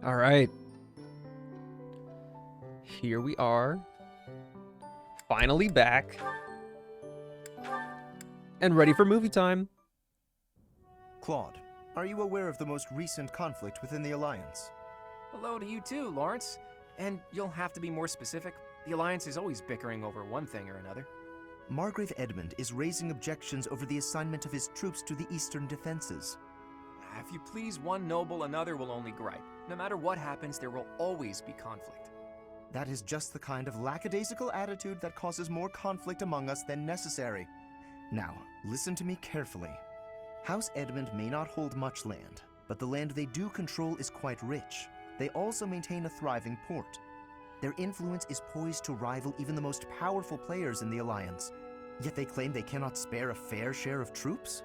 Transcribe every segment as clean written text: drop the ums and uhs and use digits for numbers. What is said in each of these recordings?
All right. Here we are. Finally back. And ready for movie time. Claude, are you aware of the most recent conflict within the Alliance? Hello to you too, Lawrence. And you'll have to be more specific. The Alliance is always bickering over one thing or another. Margrave Edmund is raising objections over the assignment of his troops to the Eastern defenses. If you please one noble, another will only gripe. No matter what happens, there will always be conflict. That is just the kind of lackadaisical attitude that causes more conflict among us than necessary. Now, listen to me carefully. House Edmund may not hold much land, but the land they do control is quite rich. They also maintain a thriving port. Their influence is poised to rival even the most powerful players in the Alliance, yet they claim they cannot spare a fair share of troops?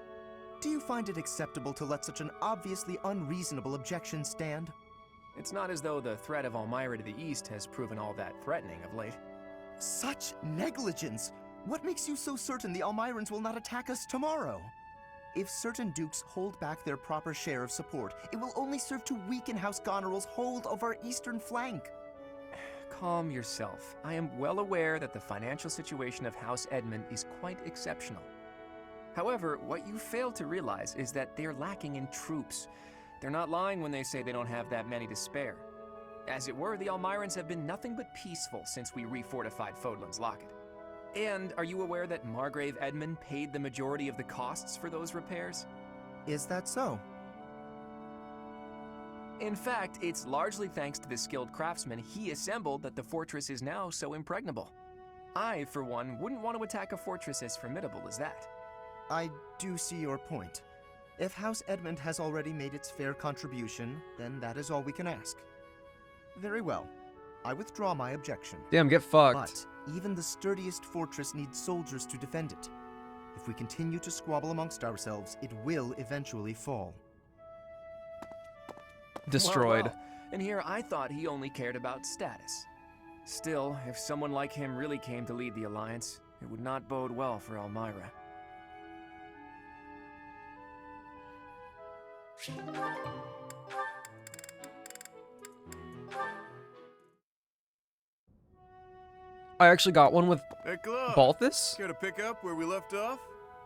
Do you find it acceptable to let such an obviously unreasonable objection stand? It's not as though the threat of Elmira to the east has proven all that threatening of late. Such negligence! What makes you so certain the Almirans will not attack us tomorrow? If certain dukes hold back their proper share of support, it will only serve to weaken House Goneril's hold of our eastern flank. Calm yourself. I am well aware that the financial situation of House Edmund is quite exceptional. However, what you fail to realize is that they're lacking in troops. They're not lying when they say they don't have that many to spare. As it were, the Almirans have been nothing but peaceful since we refortified Fodlan's Locket. And are you aware that Margrave Edmund paid the majority of the costs for those repairs? Is that so? In fact, it's largely thanks to the skilled craftsmen he assembled that the fortress is now so impregnable. I, for one, wouldn't want to attack a fortress as formidable as that. I do see your point. If House Edmund has already made its fair contribution, then that is all we can ask. Very well. I withdraw my objection. Damn, get fucked. But even the sturdiest fortress needs soldiers to defend it. If we continue to squabble amongst ourselves, it will eventually fall. Destroyed. Well, and here I thought he only cared about status. Still, if someone like him really came to lead the Alliance, it would not bode well for Elmira. I actually got one with Hey, Claude. Balthus? Care to pick up where we left off?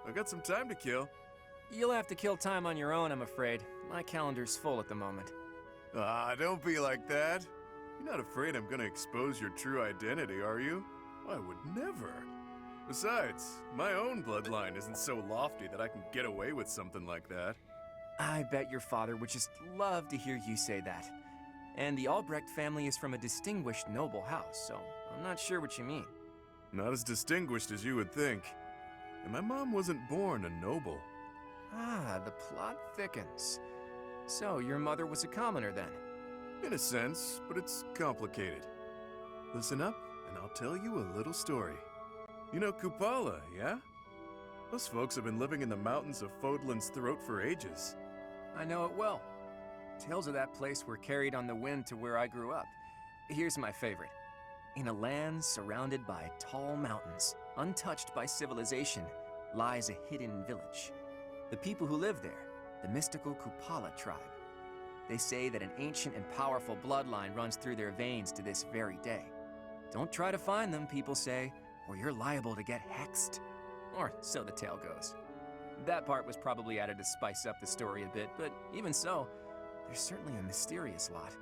I got some time to kill. You'll have to kill time on your own, I'm afraid. My calendar's full at the moment. Ah, don't be like that. You're not afraid I'm gonna expose your true identity, are you? I would never. Besides, my own bloodline isn't so lofty that I can get away with something like that. I bet your father would just love to hear you say that. And the Albrecht family is from a distinguished noble house, so I'm not sure what you mean. Not as distinguished as you would think. And my mom wasn't born a noble. Ah, the plot thickens. So, your mother was a commoner then? In a sense, but it's complicated. Listen up, and I'll tell you a little story. You know Kupala, yeah? Those folks have been living in the mountains of Fodlan's Throat for ages. I know it well. Tales of that place were carried on the wind to where I grew up. Here's my favorite. In a land surrounded by tall mountains, untouched by civilization, lies a hidden village. The people who live there, the mystical Kupala tribe. They say that an ancient and powerful bloodline runs through their veins to this very day. Don't try to find them, people say, or you're liable to get hexed. Or so the tale goes. That part was probably added to spice up the story a bit, but even so, there's certainly a mysterious lot.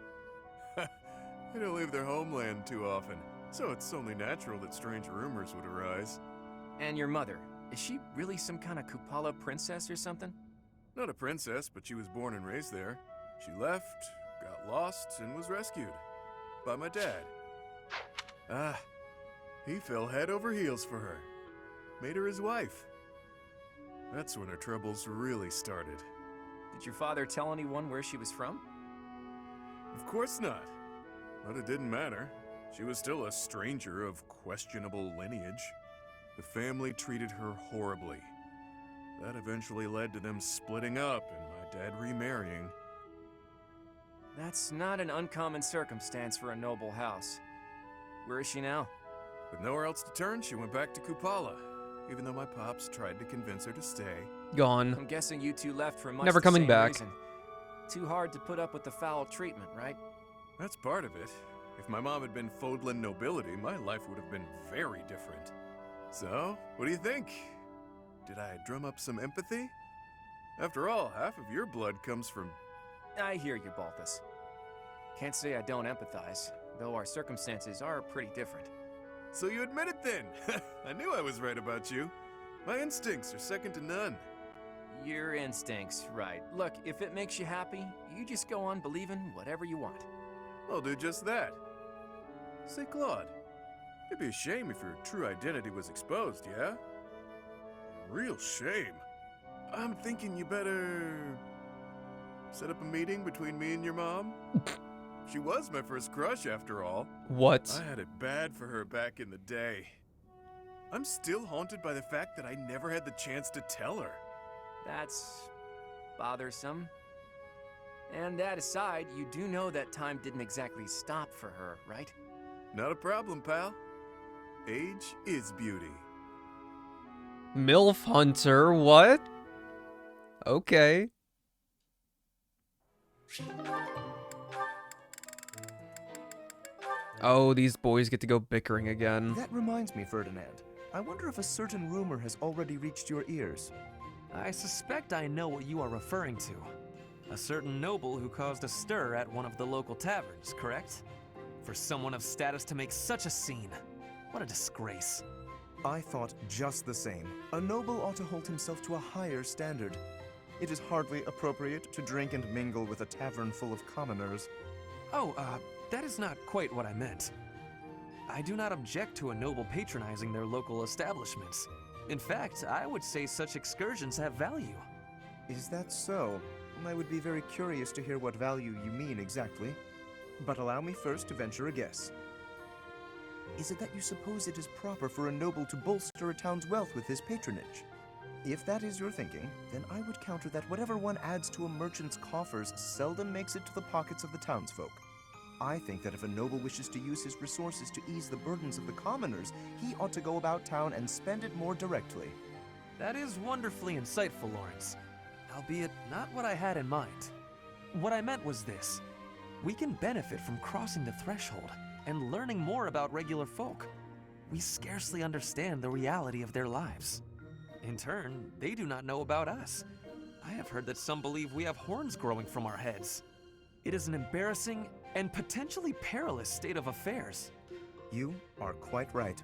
They don't leave their homeland too often, so it's only natural that strange rumors would arise. And your mother, is she really some kind of Kupala princess or something? Not a princess, but she was born and raised there. She left, got lost, and was rescued. By my dad. Ah, he fell head over heels for her. Made her his wife. That's when her troubles really started. Did your father tell anyone where she was from? Of course not. But it didn't matter. She was still a stranger of questionable lineage. The family treated her horribly. That eventually led to them splitting up and my dad remarrying. That's not an uncommon circumstance for a noble house. Where is she now? With nowhere else to turn, she went back to Kupala, even though my pops tried to convince her to stay. Gone. I'm guessing you two left for much Never the coming same back. reason. Too hard to put up with the foul treatment, right? That's part of it. If my mom had been Fodlan nobility, my life would have been very different. So, what do you think? Did I drum up some empathy? After all, half of your blood comes from... I hear you, Balthus. Can't say I don't empathize, though our circumstances are pretty different. So you admit it then! I knew I was right about you. My instincts are second to none. Your instincts, right. Look, if it makes you happy, you just go on believing whatever you want. I'll do just that. Say, Claude, it'd be a shame if your true identity was exposed, yeah? Real shame. I'm thinking you better... set up a meeting between me and your mom? She was my first crush, after all. What? I had it bad for her back in the day. I'm still haunted by the fact that I never had the chance to tell her. That's bothersome. And that aside, you do know that time didn't exactly stop for her, right? Not a problem, pal. Age is beauty. MILF Hunter, what? Okay. Oh, these boys get to go bickering again. That reminds me, Ferdinand. I wonder if a certain rumor has already reached your ears. I suspect I know what you are referring to. A certain noble who caused a stir at one of the local taverns, correct? For someone of status to make such a scene. What a disgrace. I thought just the same. A noble ought to hold himself to a higher standard. It is hardly appropriate to drink and mingle with a tavern full of commoners. Oh, that is not quite what I meant. I do not object to a noble patronizing their local establishments. In fact, I would say such excursions have value. Is that so? I would be very curious to hear what value you mean exactly. But allow me first to venture a guess. Is it that you suppose it is proper for a noble to bolster a town's wealth with his patronage? If that is your thinking, then I would counter that whatever one adds to a merchant's coffers seldom makes it to the pockets of the townsfolk. I think that if a noble wishes to use his resources to ease the burdens of the commoners, he ought to go about town and spend it more directly. That is wonderfully insightful, Lawrence. Albeit not what I had in mind. What I meant was this. We can benefit from crossing the threshold and learning more about regular folk. We scarcely understand the reality of their lives. In turn, they do not know about us. I have heard that some believe we have horns growing from our heads. It is an embarrassing and potentially perilous state of affairs. You are quite right.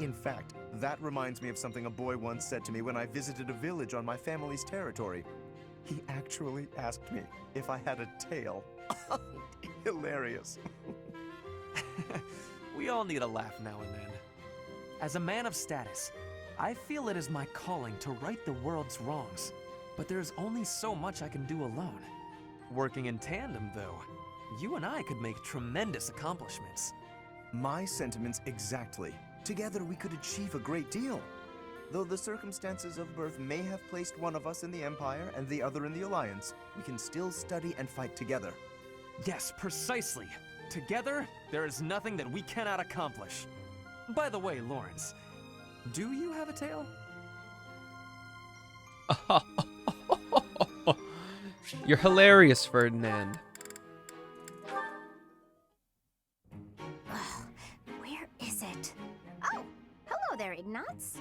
In fact, that reminds me of something a boy once said to me when I visited a village on my family's territory. He actually asked me if I had a tail. Hilarious. We all need a laugh now and then. As a man of status, I feel it is my calling to right the world's wrongs. But there's only so much I can do alone. Working in tandem, though, you and I could make tremendous accomplishments. My sentiments exactly. Together we could achieve a great deal. Though the circumstances of birth may have placed one of us in the Empire and the other in the Alliance, we can still study and fight together. Yes, precisely. Together, there is nothing that we cannot accomplish. By the way, Lawrence, do you have a tail? You're hilarious, Ferdinand. Where is it? Oh, hello there, Ignatz.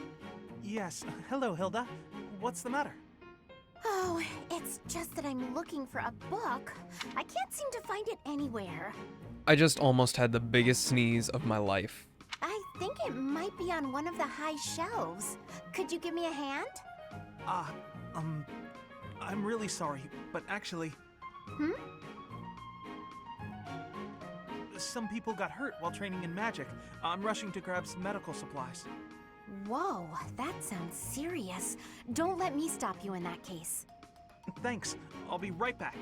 Yes, hello, Hilda. What's the matter? Oh, it's just that I'm looking for a book. I can't seem to find it anywhere. I just almost had the biggest sneeze of my life. I think it might be on one of the high shelves. Could you give me a hand? I'm really sorry, but actually... Some people got hurt while training in magic. I'm rushing to grab some medical supplies. Whoa, that sounds serious. Don't let me stop you in that case. Thanks. I'll be right back.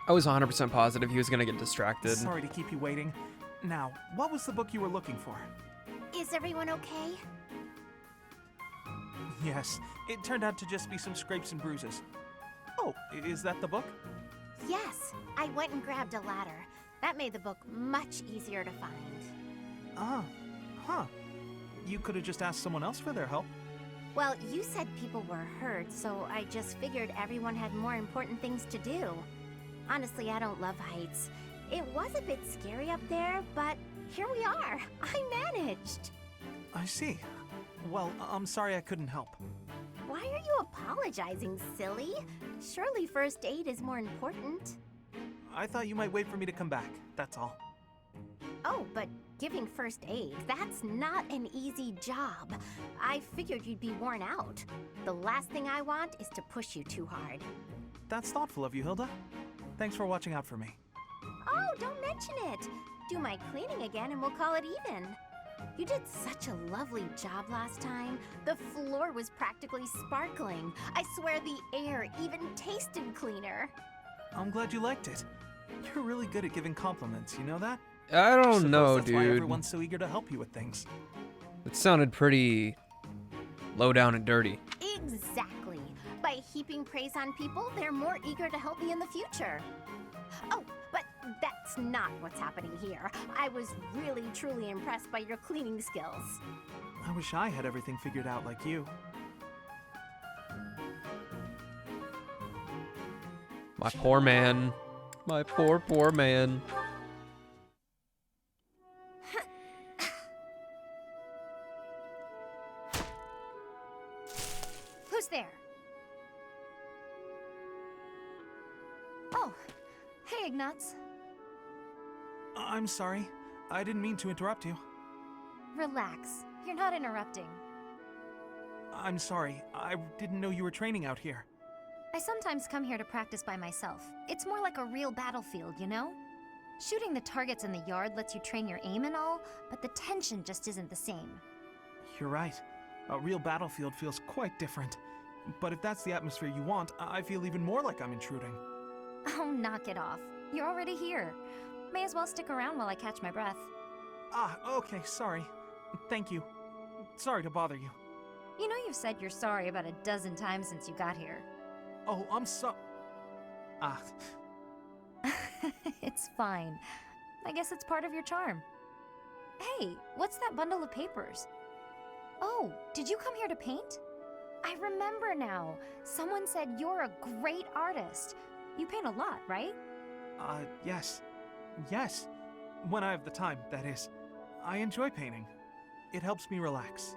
I was 100% positive he was gonna get distracted. Sorry to keep you waiting. Now, what was the book you were looking for? Is everyone okay? Yes, it turned out to just be some scrapes and bruises. Oh, is that the book? Yes, I went and grabbed a ladder. That made the book much easier to find. You could have just asked someone else for their help. Well, you said people were hurt, so I just figured everyone had more important things to do. Honestly, I don't love heights. It was a bit scary up there, but here we are. I managed. I see. Well, I'm sorry I couldn't help. Why are you apologizing, silly? Surely first aid is more important. I thought you might wait for me to come back, that's all. Oh, but giving first aid, that's not an easy job. I figured you'd be worn out. The last thing I want is to push you too hard. That's thoughtful of you, Hilda. Thanks for watching out for me. Oh, don't mention it. Do my cleaning again and we'll call it even. You did such a lovely job last time. The floor was practically sparkling. I swear the air even tasted cleaner. I'm glad you liked it. You're really good at giving compliments, you know that? I don't Suppose know, that's why dude. everyone's so eager to help you with things. It sounded pretty low down and dirty. Exactly. By heaping praise on people, they're more eager to help me in the future. Oh, but that's not what's happening here. I was really, truly impressed by your cleaning skills. I wish I had everything figured out like you. My poor man. My poor, poor man. Who's there? Oh, hey, Ignatz. I'm sorry. I didn't mean to interrupt you. Relax. You're not interrupting. I'm sorry. I didn't know you were training out here. I sometimes come here to practice by myself. It's more like a real battlefield, you know? Shooting the targets in the yard lets you train your aim and all, but the tension just isn't the same. You're right. A real battlefield feels quite different. But if that's the atmosphere you want, I feel even more like I'm intruding. Oh, knock it off. You're already here. May as well stick around while I catch my breath. Ah, okay, sorry. Thank you. Sorry to bother you. You know you've said you're sorry about a dozen times since you got here. Oh, I'm so... Ah, It's fine. I guess it's part of your charm. Hey, what's that bundle of papers? Oh, did you come here to paint? I remember now. Someone said you're a great artist. You paint a lot, right? yes. Yes. When I have the time, that is. I enjoy painting. It helps me relax.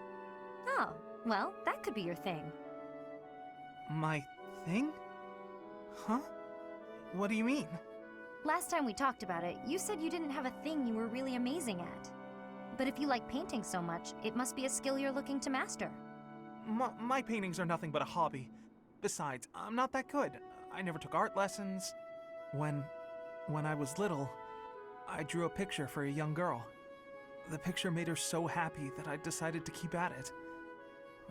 Oh, well, that could be your thing. My thing? Huh? What do you mean? Last time we talked about it, you said you didn't have a thing you were really amazing at. But if you like painting so much, it must be a skill you're looking to master. My paintings are nothing but a hobby. Besides, I'm not that good. I never took art lessons. When I was little, I drew a picture for a young girl. The picture made her so happy that I decided to keep at it.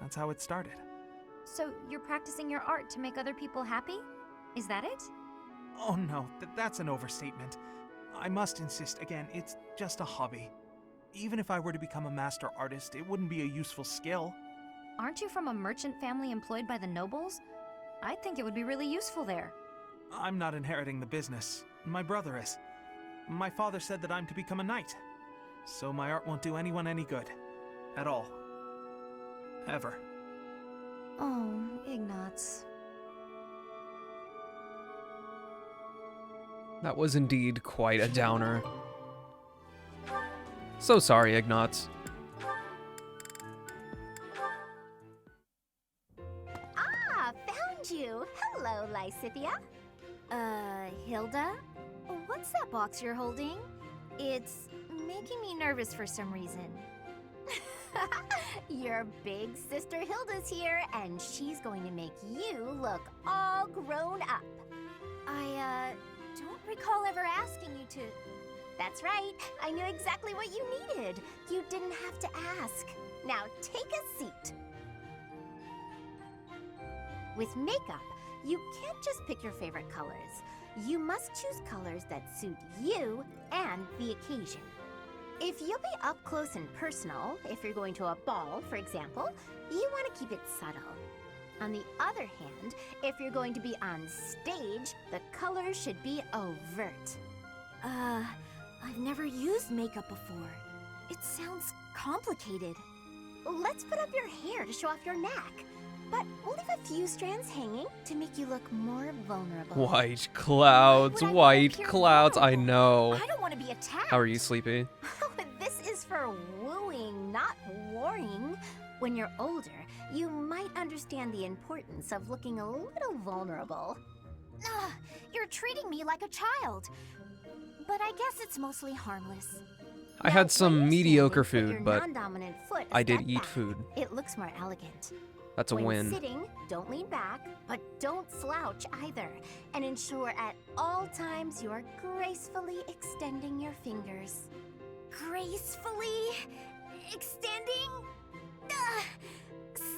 That's how it started. So you're practicing your art to make other people happy? Is that it? Oh no, that's an overstatement. I must insist again, it's just a hobby. Even if I were to become a master artist, it wouldn't be a useful skill. Aren't you from a merchant family employed by the nobles? I think it would be really useful there. I'm not inheriting the business. My brother is. My father said that I'm to become a knight. So my art won't do anyone any good. At all. Ever. Oh, Ignatz. That was indeed quite a downer. So sorry, Ignatz. Ah, found you. Hello, Lysithia. Hilda? What's that box you're holding? It's making me nervous for some reason. Your big sister Hilda's here, and she's going to make you look all grown up. I don't recall ever asking you to... That's right, I knew exactly what you needed. You didn't have to ask. Now take a seat. With makeup, you can't just pick your favorite colors. You must choose colors that suit you and the occasion. If you'll be up close and personal, if you're going to a ball, for example, you want to keep it subtle. On the other hand, if you're going to be on stage, the colors should be overt. I've never used makeup before. It sounds complicated. Let's put up your hair to show off your knack. But we'll leave a few strands hanging to make you look more vulnerable. White clouds, white clouds, I know. I don't want to be attacked. How are you, Sleepy? This is for wooing, not warring. When you're older, you might understand the importance of looking a little vulnerable. You're treating me like a child. But I guess it's mostly harmless. I Now, had when some you're mediocre standing, put food, your but non-dominant foot a I did step eat back. food. It looks more elegant. That's a When win. sitting, don't lean back, but don't slouch either. And ensure at all times you are gracefully extending your fingers. Gracefully extending? Ugh.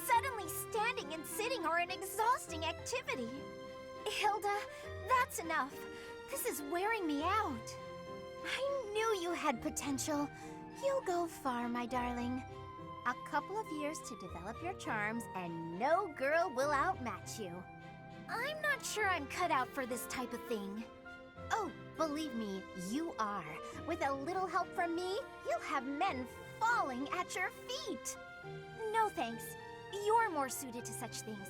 Suddenly standing and sitting are an exhausting activity. Hilda, that's enough. This is wearing me out. I knew you had potential. You'll go far, my darling. A couple of years to develop your charms, and no girl will outmatch you. I'm not sure I'm cut out for this type of thing. Oh, believe me, you are. With a little help from me, you'll have men falling at your feet. No thanks. You're more suited to such things.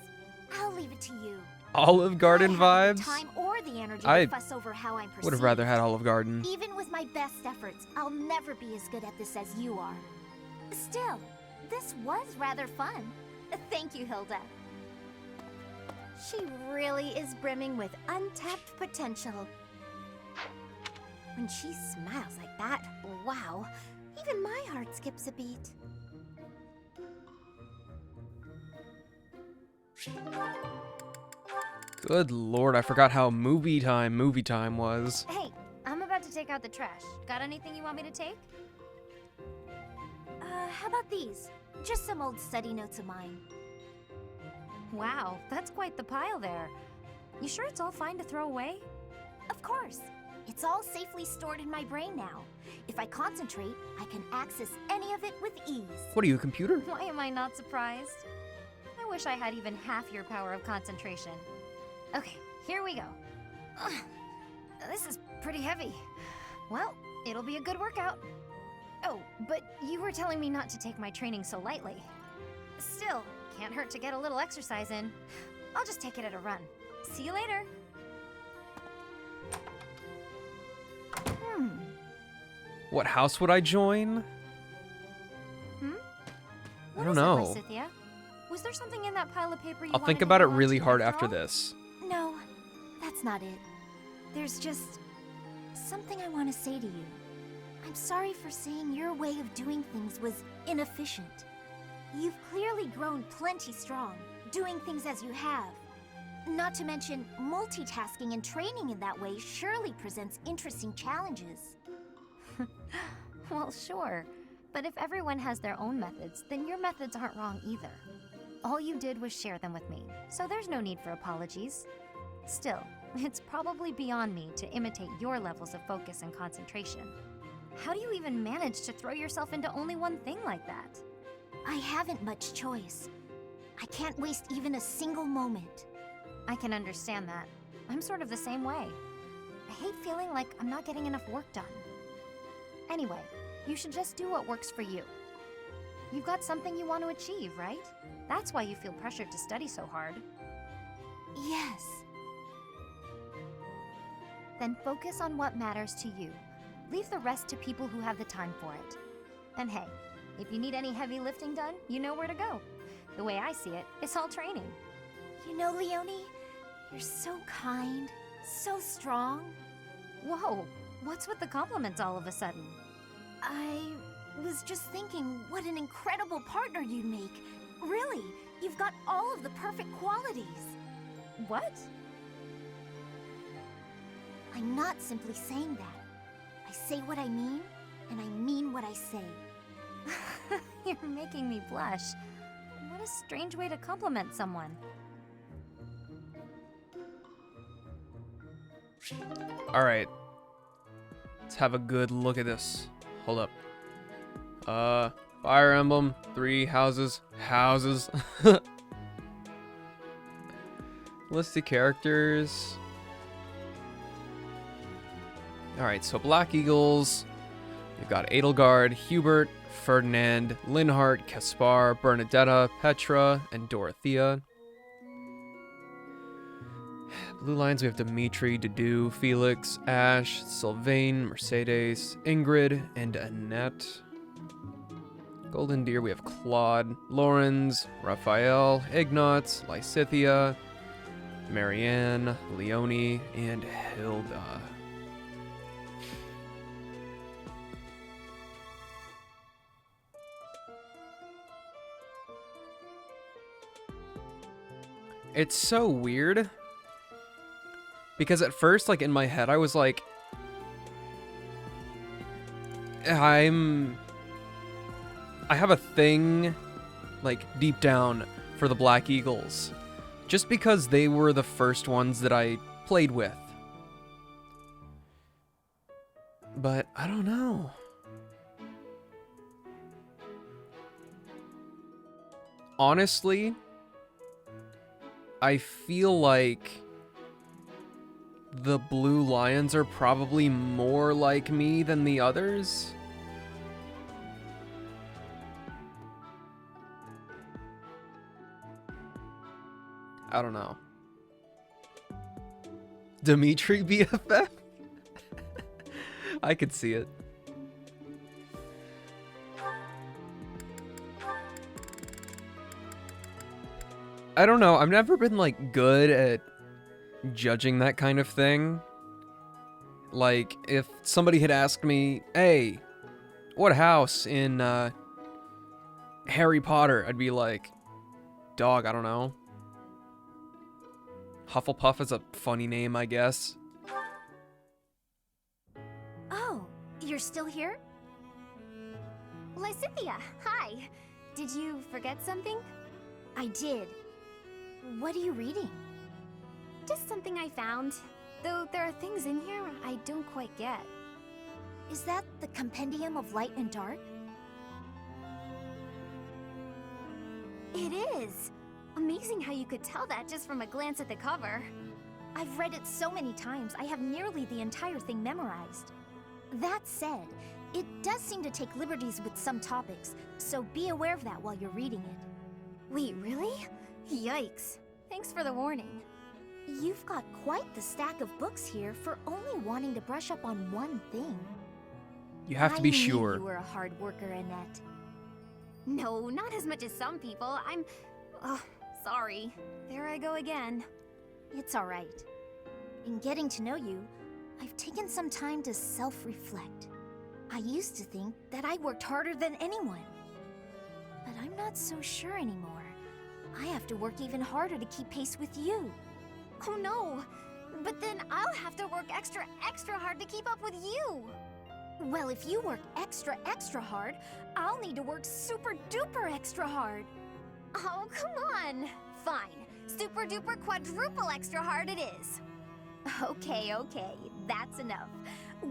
I'll leave it to you. Olive Garden I haven't vibes? the time or the energy I to fuss over how I'm perceived. Would have rather had Olive Garden. Even with my best efforts, I'll never be as good at this as you are. Still, this was rather fun. Thank you, Hilda. She really is brimming with untapped potential. When she smiles like that, wow, even my heart skips a beat. Good lord, I forgot how movie time was. Hey, I'm about to take out the trash. Got anything you want me to take? How about these? Just some old study notes of mine. Wow, that's quite the pile there. You sure it's all fine to throw away? Of course. It's all safely stored in my brain now. If I concentrate, I can access any of it with ease. What are you, a computer? Why am I not surprised? I wish I had even half your power of concentration. Okay, here we go. Ugh, this is pretty heavy. Well, it'll be a good workout. Oh, but you were telling me not to take my training so lightly. Still, can't hurt to get a little exercise in. I'll just take it at a run. See you later. What house would I join? I don't know. Lysithia? Was there something in that pile of paper you I'll wanted think to about it hang on really to hard after all? this. No, that's not it. There's just something I want to say to you. I'm sorry for saying your way of doing things was inefficient. You've clearly grown plenty strong, doing things as you have. Not to mention, multitasking and training in that way surely presents interesting challenges. Well, sure. But if everyone has their own methods, then your methods aren't wrong either. All you did was share them with me, so there's no need for apologies. Still, it's probably beyond me to imitate your levels of focus and concentration. How do you even manage to throw yourself into only one thing like that? I haven't much choice. I can't waste even a single moment. I can understand that. I'm sort of the same way. I hate feeling like I'm not getting enough work done. Anyway, you should just do what works for you. You've got something you want to achieve, right? That's why you feel pressured to study so hard. Yes. Then focus on what matters to you. Leave the rest to people who have the time for it. And hey, if you need any heavy lifting done, you know where to go. The way I see it, it's all training. You know, Leonie, you're so kind, so strong. Whoa, what's with the compliments all of a sudden? I was just thinking what an incredible partner you'd make. Really, you've got all of the perfect qualities. What? I'm not simply saying that. I say what I mean, and I mean what I say. You're making me blush. What a strange way to compliment someone. Alright. Let's have a good look at this. Hold up. Fire emblem, 3 houses. Houses. List of characters. Alright, so Black Eagles. You've got Edelgard, Hubert, Ferdinand, Linhart, Caspar, Bernadetta, Petra, and Dorothea. Blue Lions, we have Dimitri, Dudu, Felix, Ash, Sylvain, Mercedes, Ingrid, and Annette. Golden Deer, we have Claude, Lorenz, Raphael, Ignatz, Lysithia, Marianne, Leonie, and Hilda. It's so weird. Because at first, like, in my head, I was like, I have a thing, like, deep down for the Black Eagles. Just because they were the first ones that I played with. But, I don't know. Honestly, I feel like the Blue Lions are probably more like me than the others. I don't know. Dimitri BFF? I could see it. I don't know. I've never been, like, good at judging that kind of thing. Like, if somebody had asked me, hey, what house in Harry Potter? I'd be like, dog, I don't know. Hufflepuff is a funny name, I guess. Oh, you're still here? Lysithia, hi. Did you forget something? I did. What are you reading? Just something I found. Though there are things in here I don't quite get. Is that the Compendium of Light and Dark? It is! Amazing how you could tell that just from a glance at the cover. I've read it so many times, I have nearly the entire thing memorized. That said, it does seem to take liberties with some topics, so be aware of that while you're reading it. Wait, really? Yikes. Thanks for the warning. You've got quite the stack of books here for only wanting to brush up on one thing. You have to be I knew sure. you were a hard worker, Annette. No, not as much as some people. Oh, sorry. There I go again. It's all right. In getting to know you, I've taken some time to self-reflect. I used to think that I worked harder than anyone. But I'm not so sure anymore. I have to work even harder to keep pace with you. Oh no! But then I'll have to work extra hard to keep up with you! Well, if you work extra hard, I'll need to work super duper extra hard. Oh, come on! Fine. Super duper quadruple extra hard it is. Okay, that's enough.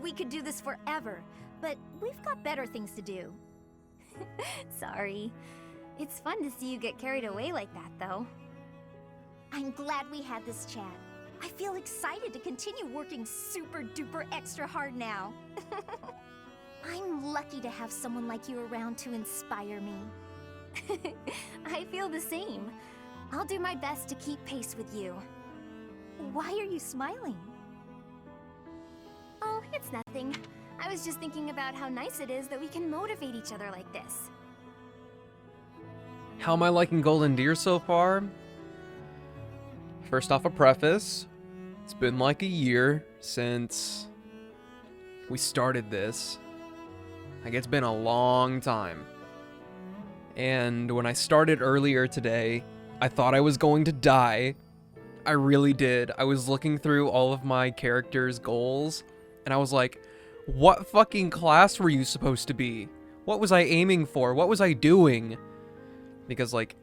We could do this forever, but we've got better things to do. Sorry. It's fun to see you get carried away like that, though. I'm glad we had this chat. I feel excited to continue working super duper extra hard now. I'm lucky to have someone like you around to inspire me. I feel the same. I'll do my best to keep pace with you. Why are you smiling? Oh, it's nothing. I was just thinking about how nice it is that we can motivate each other like this. How am I liking Golden Deer so far? First off, a preface. It's been like a year since we started this. Like, it's been a long time. And when I started earlier today, I thought I was going to die. I really did. I was looking through all of my characters' goals, and I was like, what fucking class were you supposed to be? What was I aiming for? What was I doing? Because, like,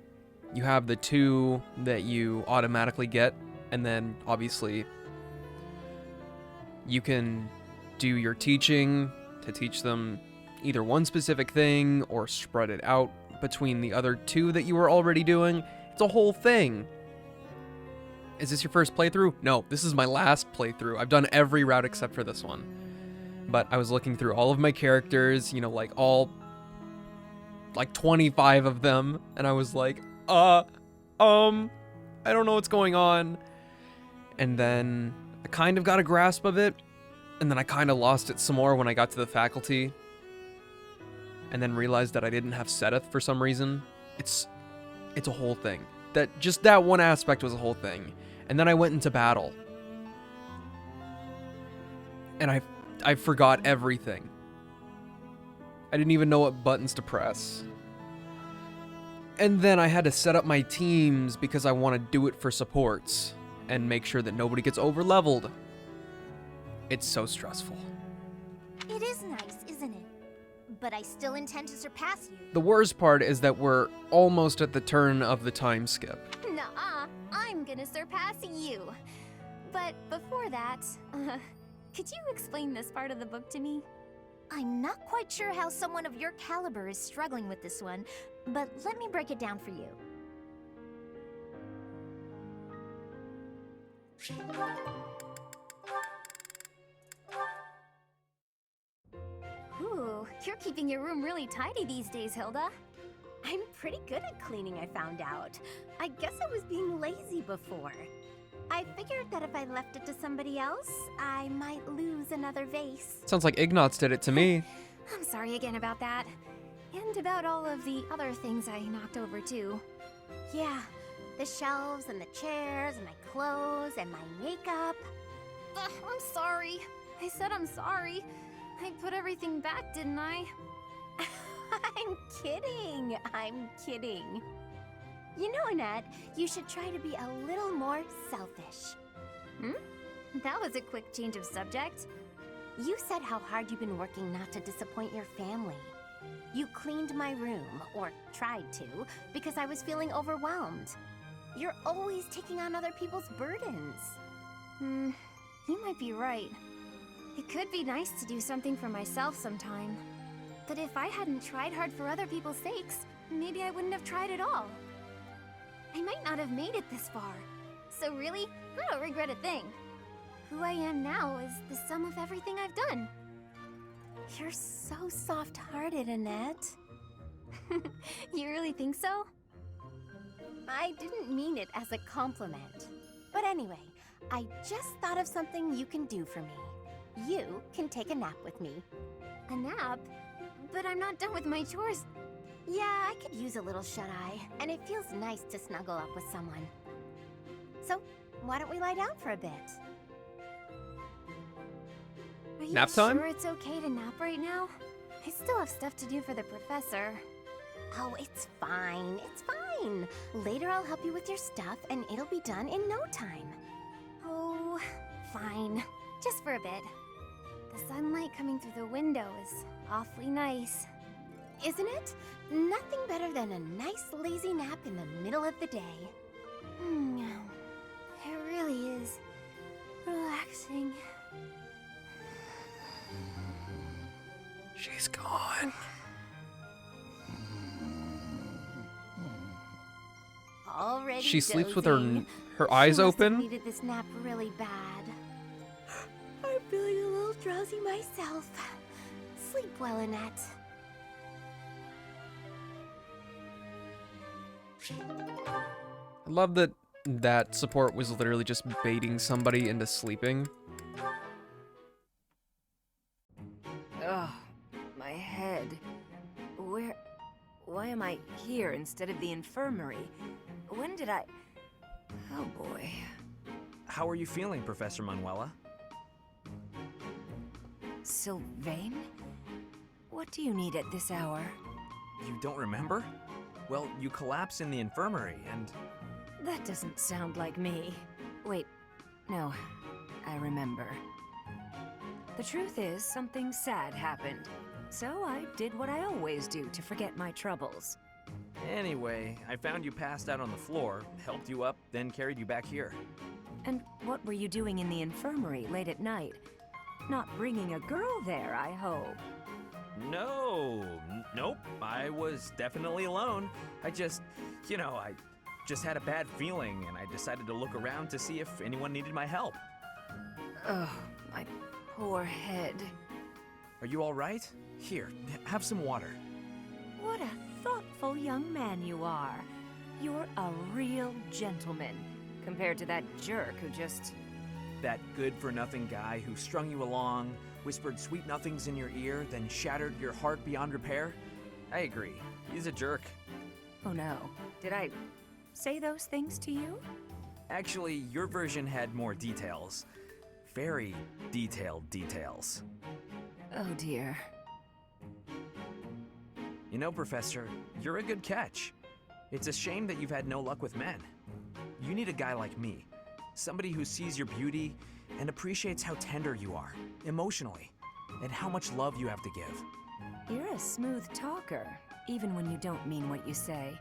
you have the 2 that you automatically get, and then, obviously, you can do your teaching to teach them either one specific thing or spread it out between the other 2 that you were already doing. It's a whole thing. Is this your first playthrough? No, this is my last playthrough. I've done every route except for this one. But I was looking through all of my characters, you know, like 25 of them, and I was like, I don't know what's going on. And then I kind of got a grasp of it, and then I kind of lost it some more when I got to the faculty, and then realized that I didn't have Seteth for some reason. It's a whole thing. That one aspect was a whole thing. And then I went into battle, and I forgot everything. I didn't even know what buttons to press. And then I had to set up my teams because I want to do it for supports and make sure that nobody gets over-leveled. It's so stressful. It is nice, isn't it? But I still intend to surpass you. The worst part is that we're almost at the turn of the time skip. Nuh-uh, I'm gonna surpass you. But before that, could you explain this part of the book to me? I'm not quite sure how someone of your caliber is struggling with this one, but let me break it down for you. Ooh, you're keeping your room really tidy these days, Hilda. I'm pretty good at cleaning, I found out. I guess I was being lazy before. I figured that if I left it to somebody else, I might lose another vase. Sounds like Ignatz did it to me. I'm sorry again about that. And about all of the other things I knocked over, too. Yeah, the shelves and the chairs and my clothes and my makeup. Ugh, I'm sorry. I said I'm sorry. I put everything back, didn't I? I'm kidding. You know, Annette, you should try to be a little more selfish. That was a quick change of subject. You said how hard you've been working not to disappoint your family. You cleaned my room, or tried to, because I was feeling overwhelmed. You're always taking on other people's burdens. You might be right. It could be nice to do something for myself sometime. But if I hadn't tried hard for other people's sakes, maybe I wouldn't have tried at all. I might not have made it this far. So really, I don't regret a thing. Who I am now is the sum of everything I've done. You're so soft-hearted, Annette. You really think so? I didn't mean it as a compliment. But anyway, I just thought of something you can do for me. You can take a nap with me. A nap? But I'm not done with my chores. Yeah, I could use a little shut-eye, and it feels nice to snuggle up with someone. So, why don't we lie down for a bit? Are you Nap time? sure it's okay to nap right now? I still have stuff to do for the professor. Oh, it's fine. It's fine. Later I'll help you with your stuff, and it'll be done in no time. Oh, fine. Just for a bit. The sunlight coming through the window is awfully nice. Isn't it? Nothing better than a nice lazy nap in the middle of the day. It really is relaxing. She's gone. Already She sleeps with dozing. her eyes She must have open. needed this nap really bad. I'm feeling a little drowsy myself. Sleep well, Annette. I love that support was literally just baiting somebody into sleeping. Ugh, my head. Why am I here instead of the infirmary? When did I... Oh boy. How are you feeling, Professor Manuela? Sylvain? What do you need at this hour? You don't remember? Well, you collapsed in the infirmary and... That doesn't sound like me. Wait, no, I remember. The truth is, something sad happened. So I did what I always do to forget my troubles. Anyway, I found you passed out on the floor, helped you up, then carried you back here. And what were you doing in the infirmary late at night? Not bringing a girl there, I hope. No, nope, I was definitely alone. I just had a bad feeling and I decided to look around to see if anyone needed my help. Ugh, my poor head. Are you all right? Here, have some water. What a thoughtful young man you are. You're a real gentleman, compared to that jerk who just... That good-for-nothing guy who strung you along, whispered sweet nothings in your ear, then shattered your heart beyond repair? I agree. He's a jerk. Oh no, did I say those things to you? Actually, your version had more details. Very detailed details. Oh dear. You know, Professor, you're a good catch. It's a shame that you've had no luck with men. You need a guy like me. Somebody who sees your beauty and appreciates how tender you are, emotionally, and how much love you have to give. You're a smooth talker, even when you don't mean what you say.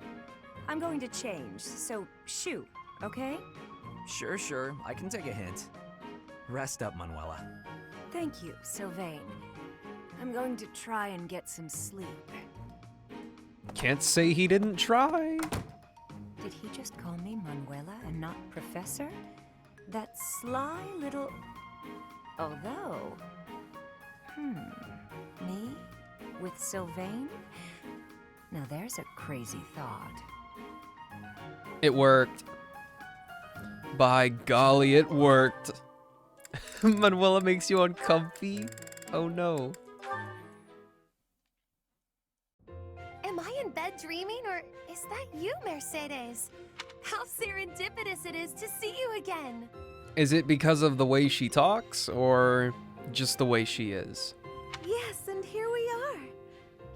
I'm going to change, so shoot, okay? Sure, I can take a hint. Rest up, Manuela. Thank you, Sylvain. I'm going to try and get some sleep. Can't say he didn't try. Did he just call me Manuela and not Professor? That sly little... Although... Me? With Sylvain? Now there's a crazy thought. It worked. By golly, it worked. Manuela makes you uncomfy. Oh no. Am I in bed dreaming, or is that you, Mercedes? How serendipitous it is to see you again. Is it because of the way she talks, or just the way she is? Yes, and here we are.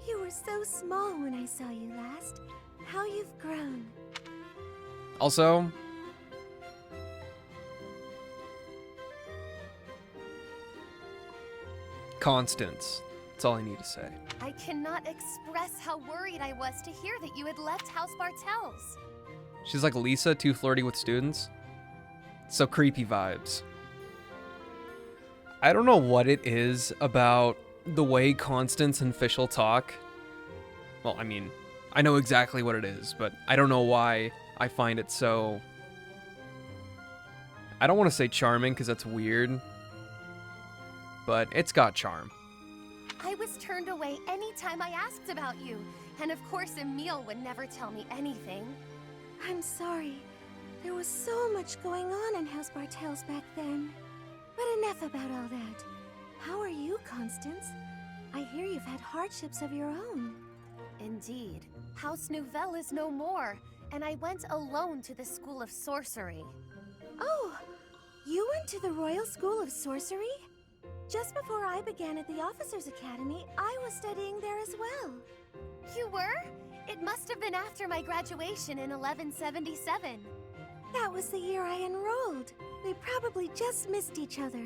You were so small when I saw you last. How you've grown. Also, Constance. That's all I need to say. I cannot express how worried I was to hear that you had left House Bartels. She's like Lisa, too flirty with students. So creepy vibes. I don't know what it is about the way Constance and Fischl talk. Well, I mean, I know exactly what it is, but I don't know why I find it so... I don't want to say charming, because that's weird. But it's got charm. I was turned away anytime I asked about you. And of course, Emil would never tell me anything. I'm sorry. There was so much going on in House Bartels back then. But enough about all that. How are you, Constance? I hear you've had hardships of your own. Indeed. House Nouvelle is no more, and I went alone to the School of Sorcery. Oh, you went to the Royal School of Sorcery? Just before I began at the Officers' Academy, I was studying there as well. You were? It must have been after my graduation in 1177. That was the year I enrolled. We probably just missed each other.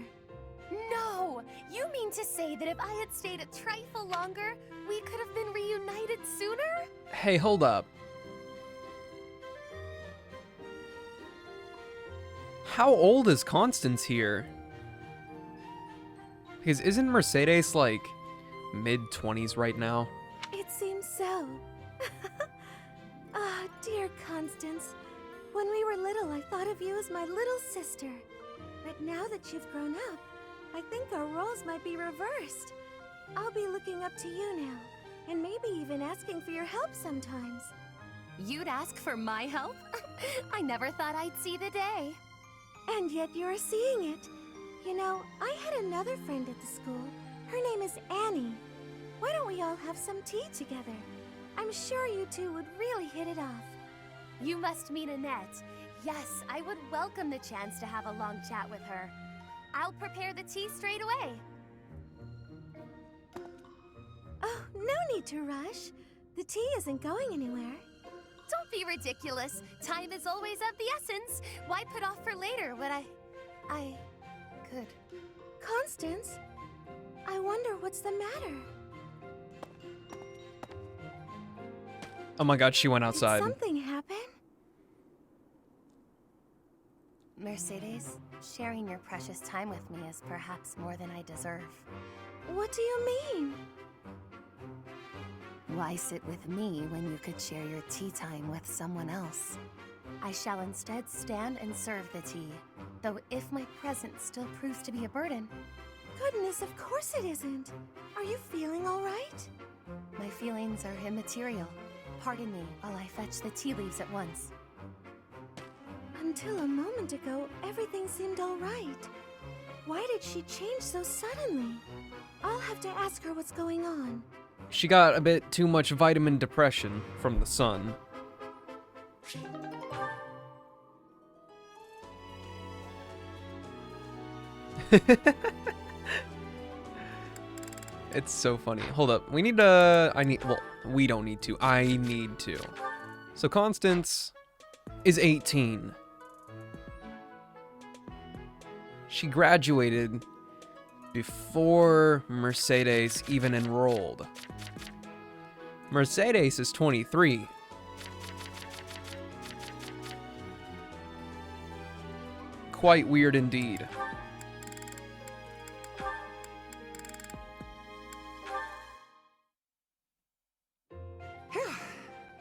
No! You mean to say that if I had stayed a trifle longer, we could have been reunited sooner? Hey, hold up. How old is Constance here? Because isn't Mercedes like mid-20s right now? It seems so. Ah, dear Constance. When we were little, I thought of you as my little sister. But now that you've grown up, I think our roles might be reversed. I'll be looking up to you now, and maybe even asking for your help sometimes. You'd ask for my help? I never thought I'd see the day. And yet you're seeing it. You know, I had another friend at the school. Her name is Annie. Why don't we all have some tea together? I'm sure you two would really hit it off. You must mean Annette. Yes, I would welcome the chance to have a long chat with her. I'll prepare the tea straight away. Oh, no need to rush. The tea isn't going anywhere. Don't be ridiculous. Time is always of the essence. Why put off for later what I could? Constance, I wonder what's the matter. Oh my god, she went outside. Did something happen? Mercedes, sharing your precious time with me is perhaps more than I deserve. What do you mean? Why sit with me when you could share your tea time with someone else? I shall instead stand and serve the tea, though if my presence still proves to be a burden. Goodness, of course it isn't. Are you feeling all right? My feelings are immaterial. Pardon me while I fetch the tea leaves at once. Until a moment ago, everything seemed all right. Why did she change so suddenly? I'll have to ask her what's going on. She got a bit too much vitamin depression from the sun. It's so funny. Hold up. We need to... Well, we don't need to. I need to. So Constance is 18. She graduated before Mercedes even enrolled. Mercedes is 23. Quite weird indeed.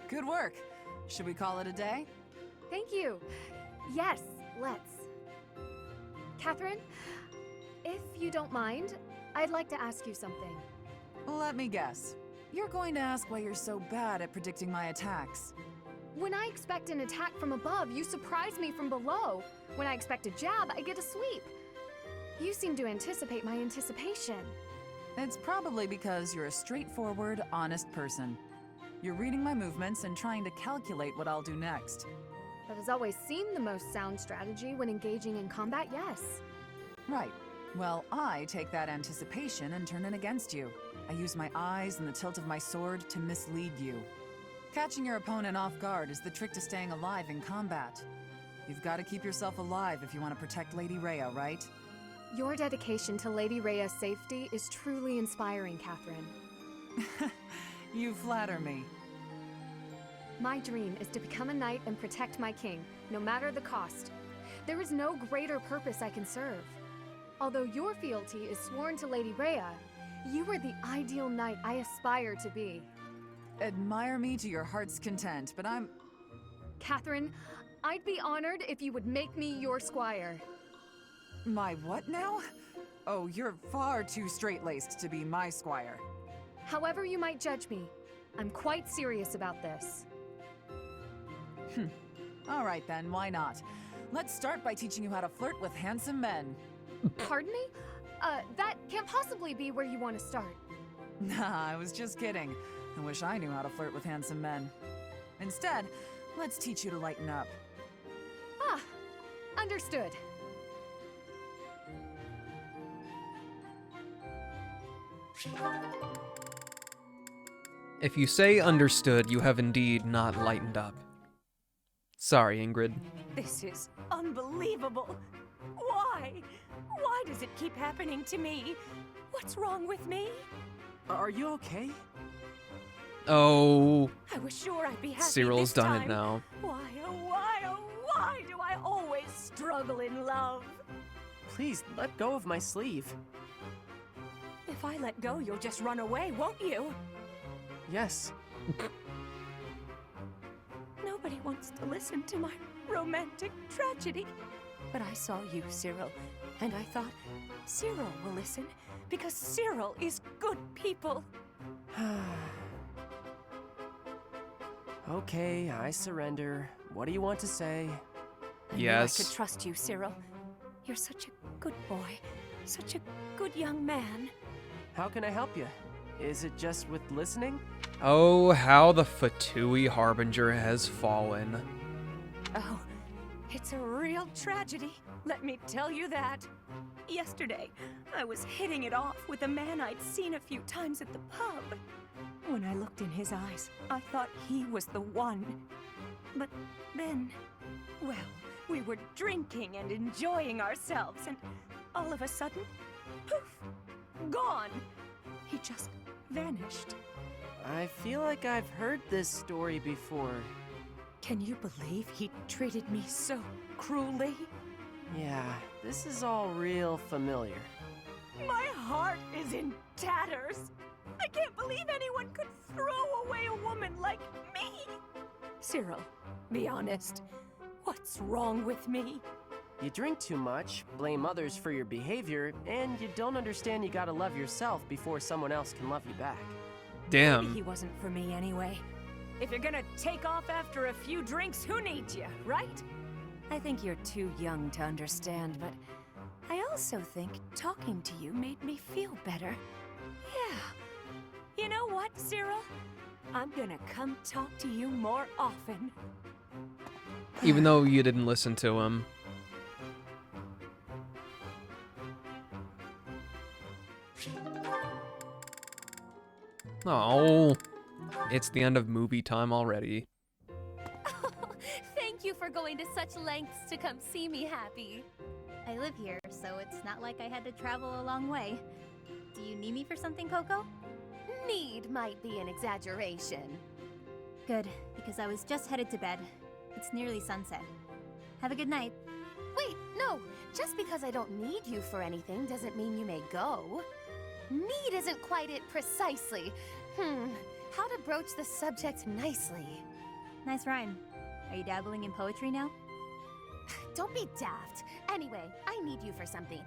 Good work. Should we call it a day? Thank you. Yes, let's. Catherine, if you don't mind, I'd like to ask you something. Let me guess. You're going to ask why you're so bad at predicting my attacks. When I expect an attack from above, you surprise me from below. When I expect a jab, I get a sweep. You seem to anticipate my anticipation. It's probably because you're a straightforward, honest person. You're reading my movements and trying to calculate what I'll do next. That has always seemed the most sound strategy when engaging in combat, yes. Right. Well, I take that anticipation and turn it against you. I use my eyes and the tilt of my sword to mislead you. Catching your opponent off guard is the trick to staying alive in combat. You've got to keep yourself alive if you want to protect Lady Rhea, right? Your dedication to Lady Rhea's safety is truly inspiring, Catherine. You flatter me. My dream is to become a knight and protect my king, no matter the cost. There is no greater purpose I can serve. Although your fealty is sworn to Lady Rhea, you are the ideal knight I aspire to be. Admire me to your heart's content, but I'm... Catherine, I'd be honored if you would make me your squire. My what now? Oh, you're far too straight-laced to be my squire. However you might judge me, I'm quite serious about this. All right then, why not? Let's start by teaching you how to flirt with handsome men. Pardon me? That can't possibly be where you want to start. Nah, I was just kidding. I wish I knew how to flirt with handsome men. Instead, let's teach you to lighten up. Ah, understood. If you say understood, you have indeed not lightened up. Sorry, Ingrid. This is unbelievable. Why? Why does it keep happening to me? What's wrong with me? Are you okay? Oh, I was sure I'd be happy Cyril's this done time. it now. Why, oh why, oh why do I always struggle in love? Please, let go of my sleeve. If I let go, you'll just run away, won't you? Yes. Nobody wants to listen to my romantic tragedy. But I saw you, Cyril, and I thought, Cyril will listen, because Cyril is good people. Okay, I surrender. What do you want to say? I knew Yes. I could trust you, Cyril. You're such a good boy, such a good young man. How can I help you? Is it just with listening? Oh, how the Fatui Harbinger has fallen. Oh, it's a real tragedy, let me tell you that. Yesterday, I was hitting it off with a man I'd seen a few times at the pub. When I looked in his eyes, I thought he was the one. But then, well, we were drinking and enjoying ourselves, and all of a sudden, poof, gone. He just vanished. I feel like I've heard this story before. Can you believe he treated me so cruelly? Yeah, this is all real familiar. My heart is in tatters. I can't believe anyone could throw away a woman like me. Cyril, be honest. What's wrong with me? You drink too much, blame others for your behavior, and you don't understand you gotta love yourself before someone else can love you back. Maybe Damn. he wasn't for me anyway. If you're gonna take off after a few drinks, who needs you, right? I think you're too young to understand, but I also think talking to you made me feel better. Yeah. You know what, Cyril? I'm gonna come talk to you more often. Even though you didn't listen to him. Oh, it's the end of movie time already. Thank you for going to such lengths to come see me, Happy. I live here, so it's not like I had to travel a long way. Do you need me for something, Coco? Need might be an exaggeration. Good, because I was just headed to bed. It's nearly sunset. Have a good night. Wait, no! Just because I don't need you for anything doesn't mean you may go. Need isn't quite it precisely. How to broach the subject nicely. Nice rhyme. Are you dabbling in poetry now? Don't be daft. Anyway, I need you for something.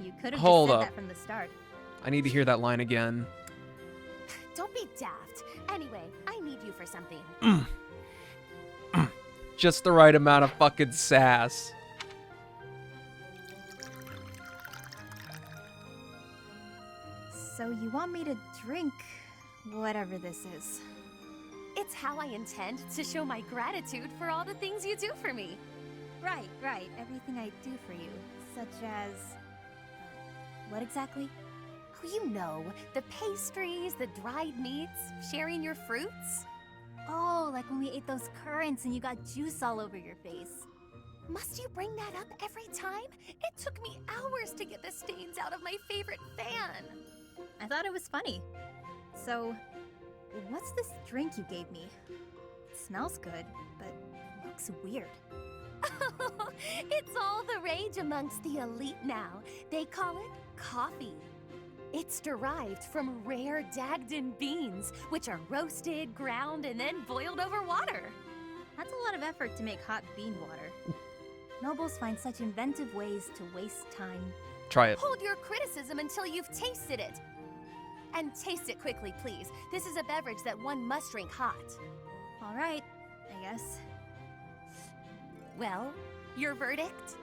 You could have Hold just up. said that from the start. I need to hear that line again. Don't be daft. Anyway, I need you for something. Just the right amount of fucking sass. So you want me to drink whatever this is? It's how I intend to show my gratitude for all the things you do for me. Right. Everything I do for you. Such as... what exactly? Oh, you know, the pastries, the dried meats, sharing your fruits. Oh, like when we ate those currants and you got juice all over your face. Must you bring that up every time? It took me hours to get the stains out of my favorite fan. I thought it was funny. So, what's this drink you gave me? It smells good, but looks weird. Oh, it's all the rage amongst the elite now. They call it coffee. It's derived from rare Dagdan beans, which are roasted, ground, and then boiled over water. That's a lot of effort to make hot bean water. Nobles find such inventive ways to waste time. Try it. Hold your criticism until you've tasted it. And taste it quickly, please. This is a beverage that one must drink hot. All right, I guess. Well, your verdict?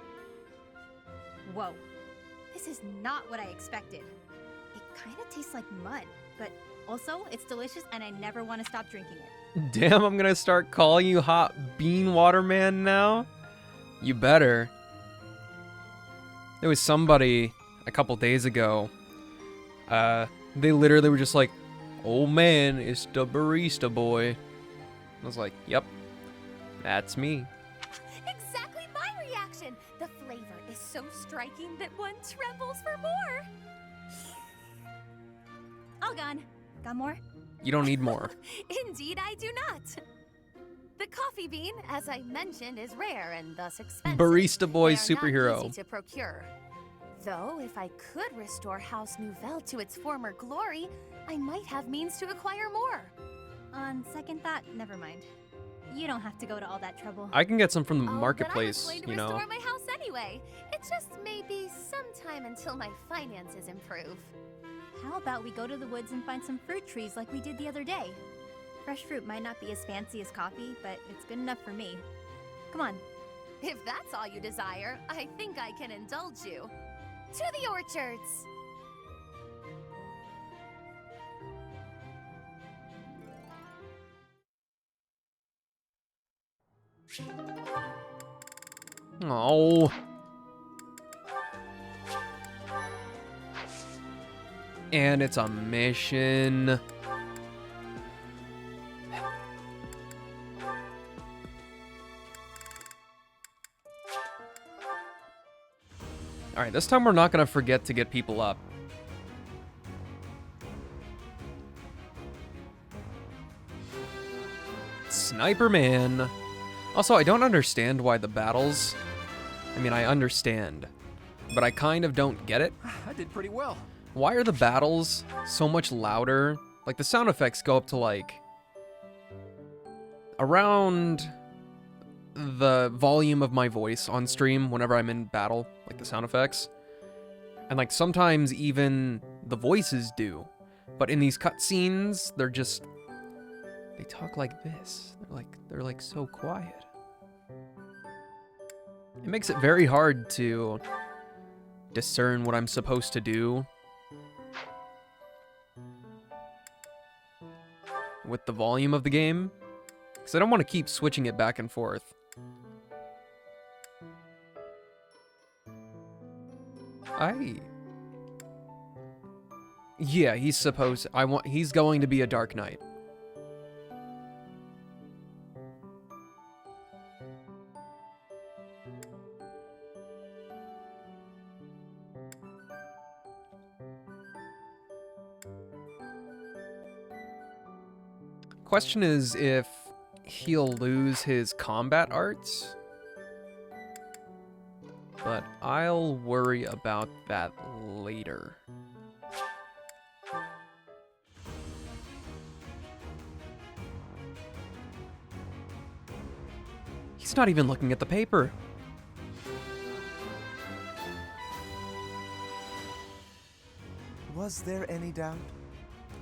Whoa. This is not what I expected. It kind of tastes like mud, but also it's delicious and I never want to stop drinking it. Damn, I'm gonna start calling you Hot Bean Water Man now? You better. There was somebody a couple days ago, they literally were just like, "Oh man, it's the barista boy." I was like, "Yep, that's me." Exactly my reaction! The flavor is so striking that one trembles for more. All gone. Got more? You don't need more. Indeed, I do not. The coffee bean, as I mentioned, is rare and thus expensive. Barista boy They are superhero. not easy to procure. Though, if I could restore House Nouvelle to its former glory, I might have means to acquire more. On second thought, never mind. You don't have to go to all that trouble. I can get some from the Oh, marketplace, but I was you going to know. restore my house anyway. It just may be some time until my finances improve. How about we go to the woods and find some fruit trees like we did the other day? Fresh fruit might not be as fancy as coffee, but it's good enough for me. Come on. If that's all you desire, I think I can indulge you. To the orchards! Oh. And it's a mission. Alright, this time we're not gonna forget to get people up. Sniper Man. Also, I don't understand why the battles... I mean, I understand, but I kind of don't get it. I did pretty well. Why are the battles so much louder? Like, the sound effects go up to, like, around the volume of my voice on stream whenever I'm in battle, like the sound effects. And, like, sometimes even the voices do. But in these cutscenes, they're just... They talk like this. They're like so quiet. It makes it very hard to discern what I'm supposed to do with the volume of the game, because I don't want to keep switching it back and forth. Yeah, he's going to be a Dark Knight. Question is if he'll lose his combat arts, but I'll worry about that later. He's not even looking at the paper. Was there any doubt?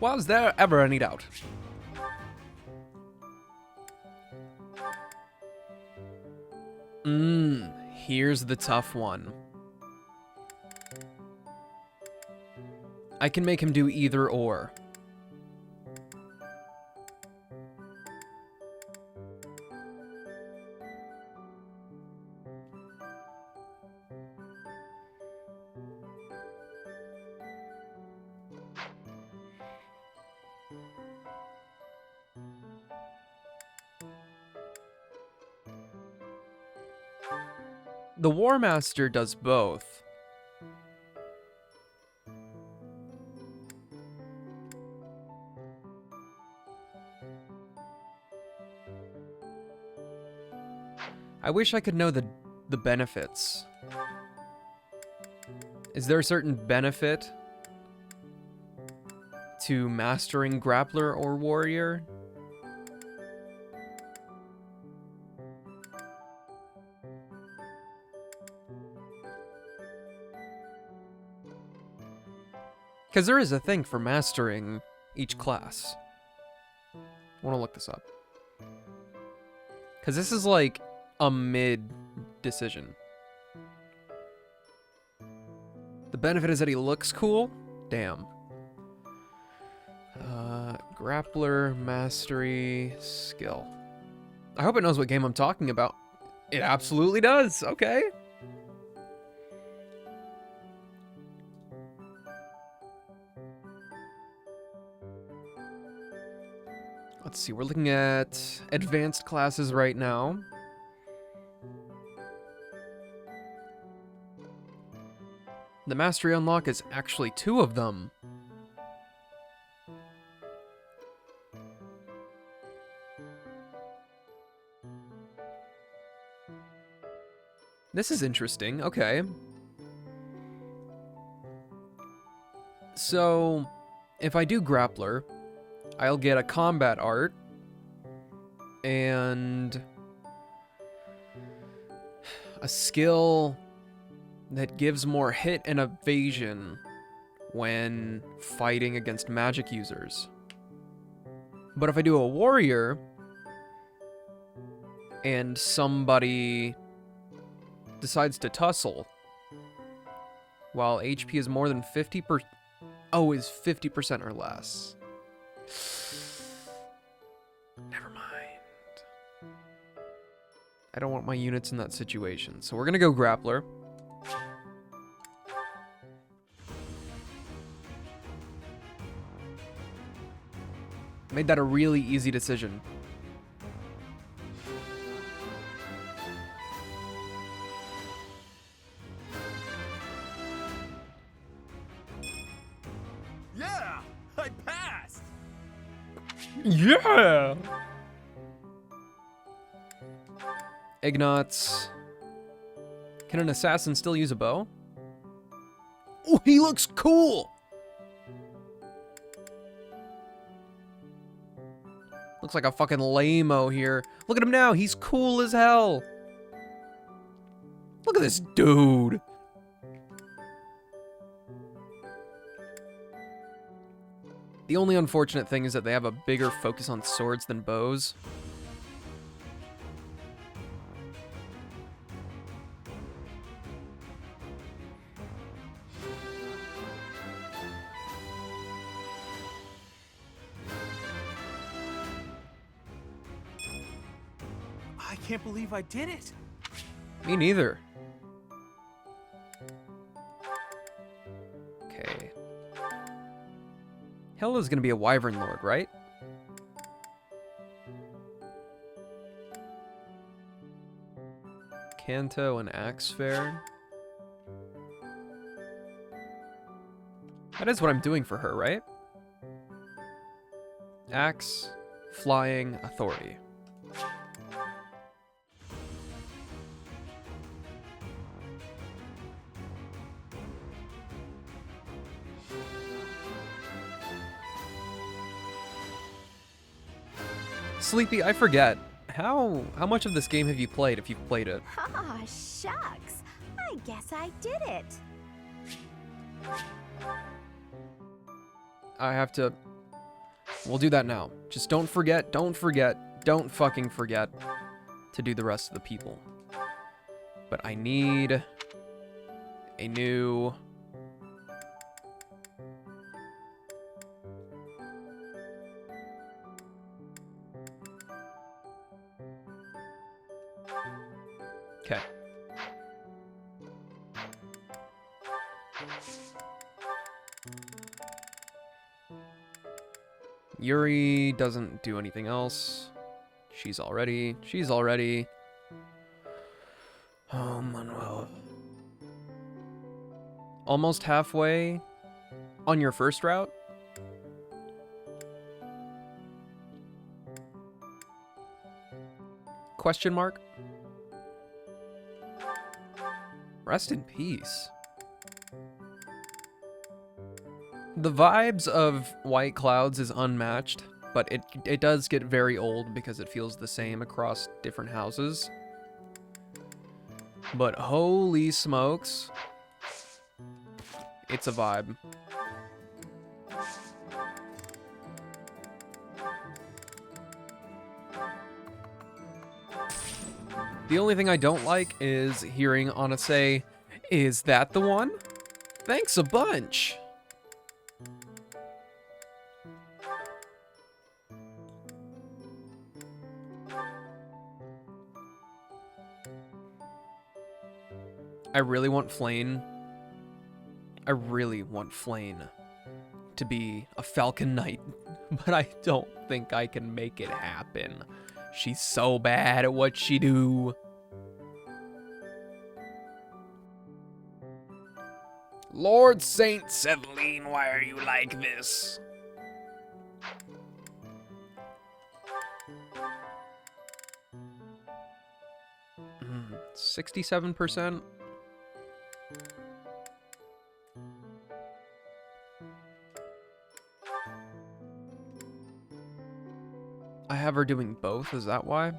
Was there ever any doubt? Here's the tough one. I can make him do either or. the War Master does both. I wish I could know the benefits. Is there a certain benefit to mastering Grappler or Warrior? Because there is a thing for mastering each class. I want to look this up. Because this is like a mid decision. The benefit is that he looks cool? Damn. Grappler mastery skill. I hope it knows what game I'm talking about. It absolutely does. Okay. Let's see, we're looking at advanced classes right now. The mastery unlock is actually 2 of them. This is interesting. Okay. So, if I do Grappler, I'll get a combat art and a skill that gives more hit and evasion when fighting against magic users. But if I do a warrior and somebody decides to tussle while HP is more than 50%, oh, is 50% or less. Never mind. I don't want my units in that situation. So we're gonna go Grappler. Made that a really easy decision. Yeah! I passed! Yeah! Ignots. Can an assassin still use a bow? Oh, he looks cool! Looks like a fucking lame-o here. Look at him now, he's cool as hell. Look at this dude. The only unfortunate thing is that they have a bigger focus on swords than bows. I can't believe I did it. Me neither. Okay. Hilda's gonna be a Wyvern Lord, right? Kanto and Axe Fair. That is what I'm doing for her, right? Axe, Flying, Authority. Sleepy, I forget. How much of this game have you played, if you've played it? Ah, shucks. I guess I did it. I have to... We'll do that now. Just don't forget, don't fucking forget to do the rest of the people. But I need a new... Okay. Yuri doesn't do anything else. She's already. Oh, Manuel. almost halfway on your first route. Question mark? Rest in peace. The vibes of White Clouds is unmatched, but it does get very old because it feels the same across different houses. But holy smokes, it's a vibe. The only thing I don't like is hearing Anna say, "Is that the one? Thanks a bunch." I really want Flane to be a Falcon Knight, but I don't think I can make it happen. She's so bad at what she do. Lord Saint Seveline, why are you like this? Mm, 67%. I have her doing both, is that why?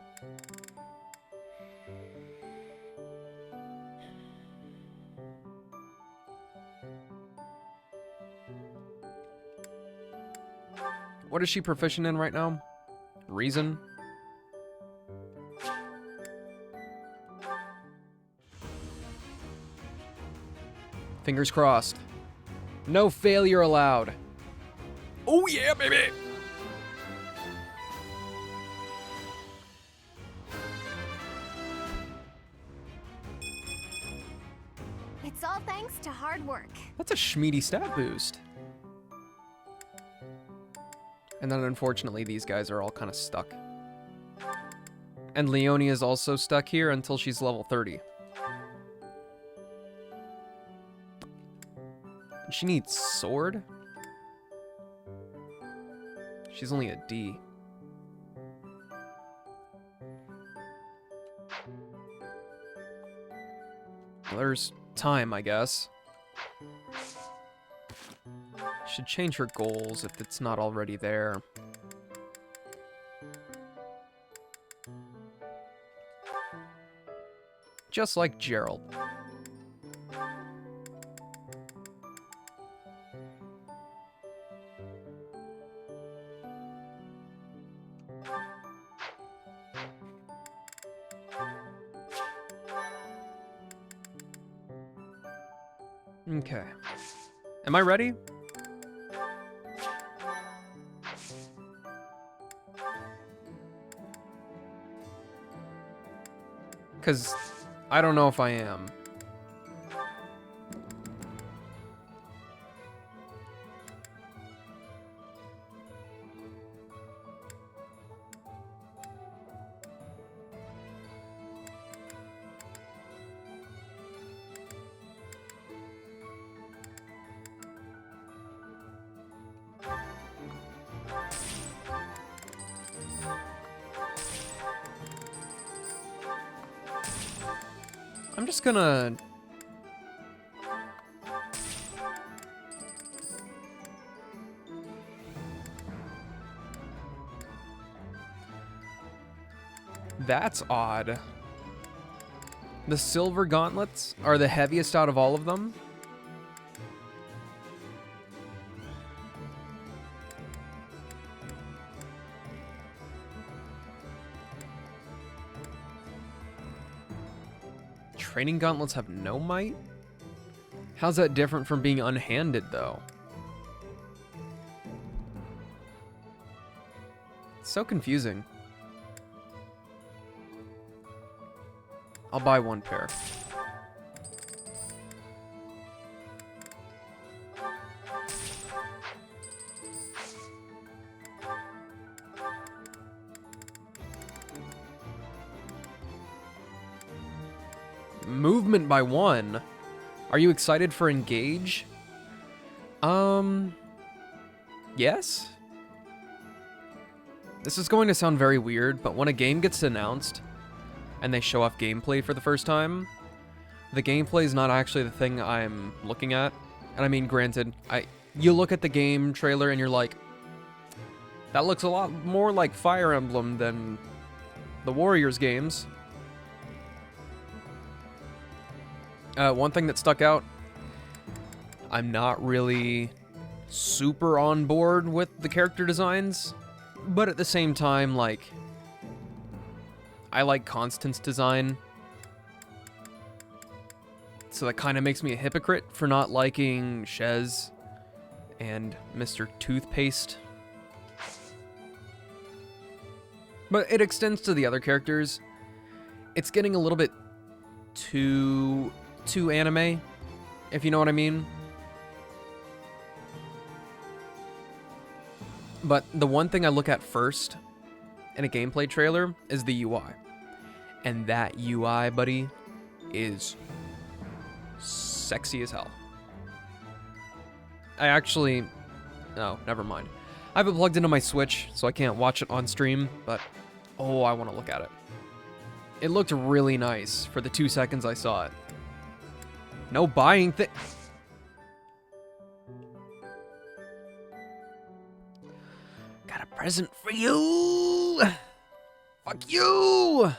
What is she proficient in right now? Reason? Fingers crossed. No failure allowed. Oh yeah, baby! It's all thanks to hard work. That's a schmeedy stat boost. And then unfortunately these guys are all kind of stuck. And Leonie is also stuck here until she's level 30. She needs sword? She's only a D. Well, there's time, I guess. Should change her goals if it's not already there. Just like Gerald. Okay. Am I ready? Because I don't know if I am. I'm just gonna... That's odd. The silver gauntlets are the heaviest out of all of them. Training gauntlets have no might? How's that different from being unhanded, though? It's so confusing. I'll buy one pair. Movement by 1. Are you excited for Engage? Yes? This is going to sound very weird, but when a game gets announced and they show off gameplay for the first time, the gameplay is not actually the thing I'm looking at. And I mean, granted, you look at the game trailer and you're like, that looks a lot more like Fire Emblem than the Warriors games. One thing that stuck out, I'm not really super on board with the character designs, but at the same time, like, I like Constance's design. So that kind of makes me a hypocrite for not liking Shez and Mr. Toothpaste. But it extends to the other characters. It's getting a little bit too anime, if you know what I mean. But the one thing I look at first in a gameplay trailer is the UI. And that UI, buddy, is sexy as hell. I actually... Oh, never mind. I have it plugged into my Switch, so I can't watch it on stream, but... Oh, I want to look at it. It looked really nice for the 2 seconds I saw it. No buying thing... Got a present for you! Fuck you!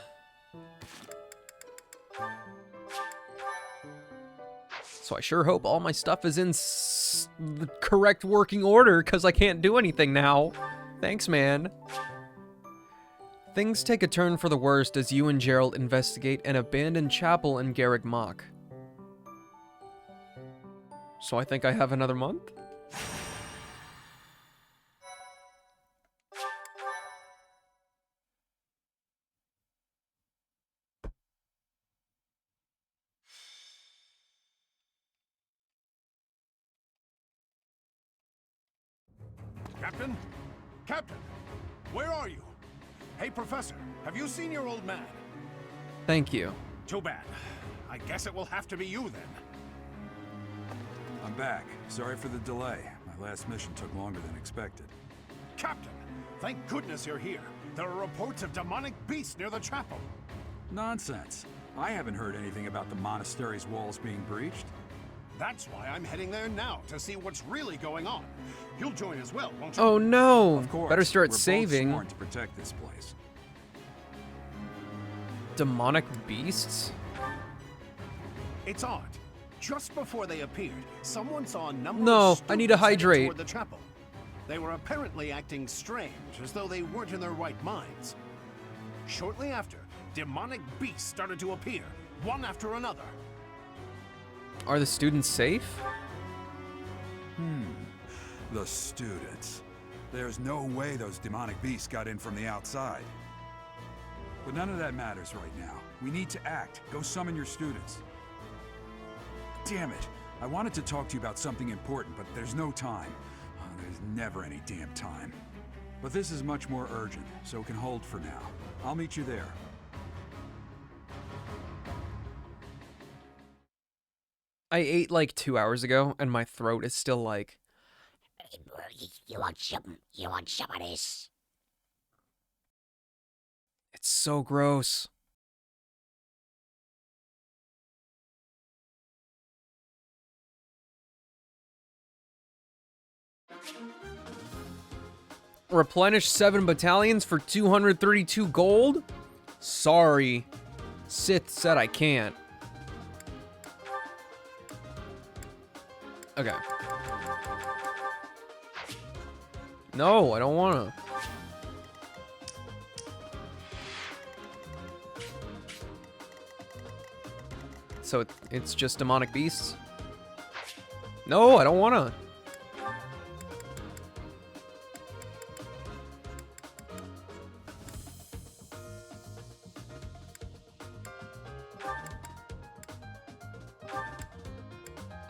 So I sure hope all my stuff is in the correct working order, because I can't do anything now. Thanks, man. Things take a turn for the worst as you and Gerald investigate an abandoned chapel in Garrick Mach. So I think I have another month? Captain? Captain! Where are you? Hey, Professor, have you seen your old man? Thank you. Too bad. I guess it will have to be you then. I'm back. Sorry for the delay. My last mission took longer than expected. Captain, thank goodness you're here. There are reports of demonic beasts near the chapel. Nonsense. I haven't heard anything about the monastery's walls being breached. That's why I'm heading there now, to see what's really going on. You'll join as well, won't you? Oh no! Of course. Better start We're saving. both sworn to protect this place. Demonic beasts? It's odd. Just before they appeared, someone saw a number No, of I need to students headed hydrate. toward the chapel. They were apparently acting strange, as though they weren't in their right minds. Shortly after, demonic beasts started to appear, one after another. Are the students safe? The students. There's no way those demonic beasts got in from the outside. But none of that matters right now. We need to act. Go summon your students. Damn it. I wanted to talk to you about something important, but there's no time. There's never any damn time. But this is much more urgent, so it can hold for now. I'll meet you there. I ate like 2 hours ago, and my throat is still like... You want some of this? It's so gross. Replenish 7 battalions for 232 gold? Sorry. Sith said I can't. Okay. No, I don't wanna. So it's just demonic beasts? No, I don't wanna.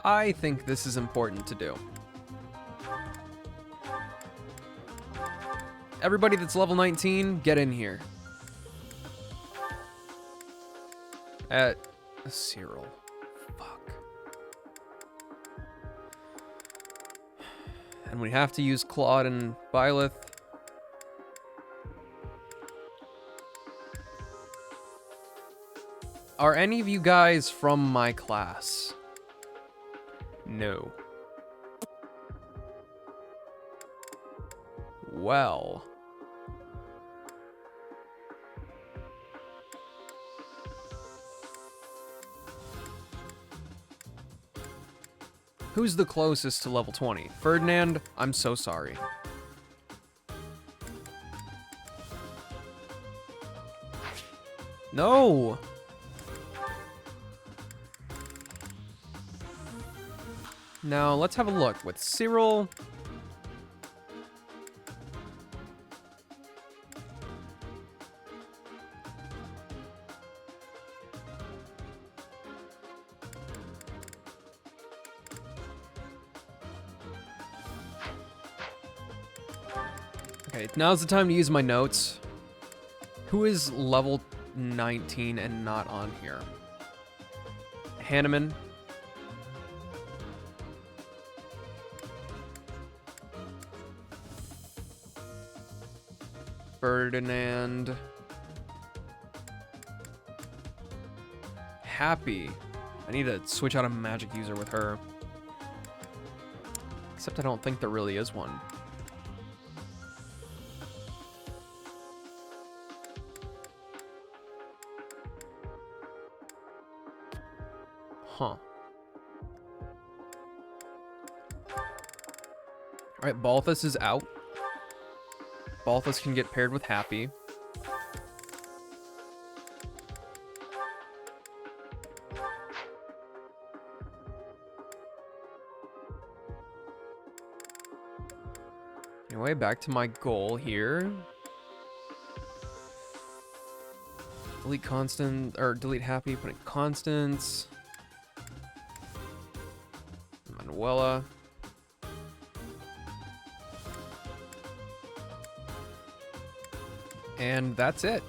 I think this is important to do. Everybody that's level 19, get in here. At Cyril. Fuck. And we have to use Claude and Byleth. Are any of you guys from my class? No. Well. Who's the closest to level 20? Ferdinand, I'm so sorry. No! Now, let's have a look with Cyril. Okay, now's the time to use my notes. Who is level 19 and not on here? Hanneman. Ferdinand. Happy. I need to switch out a magic user with her. Except I don't think there really is one. Huh. Alright, Balthus is out. Balthus can get paired with Happy. Anyway, back to my goal here. Delete constant, or delete Happy, put in constants. Manuela. And that's it.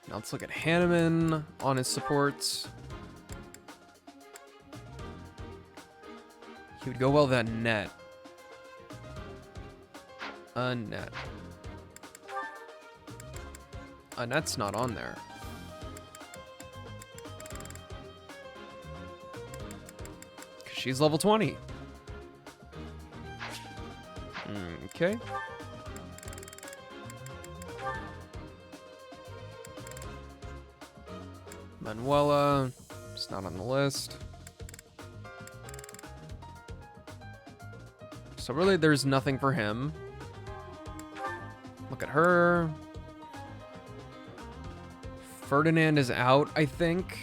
Now let's look at Hanneman on his supports. He would go well with that net. A net. A net's not on there. Because she's level 20. Okay. Manuela, it's not on the list. So really, there's nothing for him. Look at her. Ferdinand is out, I think.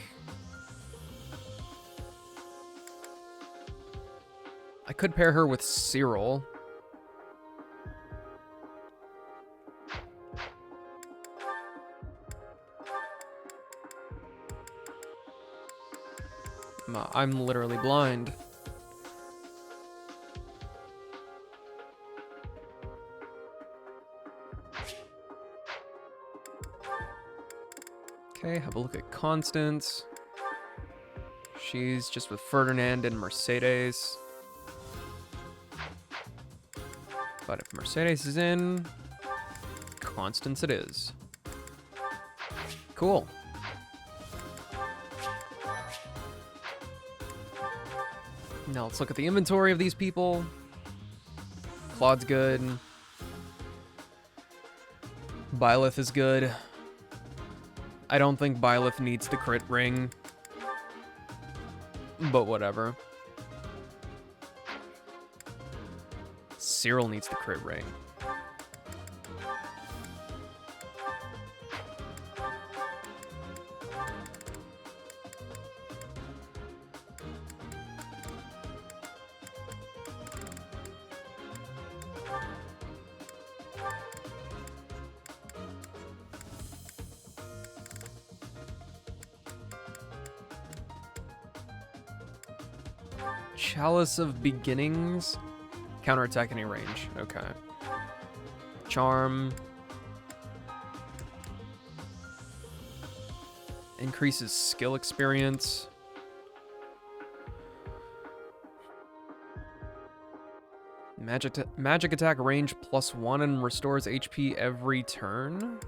I could pair her with Cyril. I'm literally blind. Okay, have a look at Constance. She's just with Ferdinand and Mercedes. But if Mercedes is in, Constance it is. Cool. Now let's look at the inventory of these people. Claude's good. Byleth is good. I don't think Byleth needs the crit ring. But whatever. Cyril needs the crit ring. Chalice of Beginnings. Counterattack any range. Okay. Charm. Increases skill experience. Magic attack range +1 and restores HP every turn.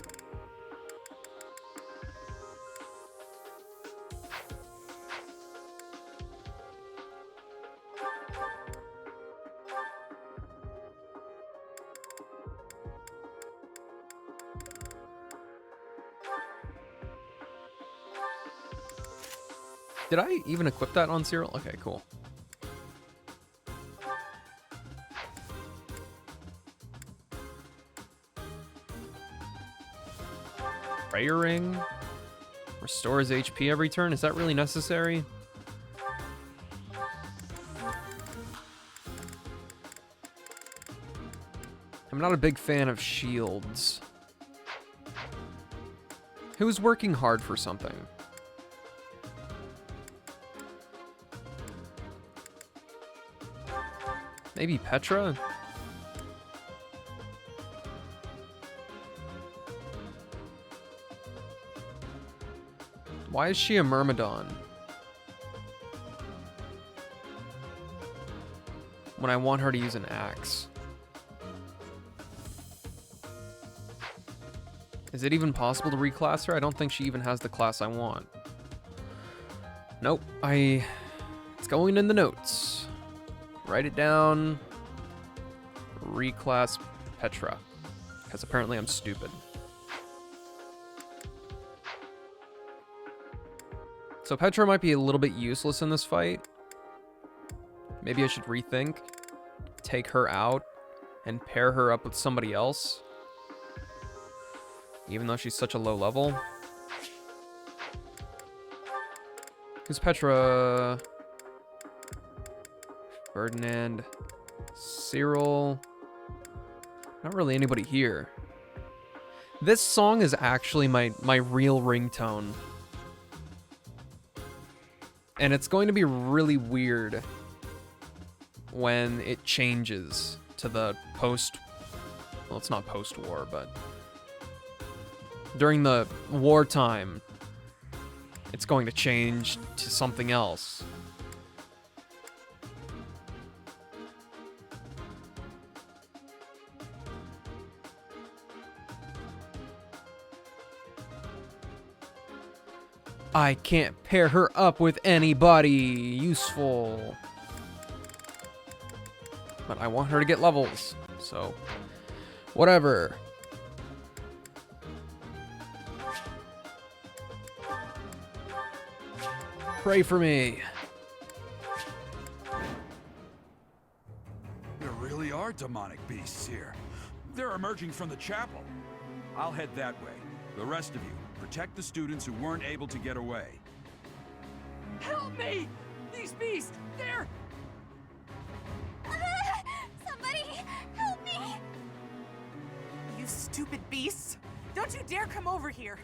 Did I even equip that on Cyril? Okay, cool. Prayer Ring. Restores HP every turn. Is that really necessary? I'm not a big fan of shields. Who's working hard for something? Maybe Petra? Why is she a Myrmidon? When I want her to use an axe. Is it even possible to reclass her? I don't think she even has the class I want. Nope, it's going in the notes. Write it down. Reclass Petra. Because apparently I'm stupid. So Petra might be a little bit useless in this fight. Maybe I should rethink. Take her out and pair her up with somebody else. Even though she's such a low level. Who's Petra? Ferdinand. Cyril. Not really anybody here. This song is actually my real ringtone. And it's going to be really weird when it changes to the post... Well, it's not post-war, but... During the wartime, it's going to change to something else. I can't pair her up with anybody useful. But I want her to get levels, so whatever. Pray for me. There really are demonic beasts here. They're emerging from the chapel. I'll head that way. The rest of you, protect the students who weren't able to get away. Help me! These beasts, they're... Somebody, help me! You stupid beasts! Don't you dare come over here!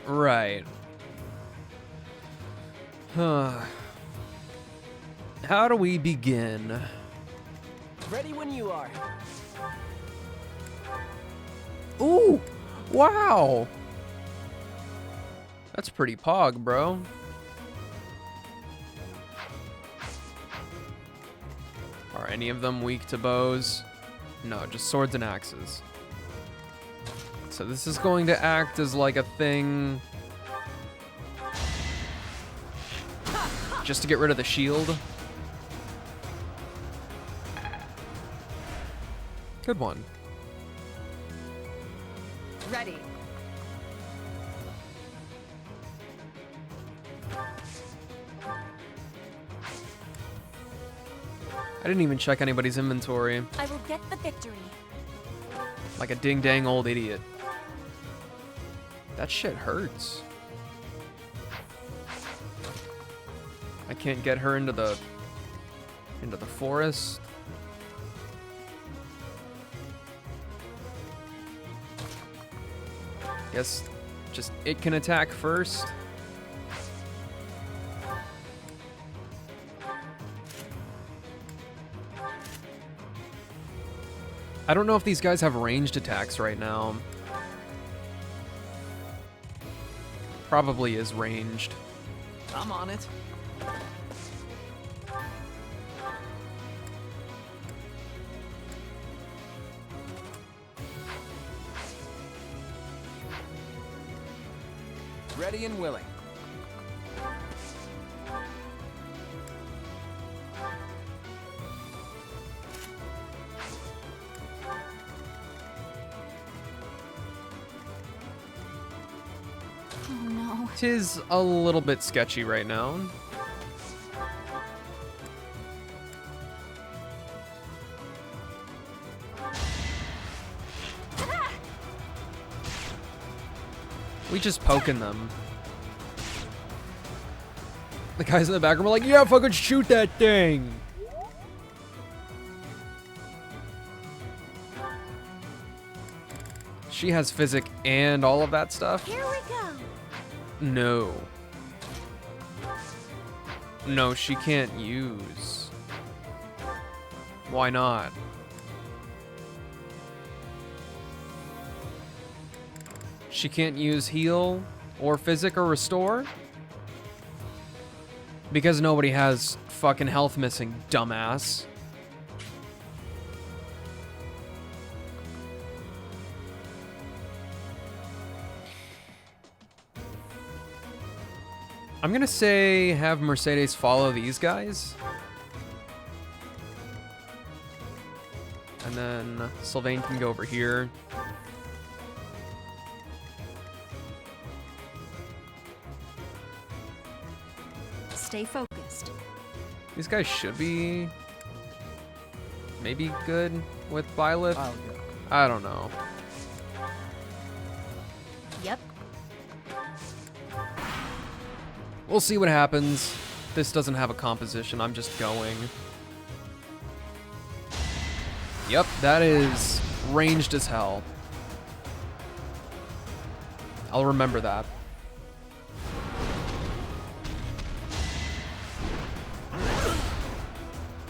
Right. Huh. How do we begin? Ready when you are. Ooh! Wow! That's pretty pog, bro. Are any of them weak to bows? No, just swords and axes. So this is going to act as like a thing just to get rid of the shield. Good one. Ready. I didn't even check anybody's inventory. I will get the victory. Like a ding-dang old idiot. That shit hurts. I can't get her into the forest. Guess just it can attack first. I don't know if these guys have ranged attacks right now. Probably is ranged. I'm on it. Ready and willing. Oh no. Tis a little bit sketchy right now. We just poking them. The guys in the background were like, yeah, fucking shoot that thing. She has physic and all of that stuff? Here we go. No. No, she can't use. Why not? She can't use heal or physic or restore? Because nobody has fucking health missing, dumbass. I'm gonna say have Mercedes follow these guys. And then Sylvain can go over here. Stay focused. These guys should be maybe good with Byleth. I don't know. Yep. We'll see what happens. This doesn't have a composition. I'm just going. Yep, that is ranged as hell. I'll remember that.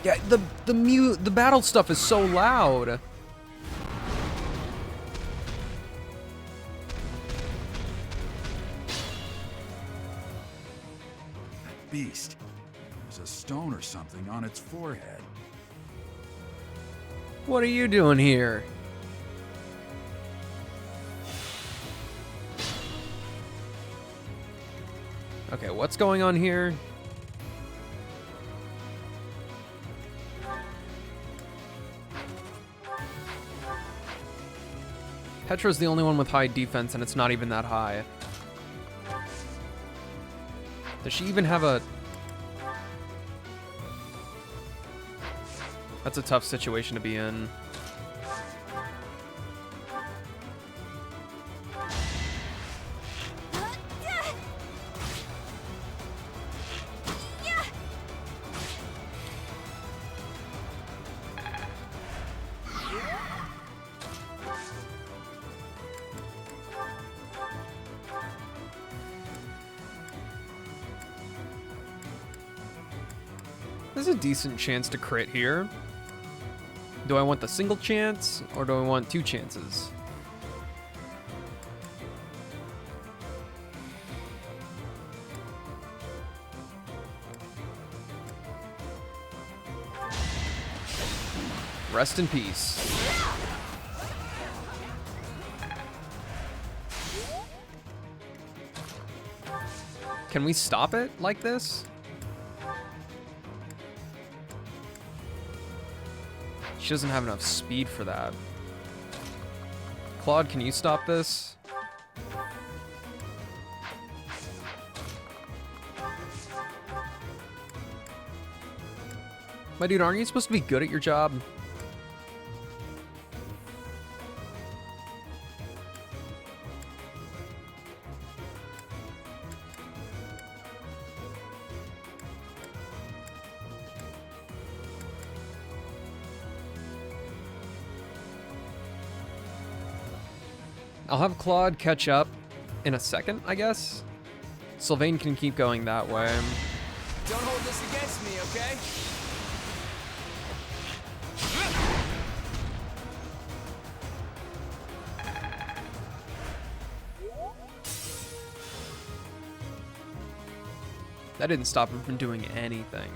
Yeah, the battle stuff is so loud. That beast. There's a stone or something on its forehead. What are you doing here? Okay, what's going on here? Petra's the only one with high defense, and it's not even that high. Does she even have a... That's a tough situation to be in. There's a decent chance to crit here. Do I want the single chance, or do I want 2 chances? Rest in peace. Can we stop it like this? She doesn't have enough speed for that. Claude, can you stop this? My dude, aren't you supposed to be good at your job? I'll have Claude catch up in a second, I guess. Sylvain can keep going that way. Don't hold this against me, okay? That didn't stop him from doing anything.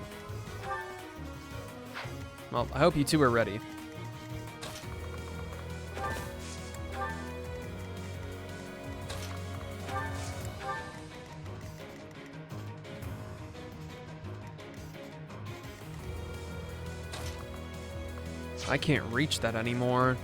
Well, I hope you two are ready. I can't reach that anymore.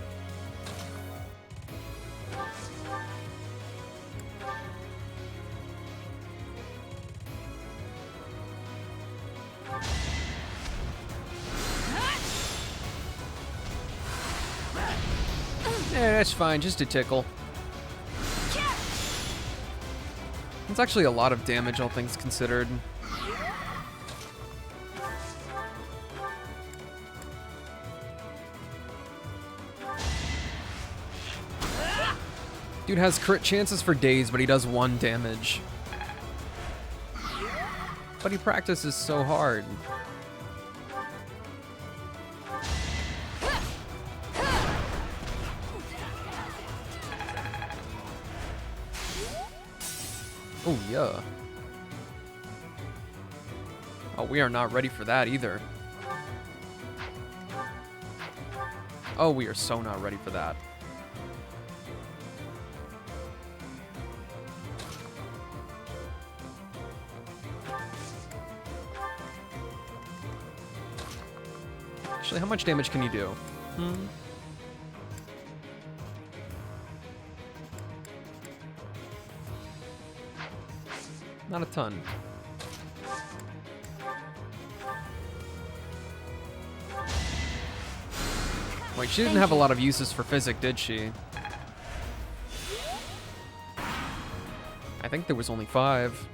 Yeah, that's fine, just a tickle. It's actually a lot of damage, all things considered. Dude has crit chances for days, but he does 1 damage. But he practices so hard. Oh, yeah. Oh, we are not ready for that either. Oh, we are so not ready for that. Actually, how much damage can you do? Not a ton. Wait, she didn't have a lot of uses for physic, did she? I think there was only 5.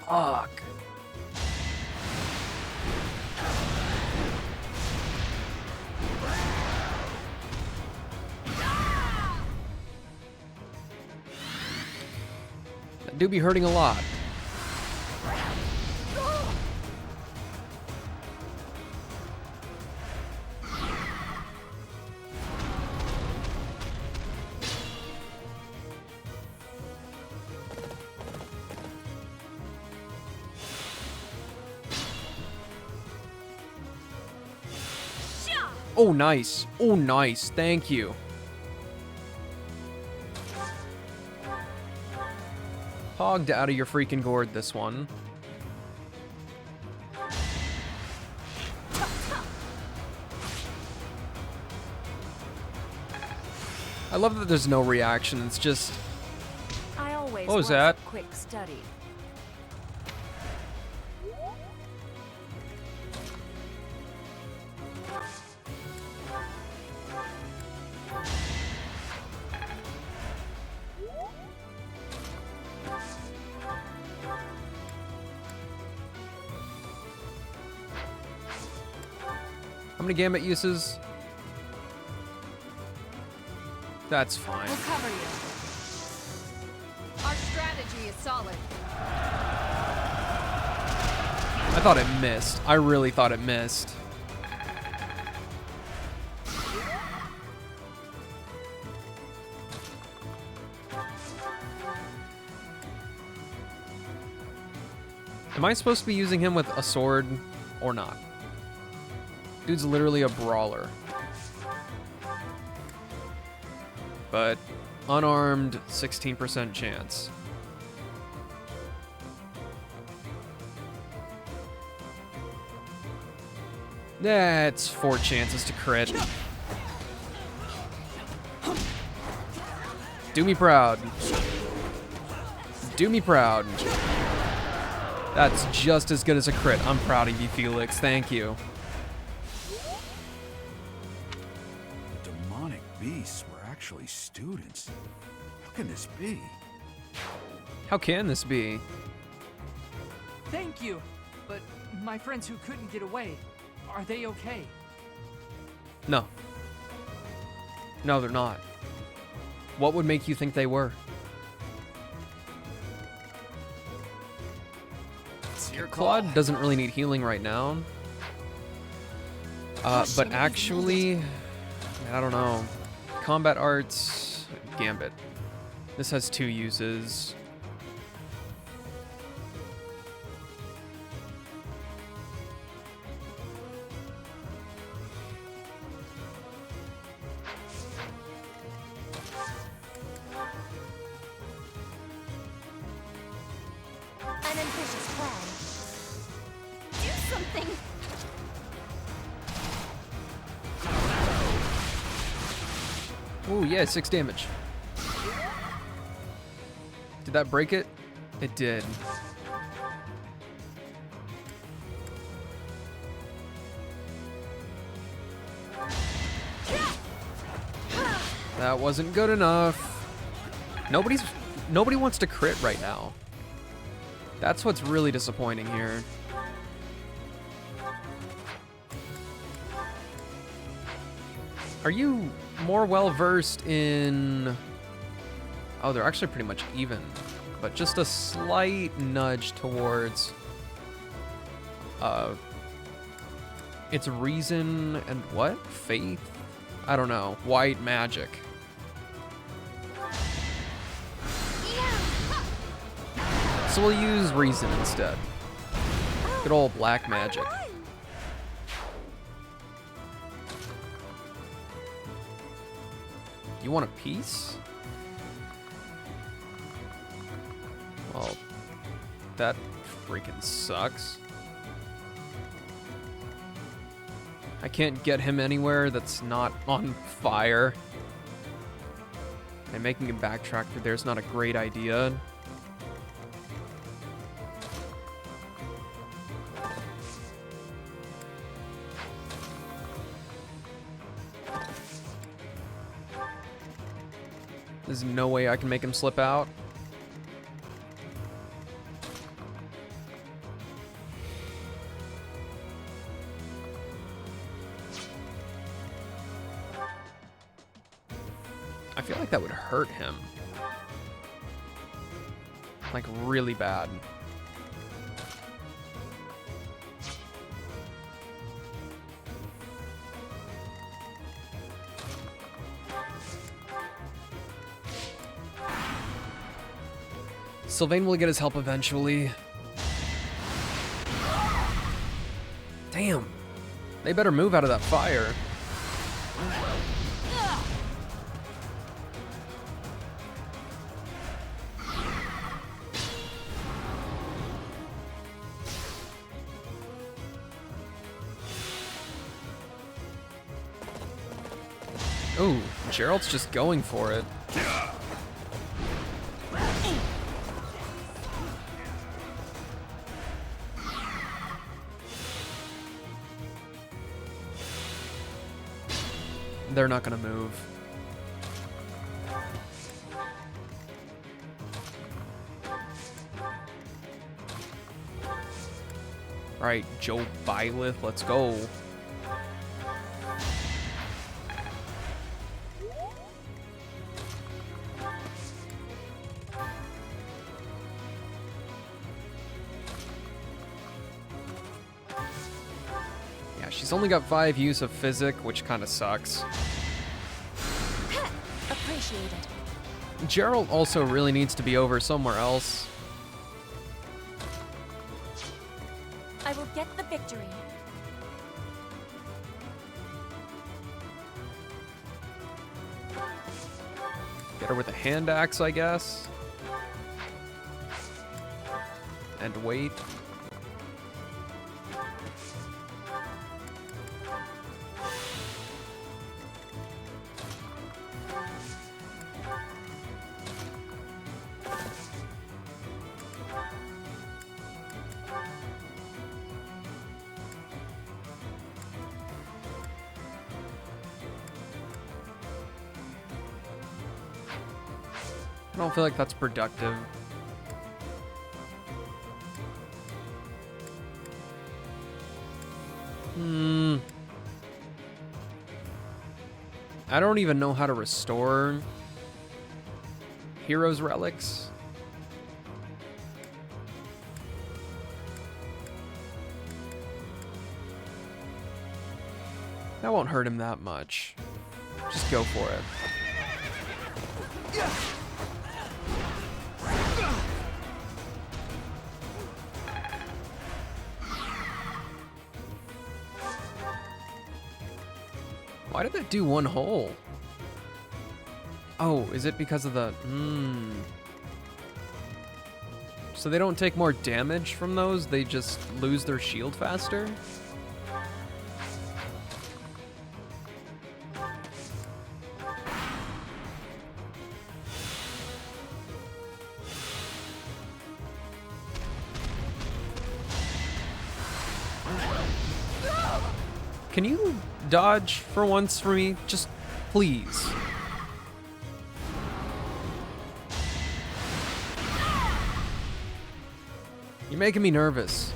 Fuck. That do be hurting a lot. Oh, nice. Oh, nice. Thank you. Hogged out of your freaking gourd, this one. I love that there's no reaction. It's just... I always What was that? a quick study. How many gambit uses? That's fine. We'll cover you. Our strategy is solid. I thought it missed. I really thought it missed. Am I supposed to be using him with a sword or not? Dude's literally a brawler. But unarmed, 16% chance. That's 4 chances to crit. Do me proud. Do me proud. That's just as good as a crit. I'm proud of you, Felix. Thank you. The demonic beasts were actually students. How can this be? How can this be? Thank you. But my friends who couldn't get away, are they okay? No. No, they're not. What would make you think they were? Claude doesn't really need healing right now. But actually, I don't know. Combat arts, Gambit. This has 2 uses. An ambitious plan. Do something! Oh yeah, 6 damage. Did that break it? It did. That wasn't good enough. Nobody wants to crit right now. That's what's really disappointing here. Are you more well versed in... Oh, they're actually pretty much even, but just a slight nudge towards it's reason and what? Faith? I don't know. White magic. So we'll use reason instead. Good old black magic. You want a piece? Well, that freaking sucks. I can't get him anywhere that's not on fire. And making him backtrack through there's not a great idea. There's no way I can make him slip out. I feel like that would hurt him. Like, really bad. Sylvain will get his help eventually. Damn. They better move out of that fire. Ooh, Gerald's just going for it. They're not gonna move. Alright, Joe Byleth, let's go. She's only got 5 use of physic, which kind of sucks. Appreciated. Gerald also really needs to be over somewhere else. I will get the victory. Get her with a hand axe, I guess. And wait. I don't feel like that's productive. I don't even know how to restore Heroes Relics. That won't hurt him that much. Just go for it. Why did that do 1 hole? Oh, is it because of the... So they don't take more damage from those, they just lose their shield faster? Can you dodge for once for me? Just please. You're making me nervous.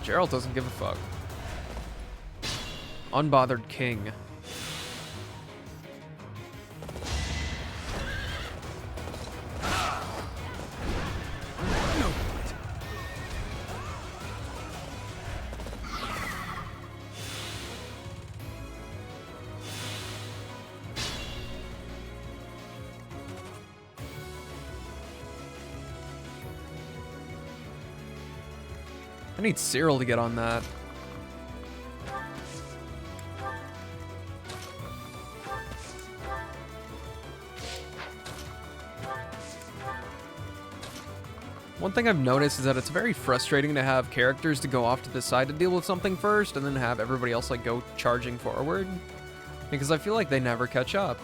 Gerald doesn't give a fuck. Unbothered king. I need Cyril to get on that. One thing I've noticed is that it's very frustrating to have characters to go off to the side to deal with something first and then have everybody else like go charging forward. Because I feel like they never catch up.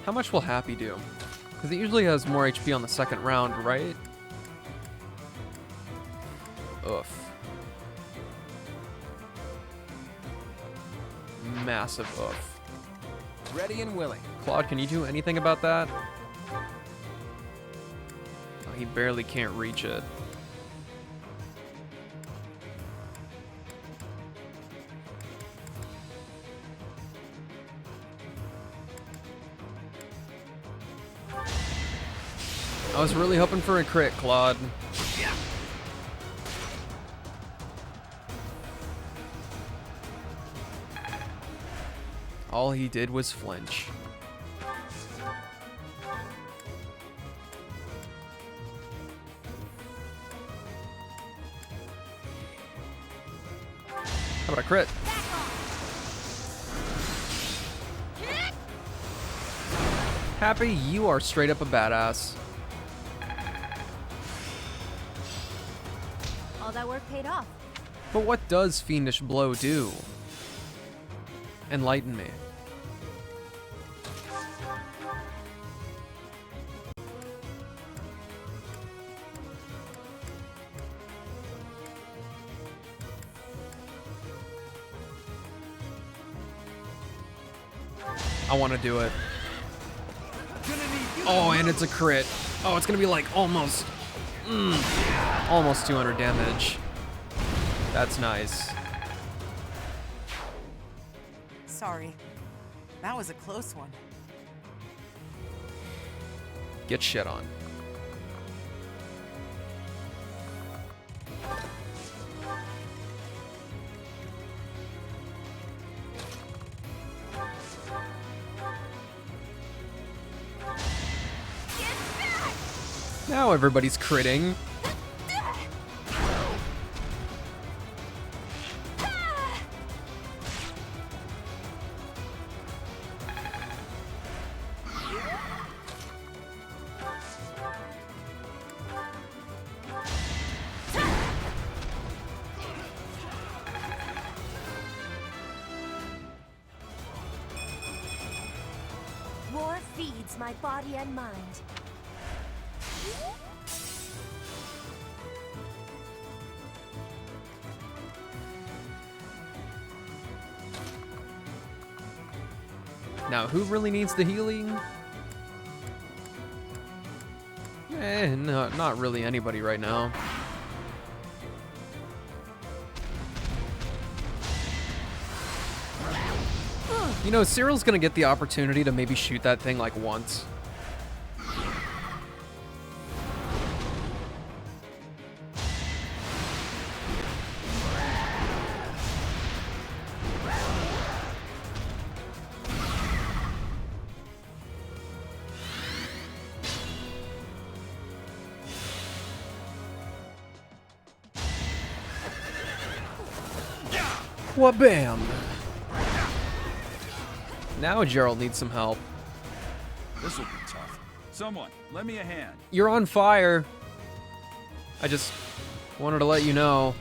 How much will Happy do? Because it usually has more HP on the second round, right? Oof. Massive oof. Ready and willing. Claude, can you do anything about that? Oh, he barely can't reach it. I was really hoping for a crit, Claude. All he did was flinch. How about a crit? Happy, you are straight up a badass. All that work paid off. But what does Fiendish Blow do? Enlighten me. I want to do it. Oh, and it's a crit. Oh, it's gonna be like almost 200 damage. That's nice. Sorry. That was a close one. Get shit on. Now everybody's critting. War feeds my body and mind. Now, who really needs the healing? No, not really anybody right now. You know, Cyril's gonna get the opportunity to maybe shoot that thing like once. Wabam! Now Gerald needs some help. This'll be tough. Someone, lend me a hand. You're on fire. I just wanted to let you know.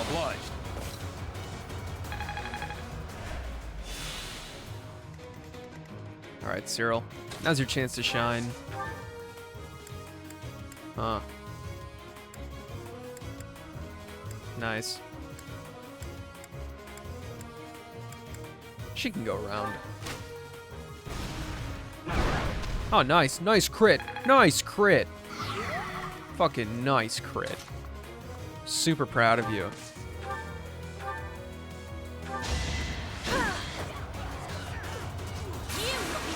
Obliged. Alright, Cyril. Now's your chance to shine. Huh. Nice. She can go around. Oh, nice. Nice crit. Nice crit. Fucking nice crit. Super proud of you.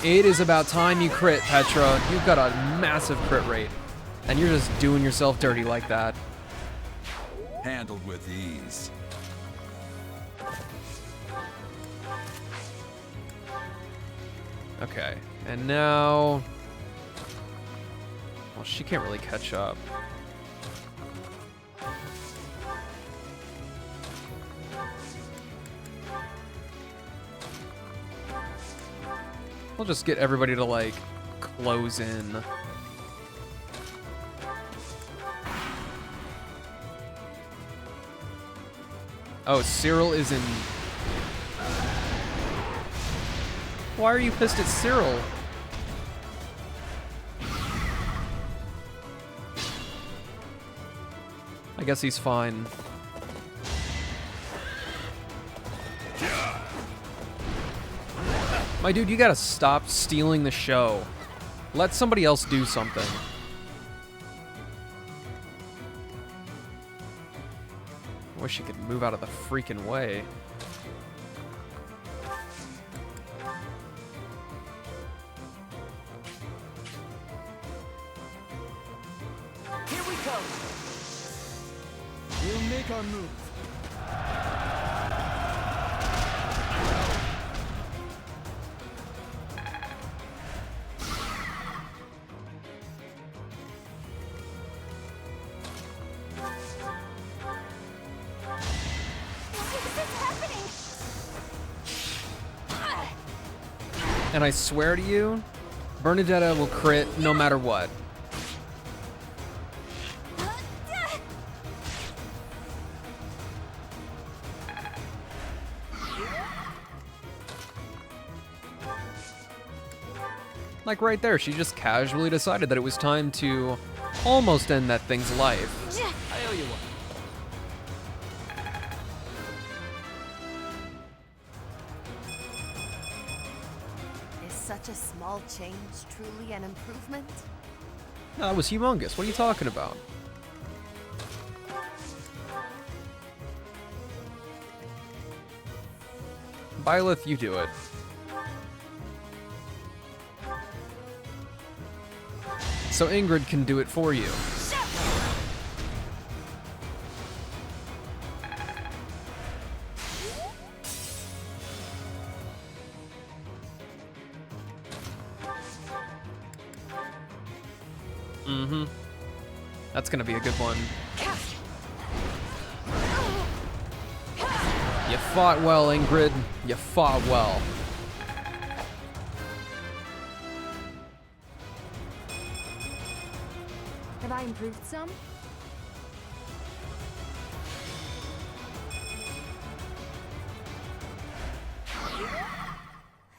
It is about time you crit, Petra. You've got a massive crit rate. And you're just doing yourself dirty like that. Handled with ease. Okay, and now... Well, she can't really catch up. We'll just get everybody to, like, close in. Oh, Cyril is in... Why are you pissed at Cyril? I guess he's fine. My dude, you gotta stop stealing the show. Let somebody else do something. Wish you could move out of the freaking way. Here we come. We'll make our move. And I swear to you, Bernadetta will crit no matter what. Like right there, she just casually decided that it was time to almost end that thing's life. I owe you one. Is such a small change truly an improvement? No, that was humongous. What are you talking about? Byleth, you do it. So Ingrid can do it for you. Mm-hmm. That's gonna be a good one. You fought well, Ingrid. You fought well. Have I improved some?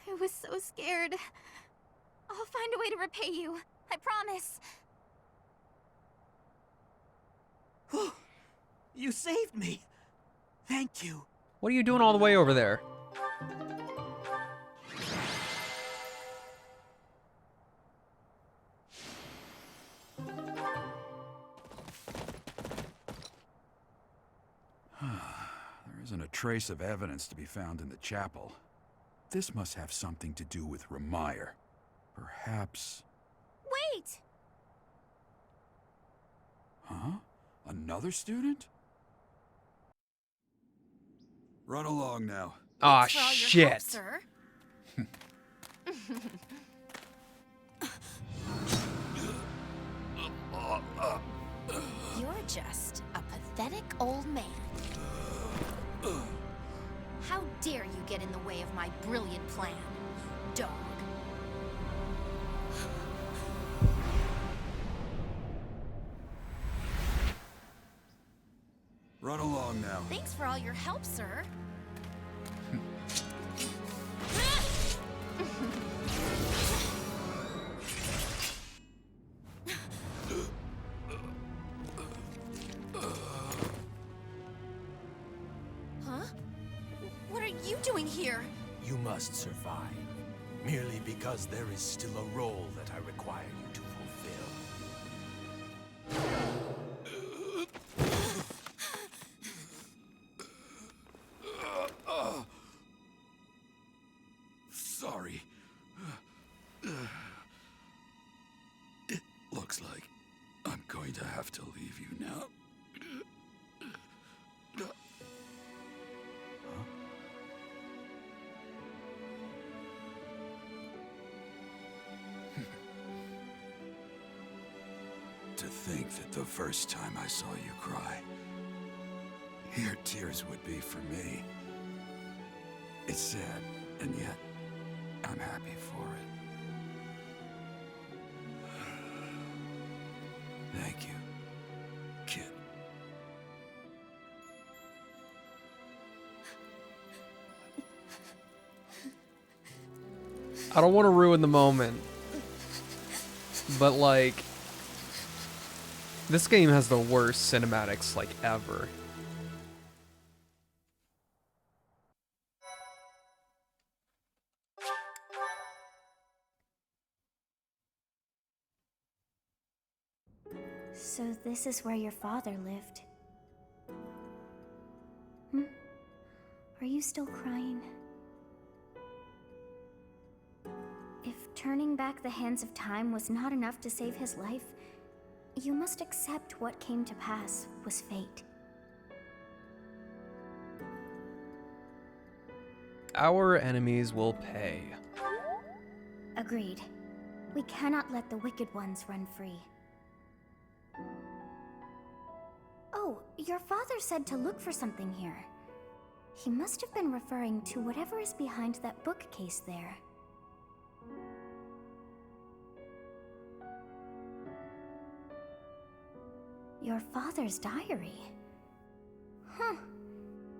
I was so scared. I'll find a way to repay you. I promise. You saved me. Thank you. What are you doing all the way over there? There isn't a trace of evidence to be found in the chapel. This must have something to do with Ramire. Perhaps... Wait! Huh? Another student? Run along now. Aw, Thanks for all your shit. help, sir. You're just a pathetic old man. How dare you get in the way of my brilliant plan, dog? Run along now. Thanks for all your help, sir. Huh? What are you doing here? You must survive, merely because there is still a role that I require you to fulfill. Sorry. It looks like I'm going to have to leave you now. To think that the first time I saw you cry, your tears would be for me. It's sad, and yet I'm happy for it. Thank you, kid. I don't want to ruin the moment, but like, this game has the worst cinematics like ever. So this is where your father lived. Are you still crying? If turning back the hands of time was not enough to save his life, you must accept what came to pass was fate. Our enemies will pay. Agreed. We cannot let the wicked ones run free. Oh, your father said to look for something here. He must have been referring to whatever is behind that bookcase there. Your father's diary. Huh.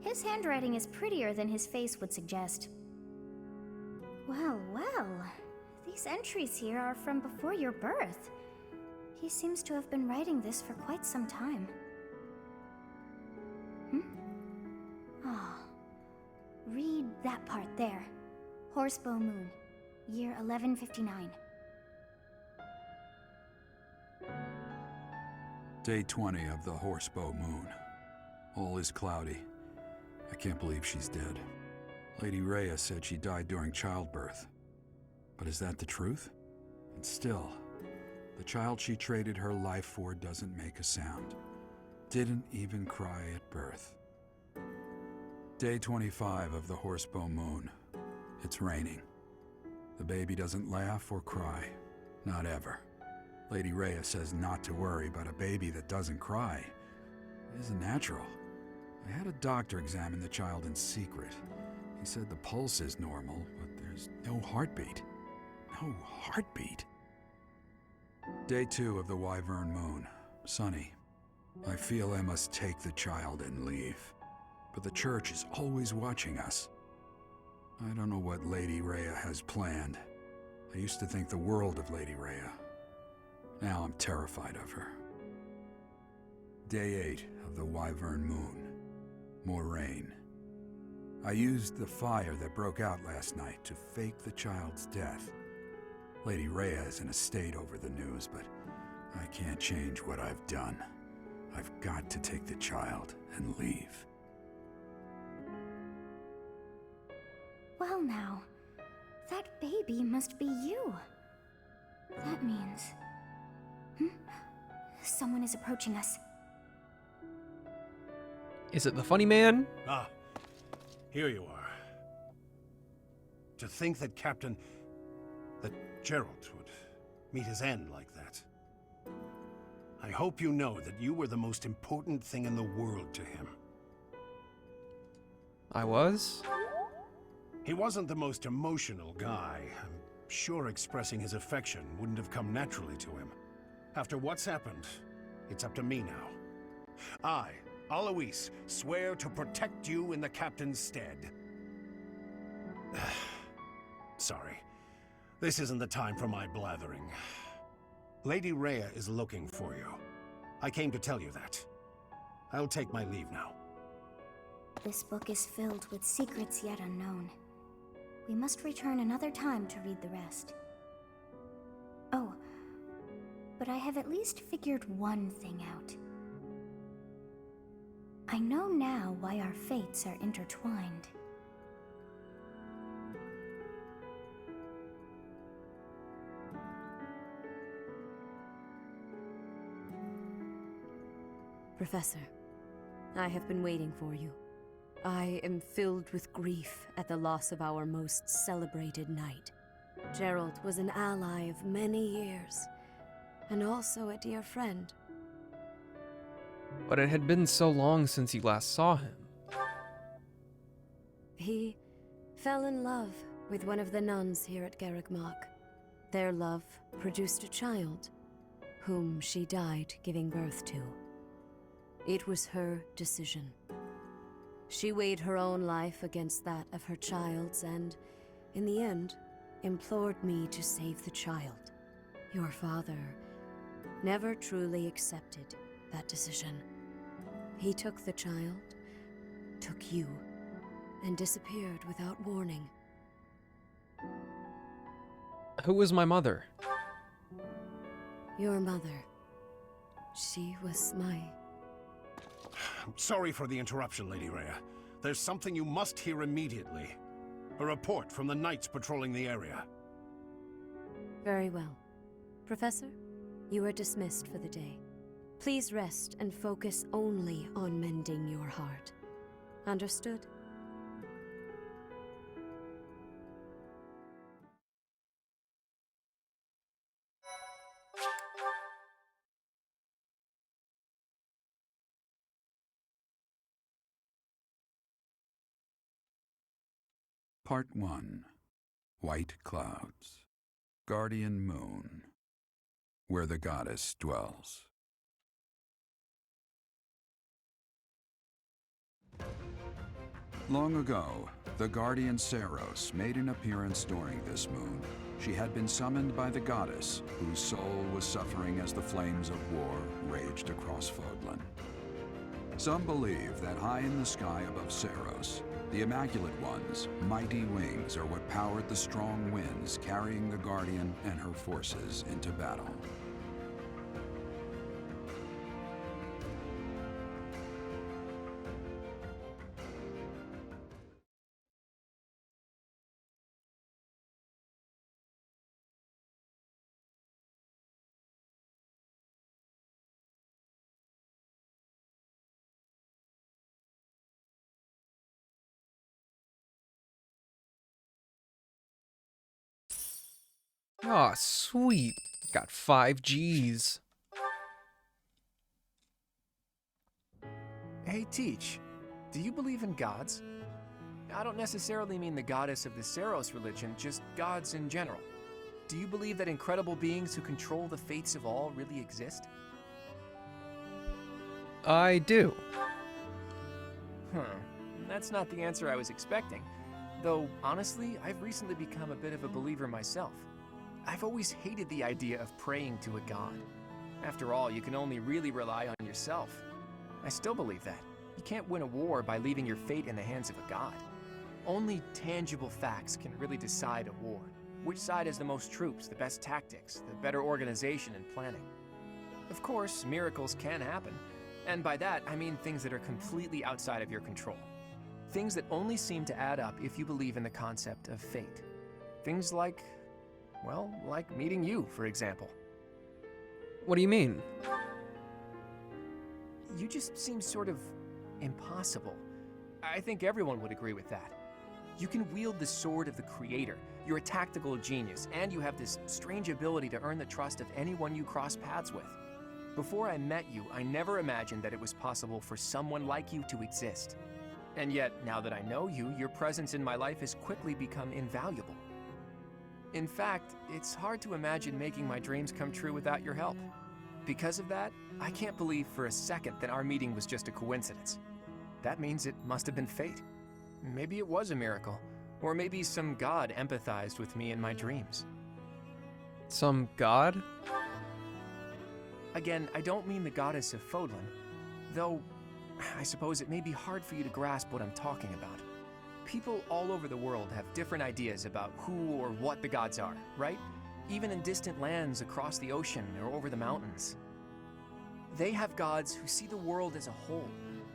His handwriting is prettier than his face would suggest. Well, well. These entries here are from before your birth. He seems to have been writing this for quite some time. Read that part there. Horsebow Moon, year 1159. Day 20 of the Horsebow Moon. All is cloudy. I can't believe she's dead. Lady Rhea said she died during childbirth. But is that the truth? And still, the child she traded her life for doesn't make a sound. Didn't even cry at birth. Day 25 of the Horsebow Moon. It's raining. The baby doesn't laugh or cry. Not ever. Lady Rhea says not to worry about a baby that doesn't cry. It isn't natural. I had a doctor examine the child in secret. He said the pulse is normal, but there's no heartbeat. No heartbeat. Day 2 of the Wyvern Moon. Sunny. I feel I must take the child and leave. But the church is always watching us. I don't know what Lady Rhea has planned. I used to think the world of Lady Rhea. Now I'm terrified of her. Day 8 of the Wyvern Moon. More rain. I used the fire that broke out last night to fake the child's death. Lady Rhea is in a state over the news, but I can't change what I've done. I've got to take the child and leave. Well now, that baby must be you. That means... Someone is approaching us. Is it the funny man? Ah, here you are. To think that that Gerald would meet his end like that. I hope you know that you were the most important thing in the world to him. I was? He wasn't the most emotional guy. I'm sure expressing his affection wouldn't have come naturally to him. After what's happened, it's up to me now. I, Alois, swear to protect you in the captain's stead. Sorry. This isn't the time for my blathering. Lady Rhea is looking for you. I came to tell you that. I'll take my leave now. This book is filled with secrets yet unknown. We must return another time to read the rest. Oh, but I have at least figured one thing out. I know now why our fates are intertwined. Professor, I have been waiting for you. I am filled with grief at the loss of our most celebrated knight. Gerald was an ally of many years, and also a dear friend. But it had been so long since you last saw him. He fell in love with one of the nuns here at Garreg-Mach. Their love produced a child, whom she died giving birth to. It was her decision. She weighed her own life against that of her child's and, in the end, implored me to save the child. Your father never truly accepted that decision. He took the child, took you, and disappeared without warning. Who was my mother? Your mother. She was my... I'm sorry for the interruption, Lady Rhea. There's something you must hear immediately. A report from the knights patrolling the area. Very well. Professor, you are dismissed for the day. Please rest and focus only on mending your heart. Understood? Part 1. White Clouds. Guardian Moon. Where the goddess dwells. Long ago, the guardian Seros made an appearance during this moon. She had been summoned by the goddess, whose soul was suffering as the flames of war raged across Fodlan. Some believe that high in the sky above Seros, the Immaculate One's mighty wings are what powered the strong winds carrying the Guardian and her forces into battle. Aw, sweet. Got 5 Gs. Hey, Teach, do you believe in gods? I don't necessarily mean the goddess of the Seros religion, just gods in general. Do you believe that incredible beings who control the fates of all really exist? I do. That's not the answer I was expecting. Though, honestly, I've recently become a bit of a believer myself. I've always hated the idea of praying to a god. After all, you can only really rely on yourself. I still believe that. You can't win a war by leaving your fate in the hands of a god. Only tangible facts can really decide a war. Which side has the most troops, the best tactics, the better organization and planning. Of course, miracles can happen. And by that, I mean things that are completely outside of your control. Things that only seem to add up if you believe in the concept of fate. Things like, well, like meeting you, for example. What do you mean? You just seem sort of impossible. I think everyone would agree with that. You can wield the sword of the Creator, you're a tactical genius, and you have this strange ability to earn the trust of anyone you cross paths with. Before I met you, I never imagined that it was possible for someone like you to exist. And yet, now that I know you, your presence in my life has quickly become invaluable. In fact, it's hard to imagine making my dreams come true without your help. Because of that, I can't believe for a second that our meeting was just a coincidence. That means it must have been fate. Maybe it was a miracle. Or maybe some god empathized with me in my dreams. Some god? Again, I don't mean the goddess of Fodlan, though I suppose it may be hard for you to grasp what I'm talking about. People all over the world have different ideas about who or what the gods are, right? Even in distant lands across the ocean or over the mountains. They have gods who see the world as a whole,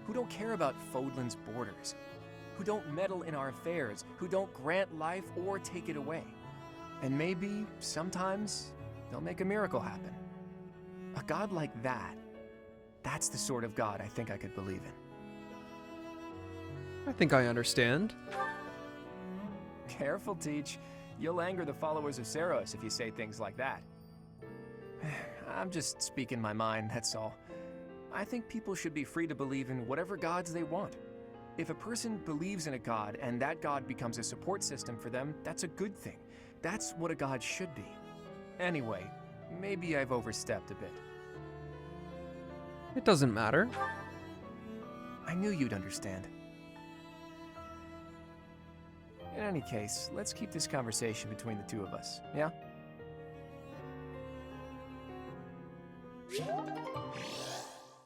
who don't care about Fodlan's borders, who don't meddle in our affairs, who don't grant life or take it away. And maybe, sometimes, they'll make a miracle happen. A god like that, that's the sort of god I think I could believe in. I think I understand. Careful, Teach. You'll anger the followers of Seros if you say things like that. I'm just speaking my mind, that's all. I think people should be free to believe in whatever gods they want. If a person believes in a god and that god becomes a support system for them, that's a good thing. That's what a god should be. Anyway, maybe I've overstepped a bit. It doesn't matter. I knew you'd understand. In any case, let's keep this conversation between the two of us, yeah?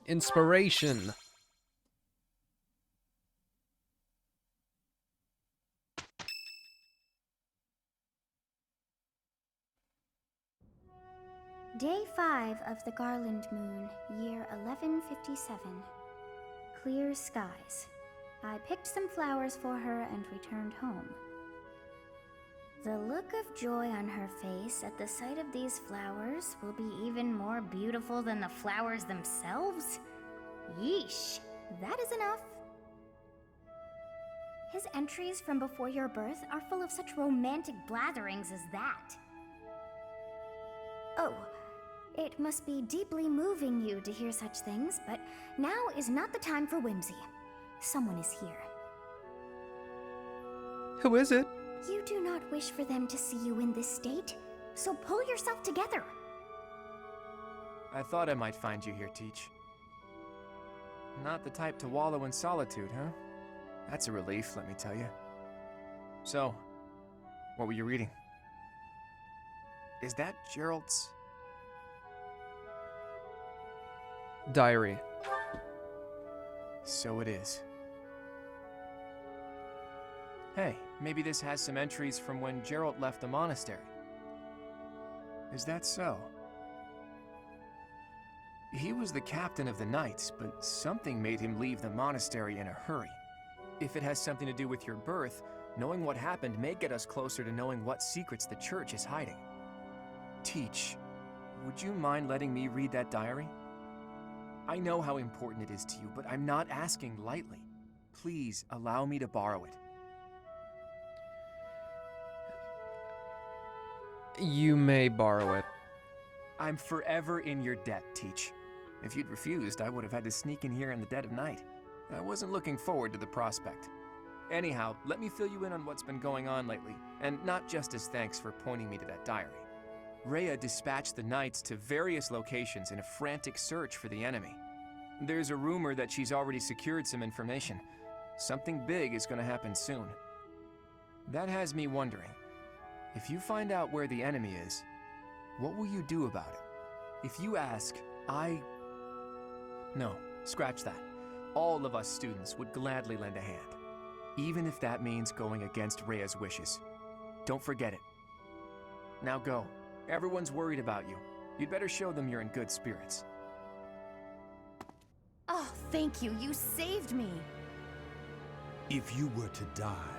Inspiration. Day 5 of the Garland Moon, year 1157. Clear skies. I picked some flowers for her and returned home. The look of joy on her face at the sight of these flowers will be even more beautiful than the flowers themselves? Yeesh, that is enough. His entries from before your birth are full of such romantic blatherings as that. Oh, it must be deeply moving you to hear such things, but now is not the time for whimsy. Someone is here. Who is it? You do not wish for them to see you in this state, so pull yourself together. I thought I might find you here, Teach. Not the type to wallow in solitude, huh? That's a relief, let me tell you. So, what were you reading? Is that Gerald's diary? So it is. Hey, maybe this has some entries from when Gerald left the monastery. Is that so? He was the captain of the knights, but something made him leave the monastery in a hurry. If it has something to do with your birth, knowing what happened may get us closer to knowing what secrets the church is hiding. Teach, would you mind letting me read that diary? I know how important it is to you, but I'm not asking lightly. Please allow me to borrow it. You may borrow it. I'm forever in your debt, Teach. If you'd refused, I would have had to sneak in here in the dead of night. I wasn't looking forward to the prospect. Anyhow, let me fill you in on what's been going on lately, and not just as thanks for pointing me to that diary. Rhea dispatched the knights to various locations in a frantic search for the enemy. There's a rumor that she's already secured some information. Something big is going to happen soon. That has me wondering, if you find out where the enemy is, what will you do about it? If you ask, No, scratch that. All of us students would gladly lend a hand, even if that means going against Rhea's wishes. Don't forget it. Now go. Everyone's worried about you. You'd better show them you're in good spirits. Oh, thank you. You saved me. If you were to die,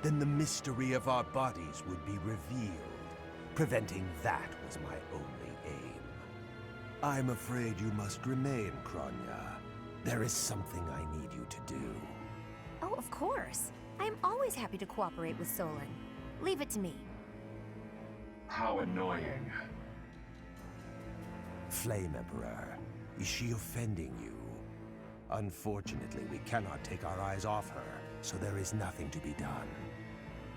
then the mystery of our bodies would be revealed. Preventing that was my only aim. I'm afraid you must remain, Kronya. There is something I need you to do. Oh, of course. I am always happy to cooperate with Solon. Leave it to me. How annoying. Flame Emperor, Is she offending you? Unfortunately, we cannot take our eyes off her, so there is nothing to be done.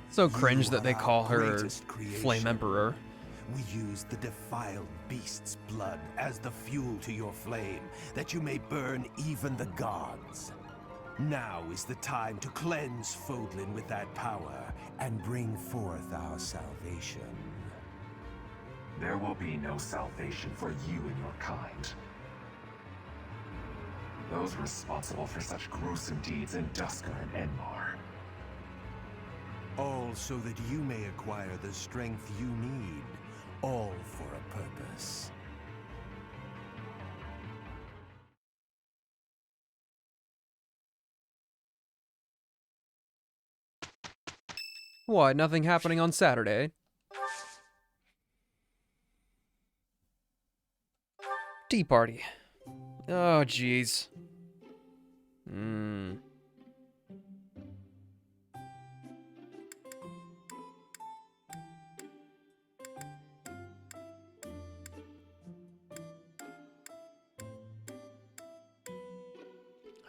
So cringe You that they are our call her greatest creation. Flame Emperor. We use the defiled beast's blood as the fuel to your flame, that you may burn even the gods. Now is the time to cleanse Fodlan with that power and bring forth our salvation. There will be no salvation for you and your kind. Those responsible for such gruesome deeds in Dusker and Enmar. All so that you may acquire the strength you need, all for a purpose. What, nothing happening on Saturday? Tea party. Oh, jeez.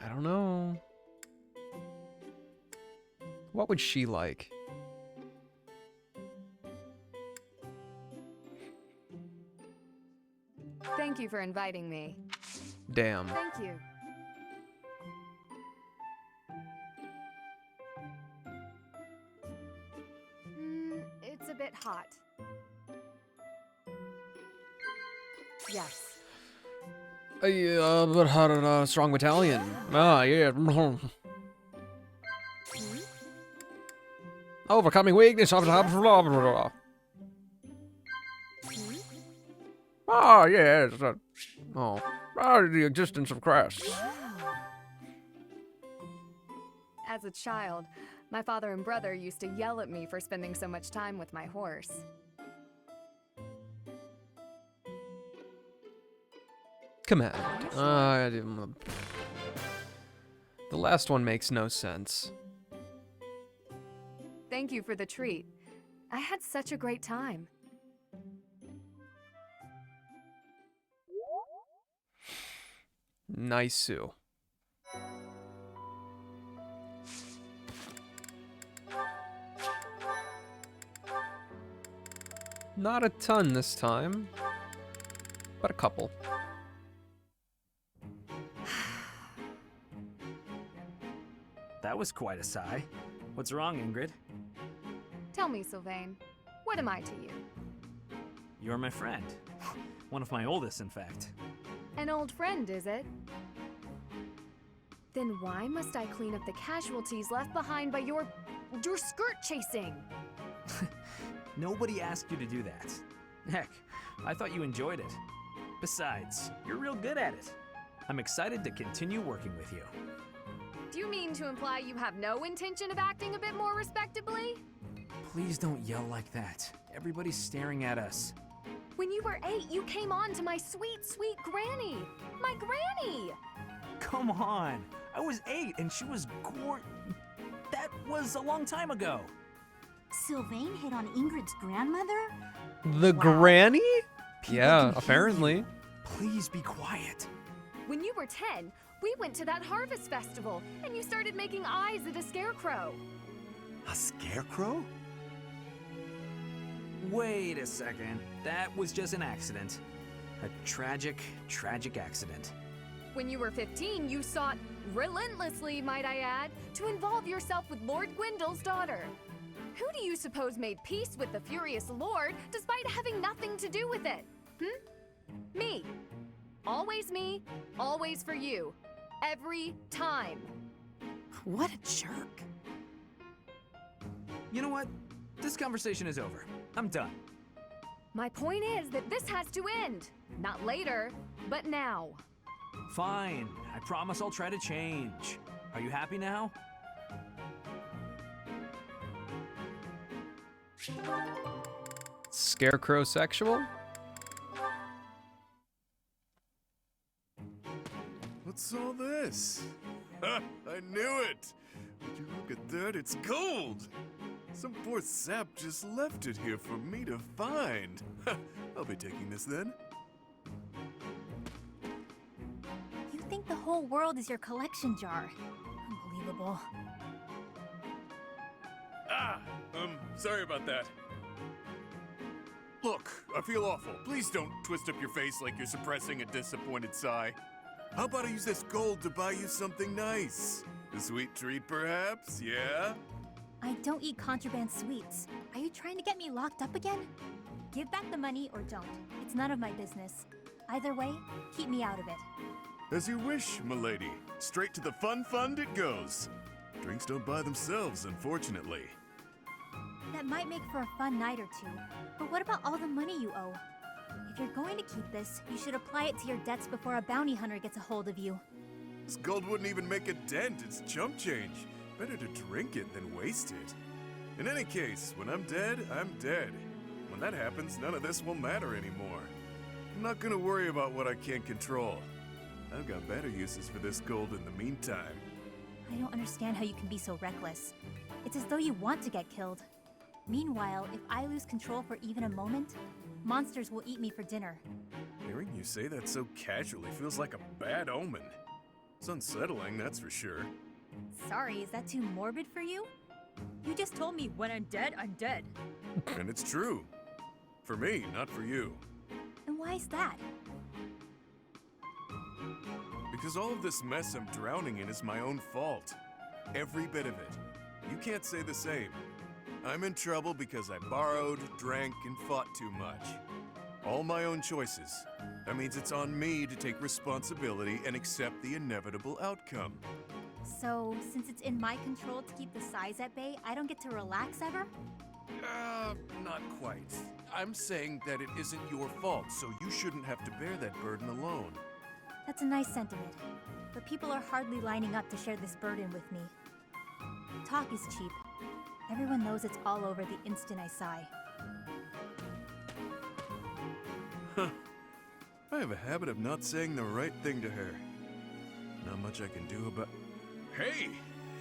I don't know. What would she like? Thank you for inviting me. Damn. Thank you. It's a bit hot. Yes. Yeah, but how did a strong battalion? Ah, yeah. Overcoming weakness of blah blah blah. Ah, yes. The existence of crests. As a child, my father and brother used to yell at me for spending so much time with my horse. Command. The last one makes no sense. Thank you for the treat. I had such a great time. Nice, Sue. Not a ton this time, but a couple. That was quite a sigh. What's wrong, Ingrid? Tell me, Sylvain, what am I to you? You're my friend. One of my oldest, in fact. An old friend, is it? Then why must I clean up the casualties left behind by your skirt chasing? Nobody asked you to do that. Heck, I thought you enjoyed it. Besides, you're real good at it. I'm excited to continue working with you. Do you mean to imply you have no intention of acting a bit more respectably? Please don't yell like that. Everybody's staring at us. When you were 8, you came on to my sweet, sweet granny. My granny! Come on. I was 8 and she was That was a long time ago. Sylvain hit on Ingrid's grandmother? The granny? Yeah, apparently. Please be quiet. When you were 10, we went to that harvest festival, and you started making eyes at a scarecrow. A scarecrow? Wait a second. That was just an accident. A tragic, tragic accident. When you were 15, you sought, relentlessly might I add, to involve yourself with Lord Gwendol's daughter. Who do you suppose made peace with the furious Lord despite having nothing to do with it? Me. Me, always for you. Every time. What a jerk. You know what? This conversation is over. I'm done. My point is that this has to end. Not later, but now. Fine. I promise I'll try to change. Are you happy now? Scarecrow sexual? What's all this? Ha! I knew it! Would you look at that? It's gold! Some poor sap just left it here for me to find. Ha! I'll be taking this then. think the whole world is your collection jar. Unbelievable. Sorry about that. Look, I feel awful. Please don't twist up your face like you're suppressing a disappointed sigh. How about I use this gold to buy you something nice? A sweet treat, perhaps? Yeah? I don't eat contraband sweets. Are you trying to get me locked up again? Give back the money or don't. It's none of my business. Either way, keep me out of it. As you wish, milady. Straight to the fun fund it goes. Drinks don't buy themselves, unfortunately. That might make for a fun night or two, but what about all the money you owe? If you're going to keep this, you should apply it to your debts before a bounty hunter gets a hold of you. This gold wouldn't even make a dent. It's chump change. Better to drink it than waste it. In any case, when I'm dead, I'm dead. When that happens, none of this will matter anymore. I'm not gonna worry about what I can't control. I've got better uses for this gold in the meantime. I don't understand how you can be so reckless. It's as though you want to get killed. Meanwhile, if I lose control for even a moment, monsters will eat me for dinner. Hearing you say that so casually feels like a bad omen. It's unsettling, that's for sure. Sorry, is that too morbid for you? You just told me when I'm dead, I'm dead. And it's true. For me, not for you. And why is that? Because all of this mess I'm drowning in is my own fault. Every bit of it. You can't say the same. I'm in trouble because I borrowed, drank, and fought too much. All my own choices. That means it's on me to take responsibility and accept the inevitable outcome. So, since it's in my control to keep the size at bay, I don't get to relax ever? Not quite. I'm saying that it isn't your fault, so you shouldn't have to bear that burden alone. That's a nice sentiment, but people are hardly lining up to share this burden with me. Talk is cheap. Everyone knows it's all over the instant I sigh. Huh. I have a habit of not saying the right thing to her. Not much I can do about... Hey!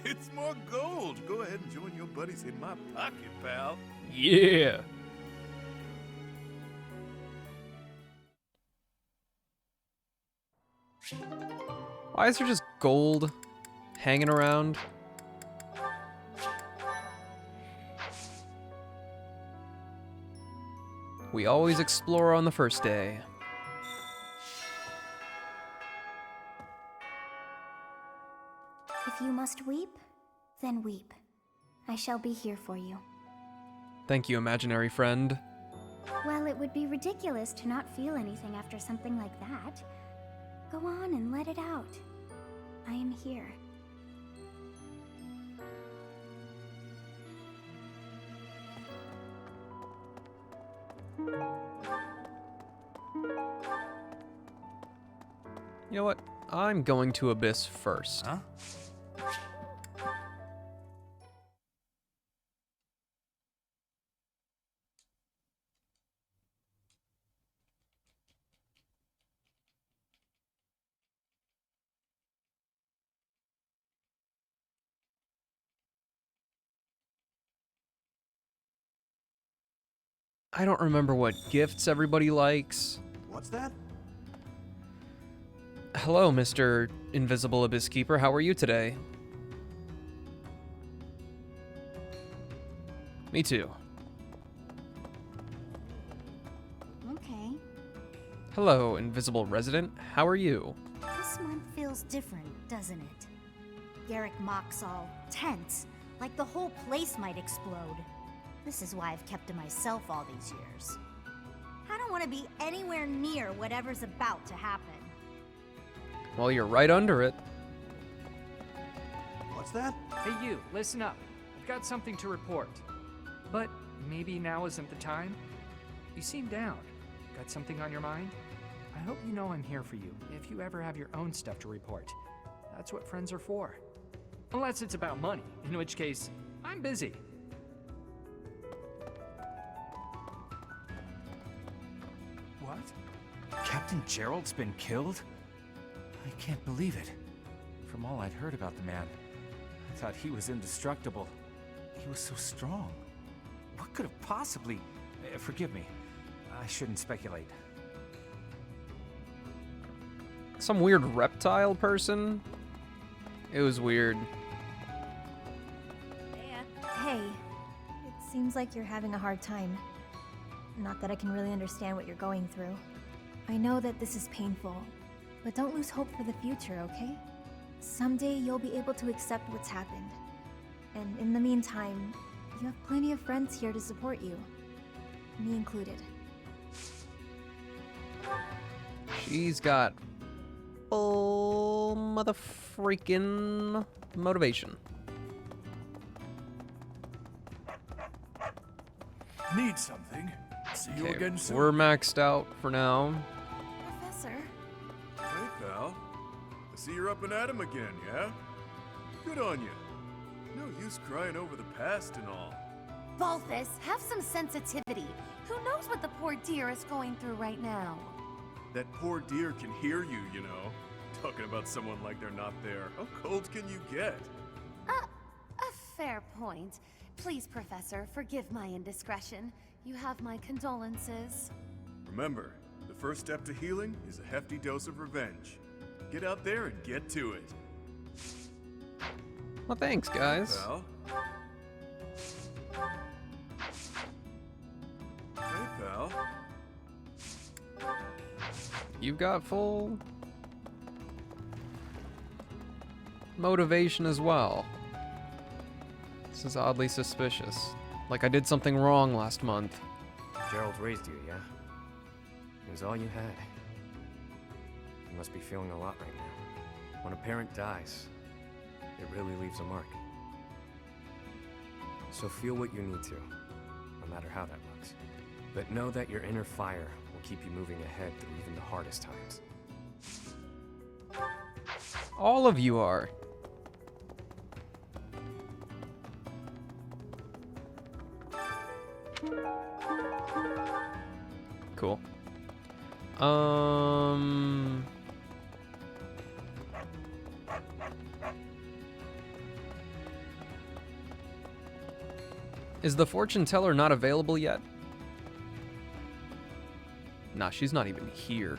It's more gold! Go ahead and join your buddies in my pocket, pal. Yeah! Why is there just gold hanging around? We always explore on the first day. If you must weep, then weep. I shall be here for you. Thank you, imaginary friend. Well, it would be ridiculous to not feel anything after something like that. Go on and let it out. I am here. You know what? I'm going to Abyss first. Huh? I don't remember what gifts everybody likes. What's that? Hello, Mr. Invisible Abyss Keeper. How are you today? Me too. Okay. Hello, Invisible Resident. How are you? This month feels different, doesn't it? Garrick Mock's all tense, like the whole place might explode. This is why I've kept to myself all these years. I don't want to be anywhere near whatever's about to happen. Well, you're right under it. What's that? Hey you, listen up. I've got something to report. But maybe now isn't the time? You seem down. Got something on your mind? I hope you know I'm here for you if you ever have your own stuff to report. That's what friends are for. Unless it's about money, in which case, I'm busy. What? Captain Gerald's been killed? I can't believe it. From all I'd heard about the man, I thought he was indestructible. He was so strong. What could have possibly... Forgive me. I shouldn't speculate. some weird reptile person. It was weird. Hey, it seems like you're having a hard time. Not that I can really understand what you're going through. I know that this is painful, but don't lose hope for the future, okay? Someday you'll be able to accept what's happened. And in the meantime, you have plenty of friends here to support you. Me included. She's got full motherfreaking motivation. Need something? See you again soon. We're maxed out for now. Professor. Hey, pal. I see you're up and at 'em again, yeah? Good on you. No use crying over the past and all. Balthus, have some sensitivity. Who knows what the poor dear is going through right now? That poor dear can hear you, you know. Talking about someone like they're not there. How cold can you get? A fair point. Please, Professor, forgive my indiscretion. You have my condolences. Remember, the first step to healing is a hefty dose of revenge. Get out there and get to it. Well, thanks, guys. Pal. Hey, pal. You've got full motivation as well. This is oddly suspicious. Like I did something wrong last month. Gerald raised you, yeah? It was all you had. You must be feeling a lot right now. When a parent dies, it really leaves a mark. So feel what you need to, no matter how that looks. But know that your inner fire will keep you moving ahead through even the hardest times. All of you are. Cool. Is the fortune teller not available yet? Nah, she's not even here.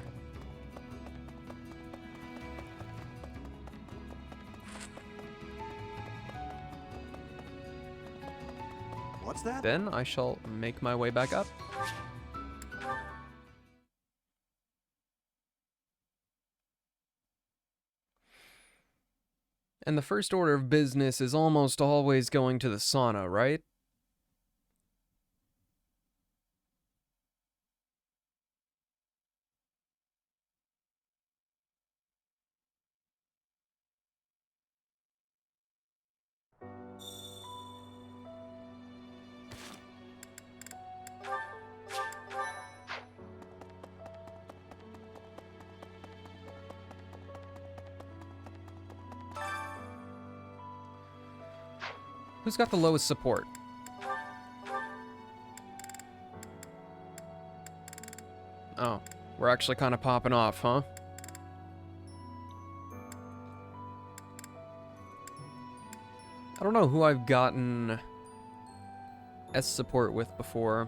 What's that? Then I shall make my way back up. And the first order of business is almost always going to the sauna, right? Who's got the lowest support? Oh, we're actually kind of popping off, huh? I don't know who I've gotten S support with before.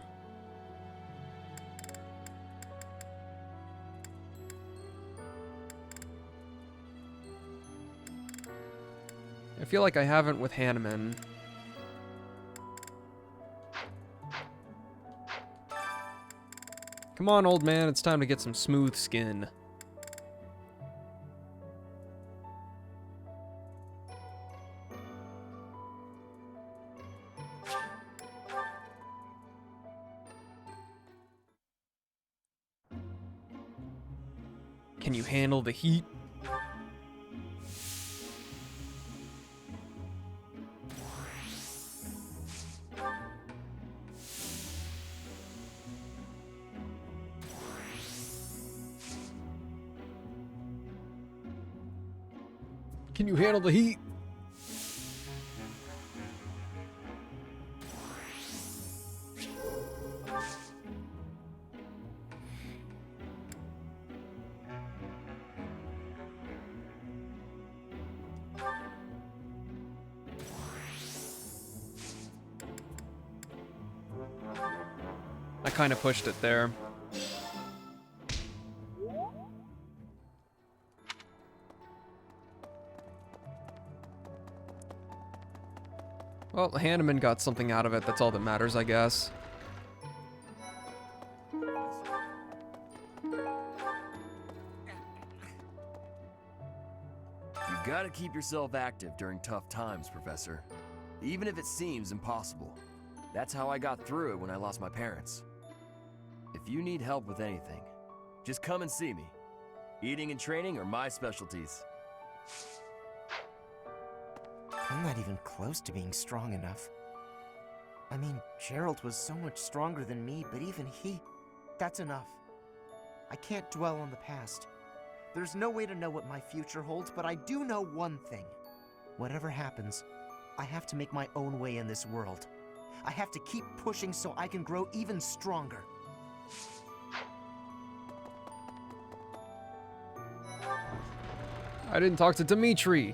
I feel like I haven't with Hanneman. Come on, old man, it's time to get some smooth skin. Can you handle the heat? Can you handle the heat? I kind of pushed it there. Well, Hanneman got something out of it. That's all that matters, I guess. You gotta keep yourself active during tough times, Professor. Even if it seems impossible. That's how I got through it when I lost my parents. If you need help with anything, just come and see me. Eating and training are my specialties. I'm not even close to being strong enough. I mean, Gerald was so much stronger than me, but even he... That's enough. I can't dwell on the past. There's no way to know what my future holds, but I do know one thing. Whatever happens, I have to make my own way in this world. I have to keep pushing so I can grow even stronger. I didn't talk to Dimitri.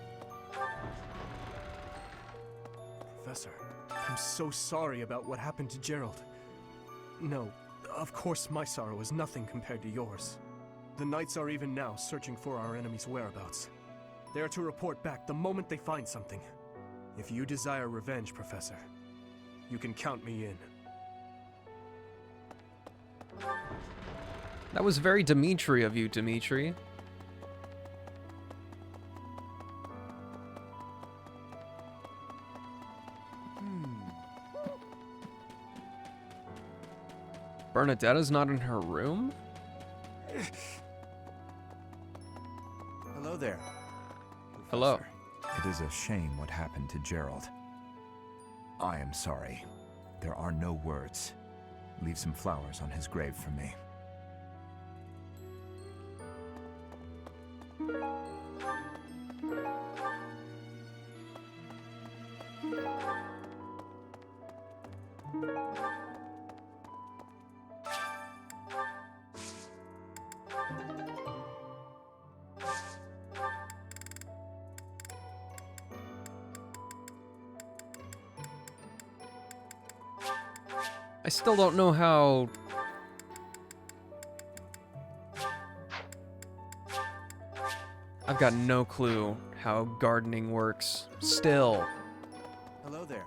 Professor, I'm so sorry about what happened to Gerald. No, of course my sorrow is nothing compared to yours. The Knights are even now searching for our enemy's whereabouts. They are to report back the moment they find something. If you desire revenge, Professor, you can count me in. That was very Dimitri of you, Dimitri. Bernadetta's not in her room? Hello there. Hello. It is a shame what happened to Gerald. I am sorry. There are no words. Leave some flowers on his grave for me. I still don't know how... I've got no clue how gardening works. Still. Hello there.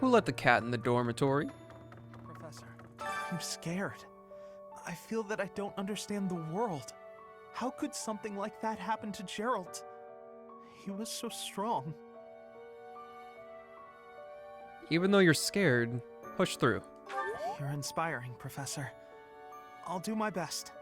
Who let the cat in the dormitory? Professor, I'm scared. I feel that I don't understand the world. How could something like that happen to Gerald? He was so strong. Even though you're scared, push through. You're inspiring, Professor. I'll do my best.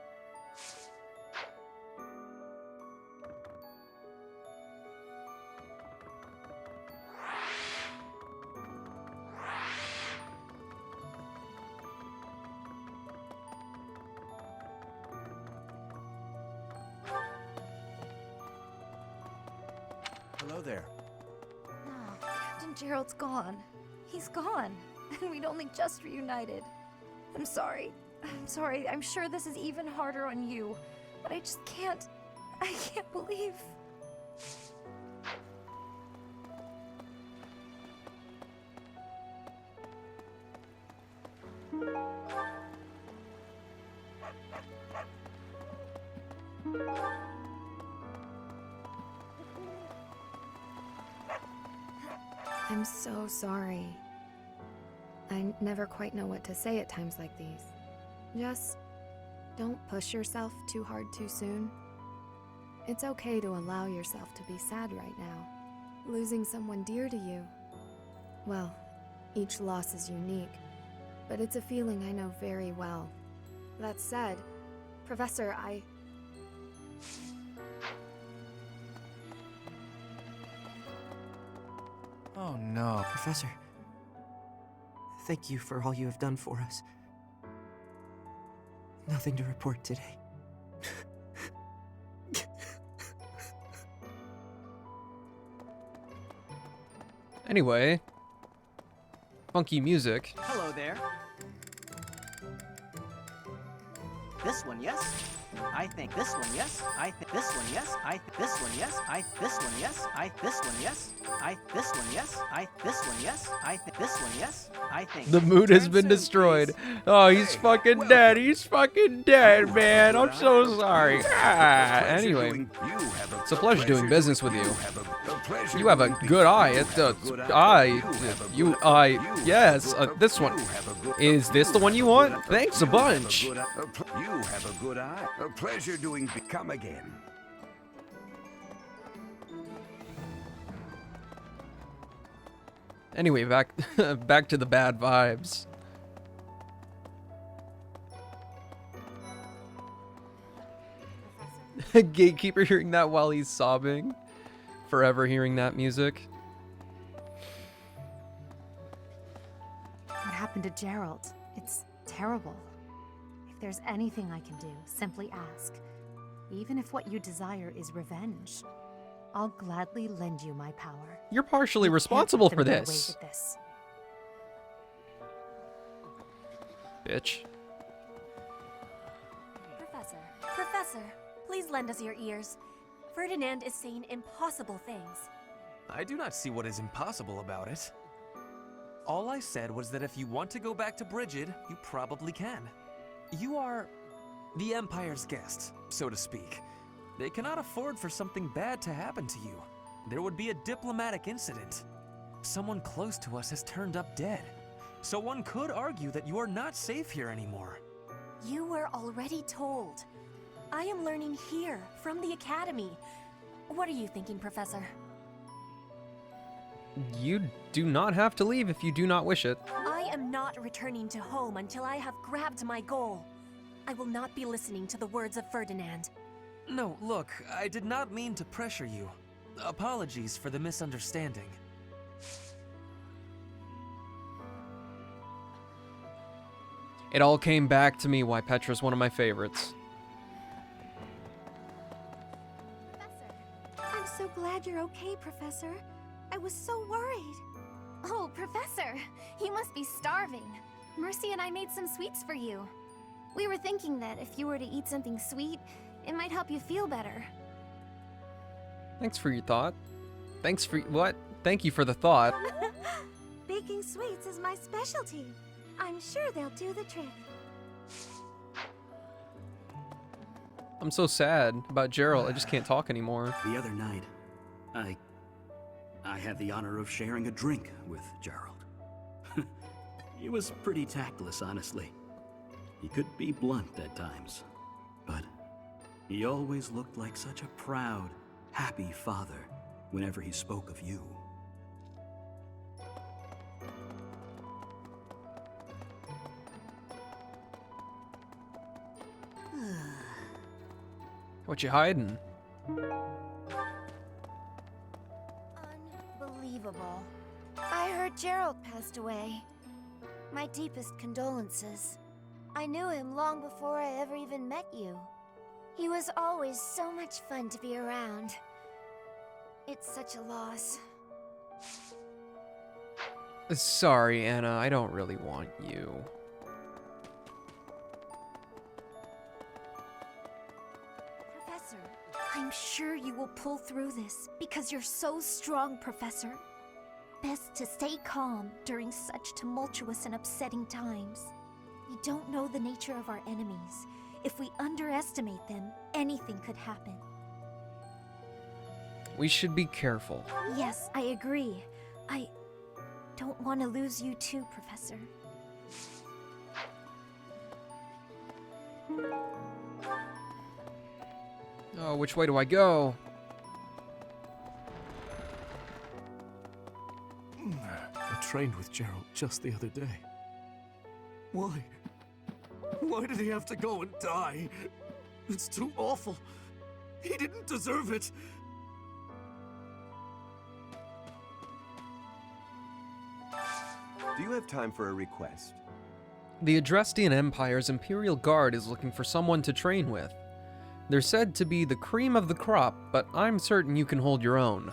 Hello there. Oh, Captain Gerald's gone. He's gone, and we'd only just reunited. I'm sorry. I'm sorry. I'm sure this is even harder on you, but I just can't... I can't believe... I'm so sorry. I never quite know what to say at times like these. Just don't push yourself too hard too soon. It's okay to allow yourself to be sad right now. Losing someone dear to you. Well, each loss is unique, but it's a feeling I know very well. That said, Professor, Oh no, Professor. Thank you for all you have done for us. Nothing to report today. Anyway, funky music. Hello there. This one, yes? I think this one, yes. I think this one, yes. I think this one, yes. I this one, yes. I this one, yes. I this one, yes. I this one, yes. I think this one, yes. I think The mood has been destroyed. Oh, he's fucking dead. He's fucking dead, man. I'm so sorry. Ah, anyway, it's a pleasure doing business with you. You have a good eye. Yes, this one. Is this the one you want? Thanks a bunch. You have a good eye. A pleasure doing. Come again. Anyway, back to the bad vibes. Gatekeeper hearing that while he's sobbing. Forever hearing that music. What happened to Gerald? It's terrible. If there's anything I can do, simply ask. Even if what you desire is revenge, I'll gladly lend you my power. You're partially responsible for this. Bitch. Professor, please lend us your ears. Ferdinand is saying impossible things. I do not see what is impossible about it. All I said was that if you want to go back to Brigid, you probably can. You are the Empire's guest, so to speak. They cannot afford for something bad to happen to you. There would be a diplomatic incident. Someone close to us has turned up dead. So one could argue that you are not safe here anymore. You were already told. I am learning here, from the Academy. What are you thinking, Professor? You do not have to leave if you do not wish it. I am not returning to home until I have grabbed my goal. I will not be listening to the words of Ferdinand. No, look, I did not mean to pressure you. Apologies for the misunderstanding. It all came back to me why Petra's one of my favorites. I'm so glad you're okay, Professor. I was so worried. Oh, Professor, you must be starving. Mercy and I made some sweets for you. We were thinking that if you were to eat something sweet, it might help you feel better. Thanks for your thought. Thanks for what? Thank you for the thought. Baking sweets is my specialty. I'm sure they'll do the trick. I'm so sad about Gerald. I just can't talk anymore. The other night, I had the honor of sharing a drink with Gerald. He was pretty tactless, honestly. He could be blunt at times, but he always looked like such a proud, happy father whenever he spoke of you. What you hiding? Unbelievable. I heard Gerald passed away. My deepest condolences. I knew him long before I ever even met you. He was always so much fun to be around. It's such a loss. Sorry, Anna. I don't really want you. Professor, I'm sure you will pull through this because you're so strong, Professor. Best to stay calm during such tumultuous and upsetting times. We don't know the nature of our enemies. If we underestimate them, anything could happen. We should be careful. Yes, I agree. I don't want to lose you too, Professor. Oh, which way do I go? I trained with Gerald just the other day. Why? Why did he have to go and die? It's too awful. He didn't deserve it. Do you have time for a request? The Adrestian Empire's Imperial Guard is looking for someone to train with. They're said to be the cream of the crop, but I'm certain you can hold your own.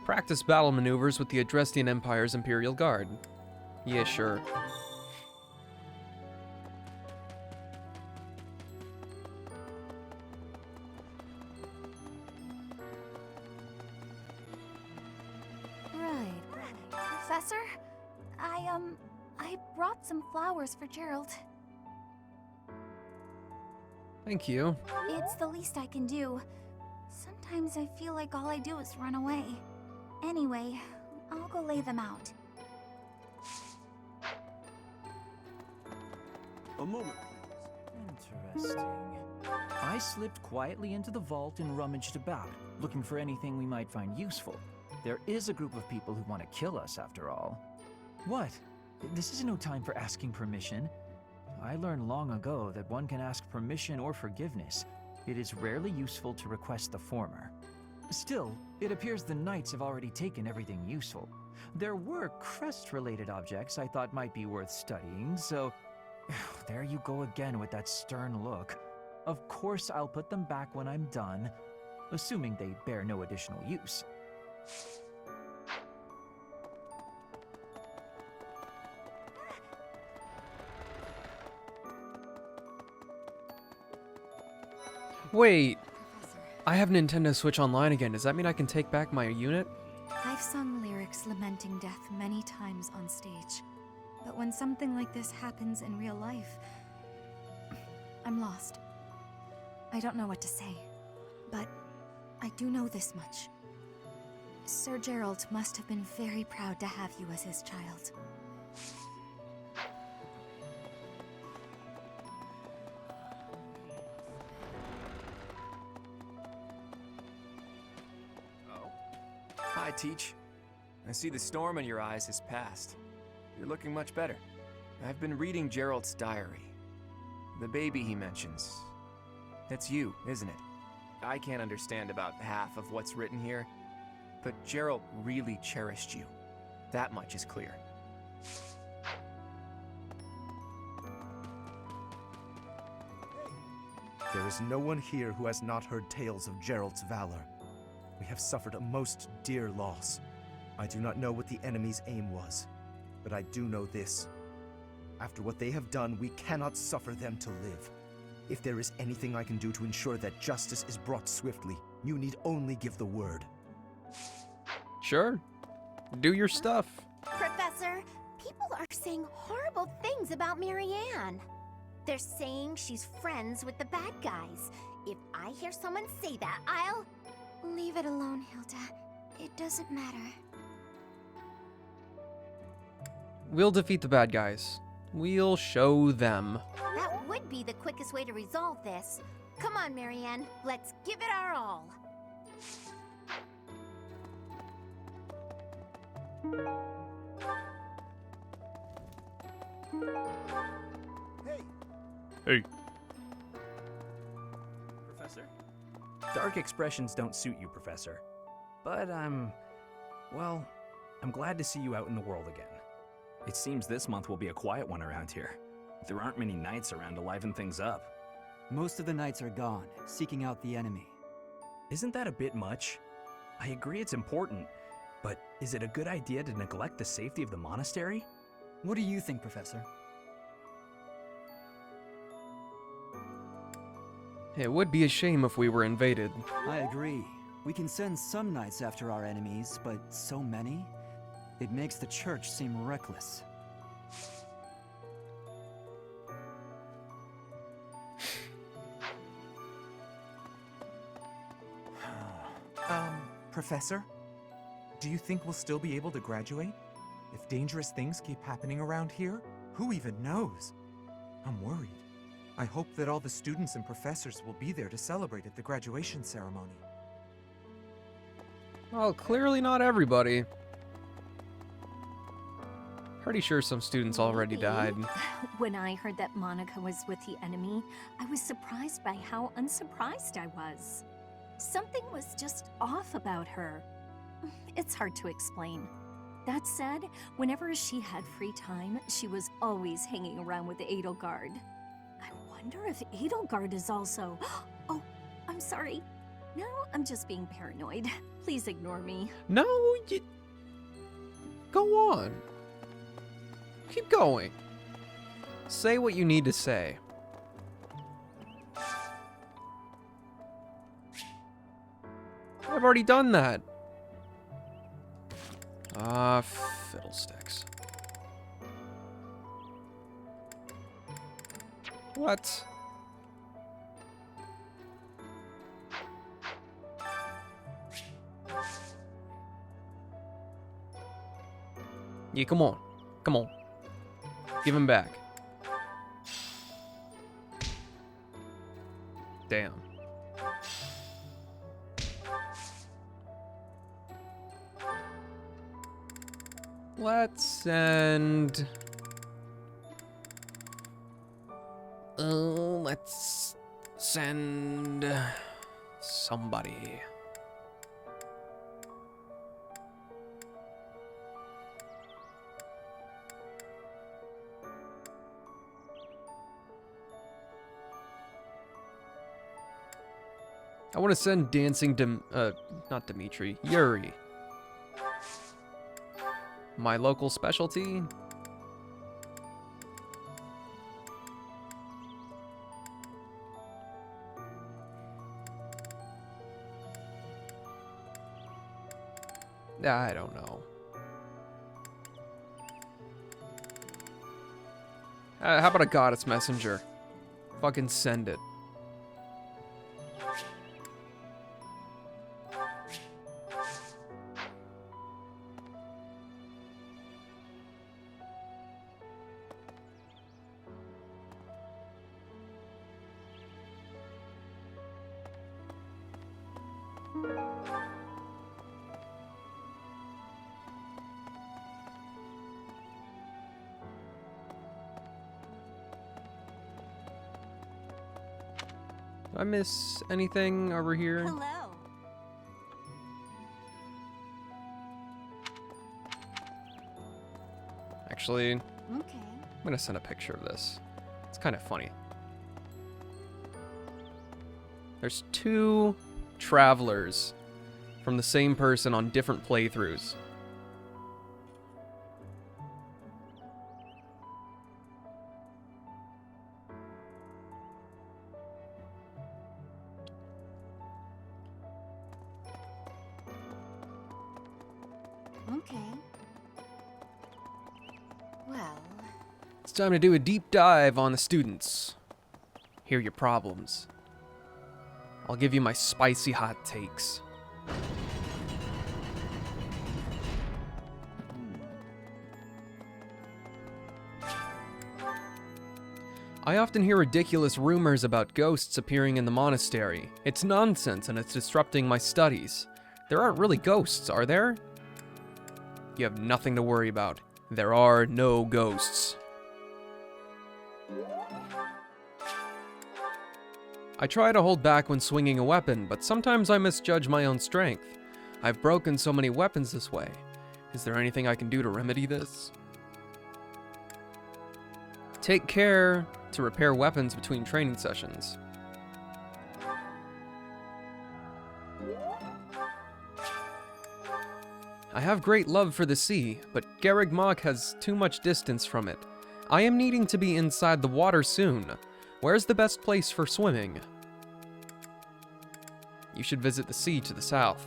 Practice battle maneuvers with the Adrestian Empire's Imperial Guard. Yeah, sure. I brought some flowers for Gerald. Thank you. It's the least I can do. Sometimes I feel like all I do is run away. Anyway, I'll go lay them out. A moment. Interesting. I slipped quietly into the vault and rummaged about, looking for anything we might find useful. There is a group of people who want to kill us, after all. What? This is no time for asking permission. I learned long ago that one can ask permission or forgiveness. It is rarely useful to request the former. Still, it appears the knights have already taken everything useful. There were crest-related objects I thought might be worth studying, so... there you go again with that stern look. Of course I'll put them back when I'm done, assuming they bear no additional use. Wait, I have Nintendo Switch Online again. Does that mean I can take back my unit? I've sung lyrics lamenting death many times on stage. But when something like this happens in real life, I'm lost. I don't know what to say. But I do know this much. Sir Gerald must have been very proud to have you as his child. Hi, Teach. I see the storm in your eyes has passed. You're looking much better. I've been reading Gerald's diary. The baby he mentions. That's you, isn't it? I can't understand about half of what's written here, but Gerald really cherished you. That much is clear. There is no one here who has not heard tales of Gerald's valor. We have suffered a most dear loss. I do not know what the enemy's aim was, but I do know this. After what they have done, we cannot suffer them to live. If there is anything I can do to ensure that justice is brought swiftly, you need only give the word. Sure. Do your stuff. Professor, people are saying horrible things about Marianne. They're saying she's friends with the bad guys. If I hear someone say that, I'll... Leave it alone, Hilda. It doesn't matter. We'll defeat the bad guys. We'll show them. That would be the quickest way to resolve this. Come on, Marianne. Let's give it our all. Hey. Professor? Dark expressions don't suit you, Professor. But well, I'm glad to see you out in the world again. It seems this month will be a quiet one around here. There aren't many knights around to liven things up. Most of the knights are gone, seeking out the enemy. Isn't that a bit much? I agree it's important, but is it a good idea to neglect the safety of the monastery? What do you think, Professor? It would be a shame if we were invaded. I agree. We can send some knights after our enemies, but so many? It makes the church seem reckless. Professor? Do you think we'll still be able to graduate? If dangerous things keep happening around here, who even knows? I'm worried. I hope that all the students and professors will be there to celebrate at the graduation ceremony. Well, clearly not everybody. Pretty sure some students already died. When I heard that Monica was with the enemy, I was surprised by how unsurprised I was. Something was just off about her. It's hard to explain. That said, whenever she had free time, she was always hanging around with Edelgard. I wonder if Edelgard is also... Oh, I'm sorry. No, I'm just being paranoid. Please ignore me. No, you... Go on. Keep going. Say what you need to say. I've already done that. Ah, fiddlesticks. What? Yeah, come on. Come on. Give him back. Damn. Let's send... let's send... somebody. I want to send dancing not Dimitri, Yuri. My local specialty? I don't know. How about a goddess messenger? Fucking send it. Do I miss anything over here? Hello. Actually, Okay. I'm gonna send a picture of this. It's kind of funny. There's two travelers from the same person on different playthroughs. Okay. Well, It's time to do a deep dive on the students. Hear your problems. I'll give you my spicy hot takes. I often hear ridiculous rumors about ghosts appearing in the monastery. It's nonsense and it's disrupting my studies. There aren't really ghosts, are there? You have nothing to worry about. There are no ghosts. I try to hold back when swinging a weapon, but sometimes I misjudge my own strength. I've broken so many weapons this way. Is there anything I can do to remedy this? Take care to repair weapons between training sessions. I have great love for the sea, but Garreg Mach has too much distance from it. I am needing to be inside the water soon. Where's the best place for swimming? You should visit the sea to the south.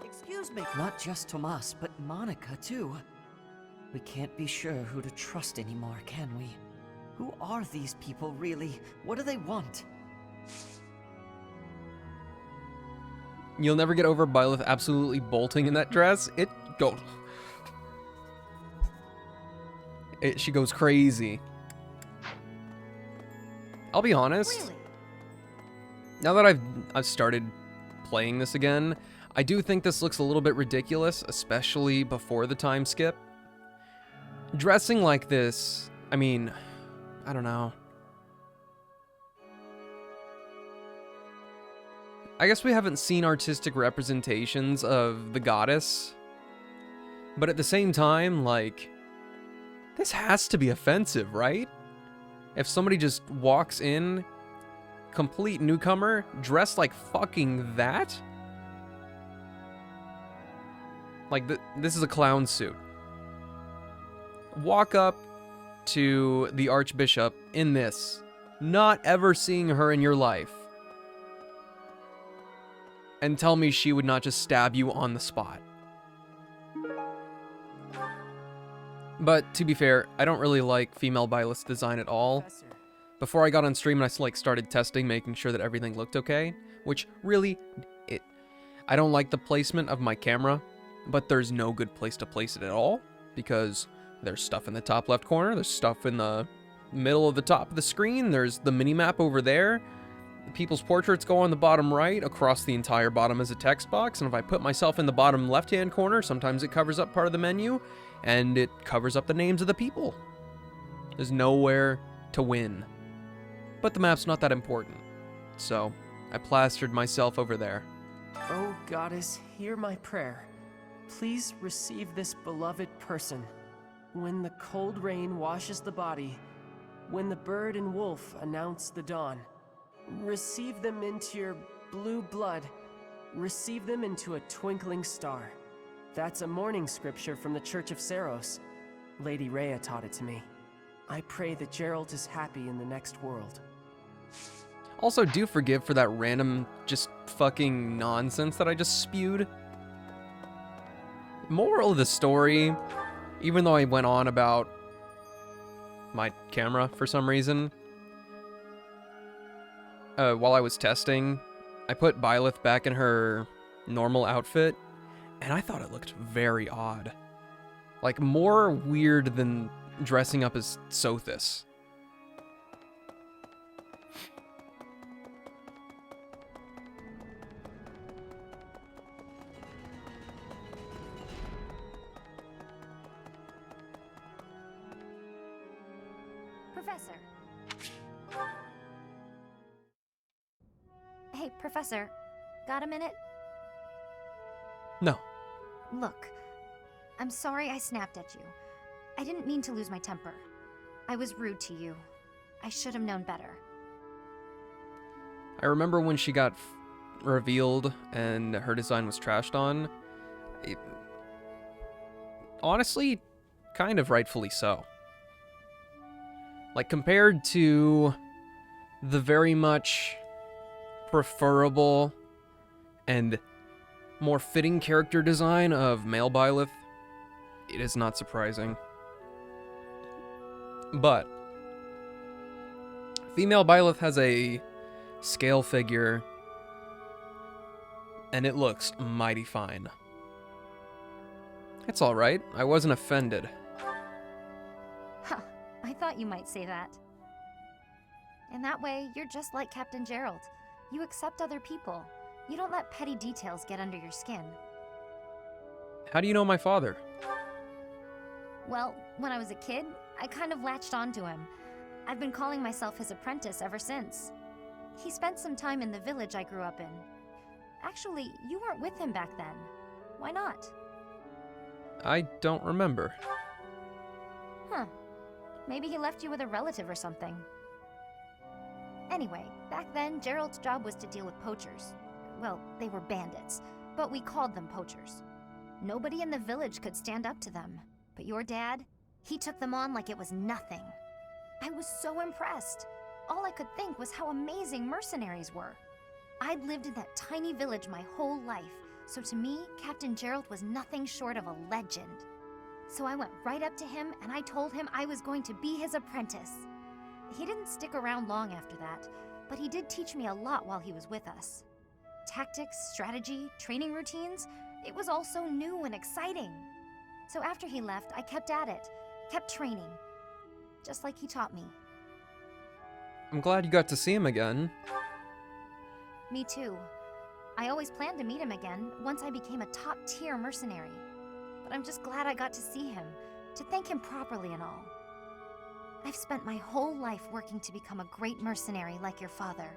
Excuse me. Not just Tomas, but Monica, too. We can't be sure who to trust anymore, can we? Who are these people, really? What do they want? You'll never get over Byleth absolutely bolting in that dress. She goes crazy. I'll be honest. really? Now that I've started playing this again, I do think this looks a little bit ridiculous, especially before the time skip. Dressing like this, I mean, I don't know. I guess we haven't seen artistic representations of the goddess, but at the same time, like, this has to be offensive, right? If somebody just walks in, complete newcomer, dressed like fucking that? Like, this is a clown suit. Walk up to the Archbishop in this, not ever seeing her in your life. and tell me she would not just stab you on the spot. But to be fair, I don't really like female Byleth's design at all. Before I got on stream, I started testing, making sure that everything looked okay, which really, I don't like the placement of my camera, but there's no good place to place it at all, because there's stuff in the top left corner, there's stuff in the middle of the top of the screen, there's the mini-map over there, people's portraits go on the bottom right, across the entire bottom is a text box, and if I put myself in the bottom left-hand corner, sometimes it covers up part of the menu, and it covers up the names of the people. There's nowhere to win. But the map's not that important, so I plastered myself over there. Oh, Goddess, hear my prayer. Please receive this beloved person. When the cold rain washes the body, when the bird and wolf announce the dawn, receive them into your blue blood, receive them into a twinkling star. That's a morning scripture from the Church of Saros. Lady Rhea taught it to me. I pray that Geralt is happy in the next world. Also, do forgive for that random, just fucking nonsense that I just spewed. Moral of the story, even though I went on about my camera for some reason, while I was testing, I put Byleth back in her normal outfit, and I thought it looked very odd. Like, more weird than dressing up as Sothis. Professor. Hey, Professor. Got a minute? No. Look, I'm sorry I snapped at you. I didn't mean to lose my temper. I was rude to you. I should have known better. I remember when she got revealed and her design was trashed on. Honestly, kind of rightfully so. Like, compared to the very much preferable and more fitting character design of male Byleth, it is not surprising. But female Byleth has a scale figure, and it looks mighty fine. It's alright, I wasn't offended. Huh, I thought you might say that. In that way, you're just like Captain Gerald. You accept other people. You don't let petty details get under your skin. How do you know my father? Well, when I was a kid, I kind of latched onto him. I've been calling myself his apprentice ever since. He spent some time in the village I grew up in. Actually, you weren't with him back then. Why not? I don't remember. Huh. Maybe he left you with a relative or something. Anyway, back then, Gerald's job was to deal with poachers. Well, they were bandits, but we called them poachers. Nobody in the village could stand up to them. But your dad, he took them on like it was nothing. I was so impressed. All I could think was how amazing mercenaries were. I'd lived in that tiny village my whole life, so to me, Captain Gerald was nothing short of a legend. So I went right up to him and I told him I was going to be his apprentice. He didn't stick around long after that, but he did teach me a lot while he was with us. Tactics, strategy, training routines, it was all so new and exciting. So after he left, I kept at it, kept training, just like he taught me. I'm glad you got to see him again. Me too. I always planned to meet him again once I became a top-tier mercenary. But I'm just glad I got to see him, to thank him properly and all. I've spent my whole life working to become a great mercenary like your father.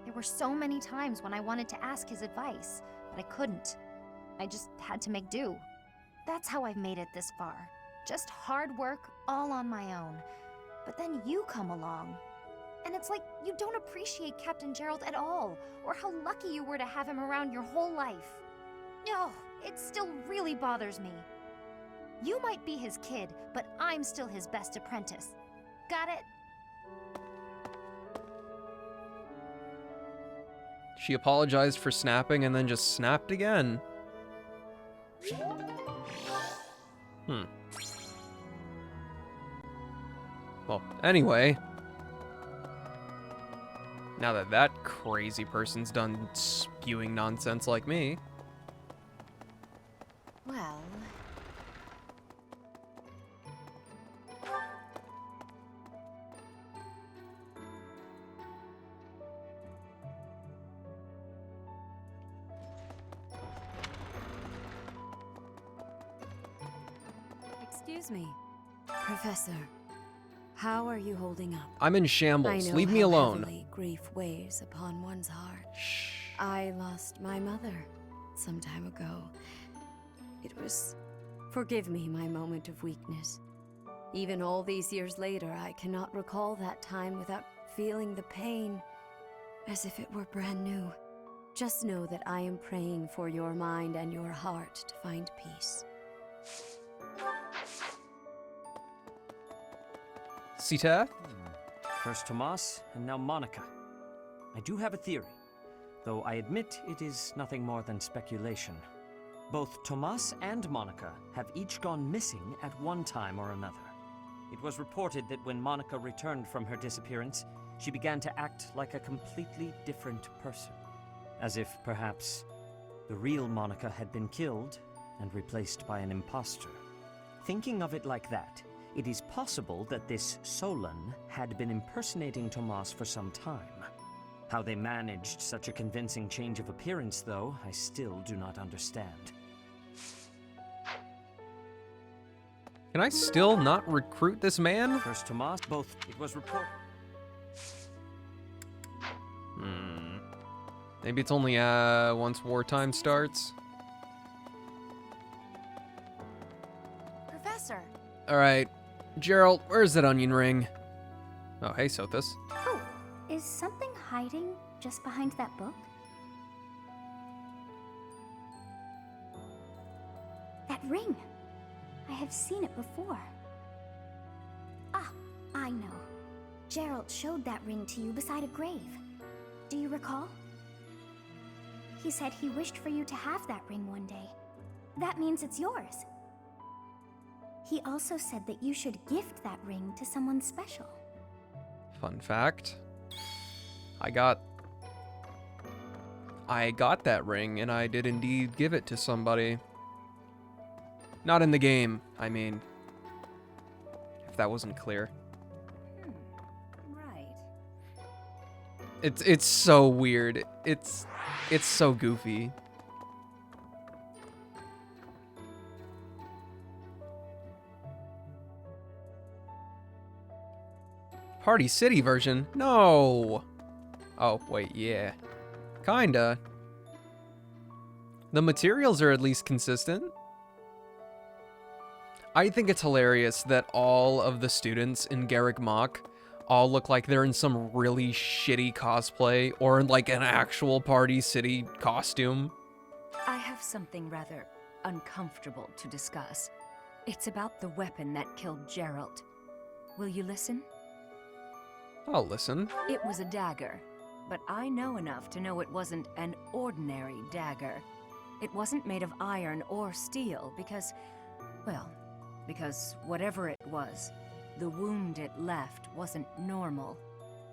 There were so many times when I wanted to ask his advice, but I couldn't. I just had to make do. That's how I've made it this far. Just hard work, all on my own. But then you come along. And it's like you don't appreciate Captain Gerald at all, or how lucky you were to have him around your whole life. No, it still really bothers me. You might be his kid, but I'm still his best apprentice. Got it? She apologized for snapping and then just snapped again. Well, anyway. Now that that crazy person's done spewing nonsense like me. Well... Excuse me, Professor. How are you holding up? I'm in shambles. Leave me alone. Heavily grief weighs upon one's heart. I lost my mother some time ago. It was... Forgive me my moment of weakness. Even all these years later, I cannot recall that time without feeling the pain as if it were brand new. Just know that I am praying for your mind and your heart to find peace. Sita? First Tomas, and now Monica. I do have a theory, though I admit it is nothing more than speculation. Both Tomas and Monica have each gone missing at one time or another. It was reported that when Monica returned from her disappearance, she began to act like a completely different person. As if, perhaps, the real Monica had been killed and replaced by an imposter. Thinking of it like that, it is possible that this Solon had been impersonating Tomas for some time. How they managed such a convincing change of appearance, though, I still do not understand. Can I still not recruit this man? First Tomas, both. It was reported. Maybe it's only once wartime starts. Professor. All right, Gerald, where's that onion ring? Oh, hey, Sothis. Oh, is something hiding just behind that book? That ring. I have seen it before. Ah, I know. Gerald showed that ring to you beside a grave. Do you recall? He said he wished for you to have that ring one day. That means it's yours. He also said that you should gift that ring to someone special. Fun fact. I got that ring, and I did indeed give it to somebody. Not in the game, I mean. If that wasn't clear. Right. It's so weird. It's so goofy. Party City version? No. Oh, wait, yeah. Kinda. The materials are at least consistent. I think it's hilarious that all of the students in Garrick Mach all look like they're in some really shitty cosplay or in like an actual Party City costume. I have something rather uncomfortable to discuss. It's about the weapon that killed Gerald. Will you listen? I'll listen. It was a dagger, but I know enough to know it wasn't an ordinary dagger. It wasn't made of iron or steel because, well, because whatever it was, the wound it left wasn't normal.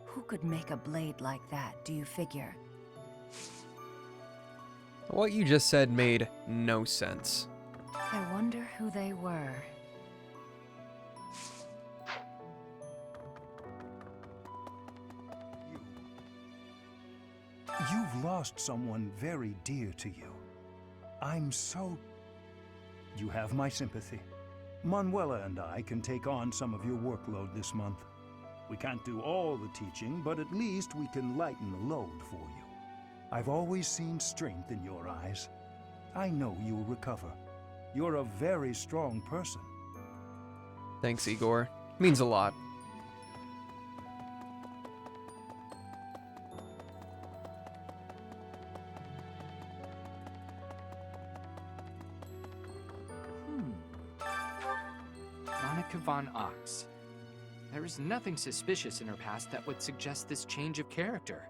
Who could make a blade like that, do you figure? What you just said made no sense. I wonder who they were. You've lost someone very dear to you. I'm so... You have my sympathy. Manuela and I can take on some of your workload this month. We can't do all the teaching, but at least we can lighten the load for you. I've always seen strength in your eyes. I know you'll recover. You're a very strong person. Thanks, Igor. Means a lot. Monica von Ox. There is nothing suspicious in her past that would suggest this change of character.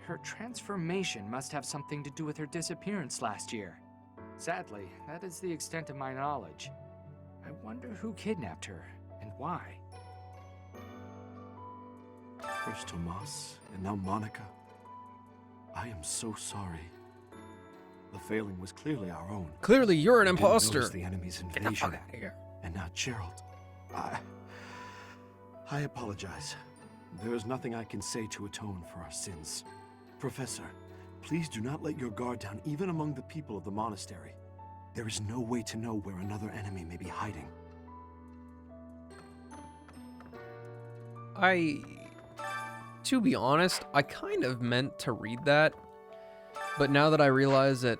Her transformation must have something to do with her disappearance last year. Sadly, that is the extent of my knowledge. I wonder who kidnapped her, and why. First Tomas, and now Monica. I am so sorry. The failing was clearly our own. Clearly, you're an We didn't imposter. notice the enemy's Get the invasion. fuck out of here. And now Gerald. I apologize. There is nothing I can say to atone for our sins. Professor, please do not let your guard down even among the people of the monastery. There is no way to know where another enemy may be hiding. To be honest, I kind of meant to read that, but now that I realize that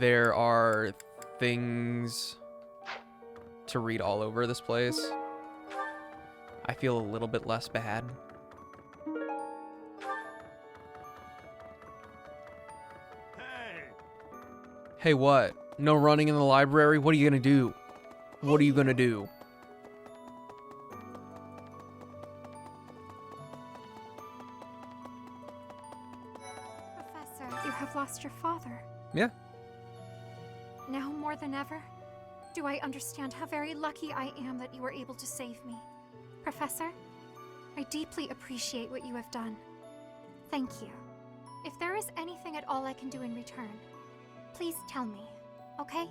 there are things to read all over this place, I feel a little bit less bad. Hey, what? No running in the library? What are you gonna do? What are you gonna do? Professor, you have lost your father. Yeah. Now more than ever, do I understand how very lucky I am that you were able to save me. Professor, I deeply appreciate what you have done. Thank you. If there is anything at all I can do in return, please tell me, okay?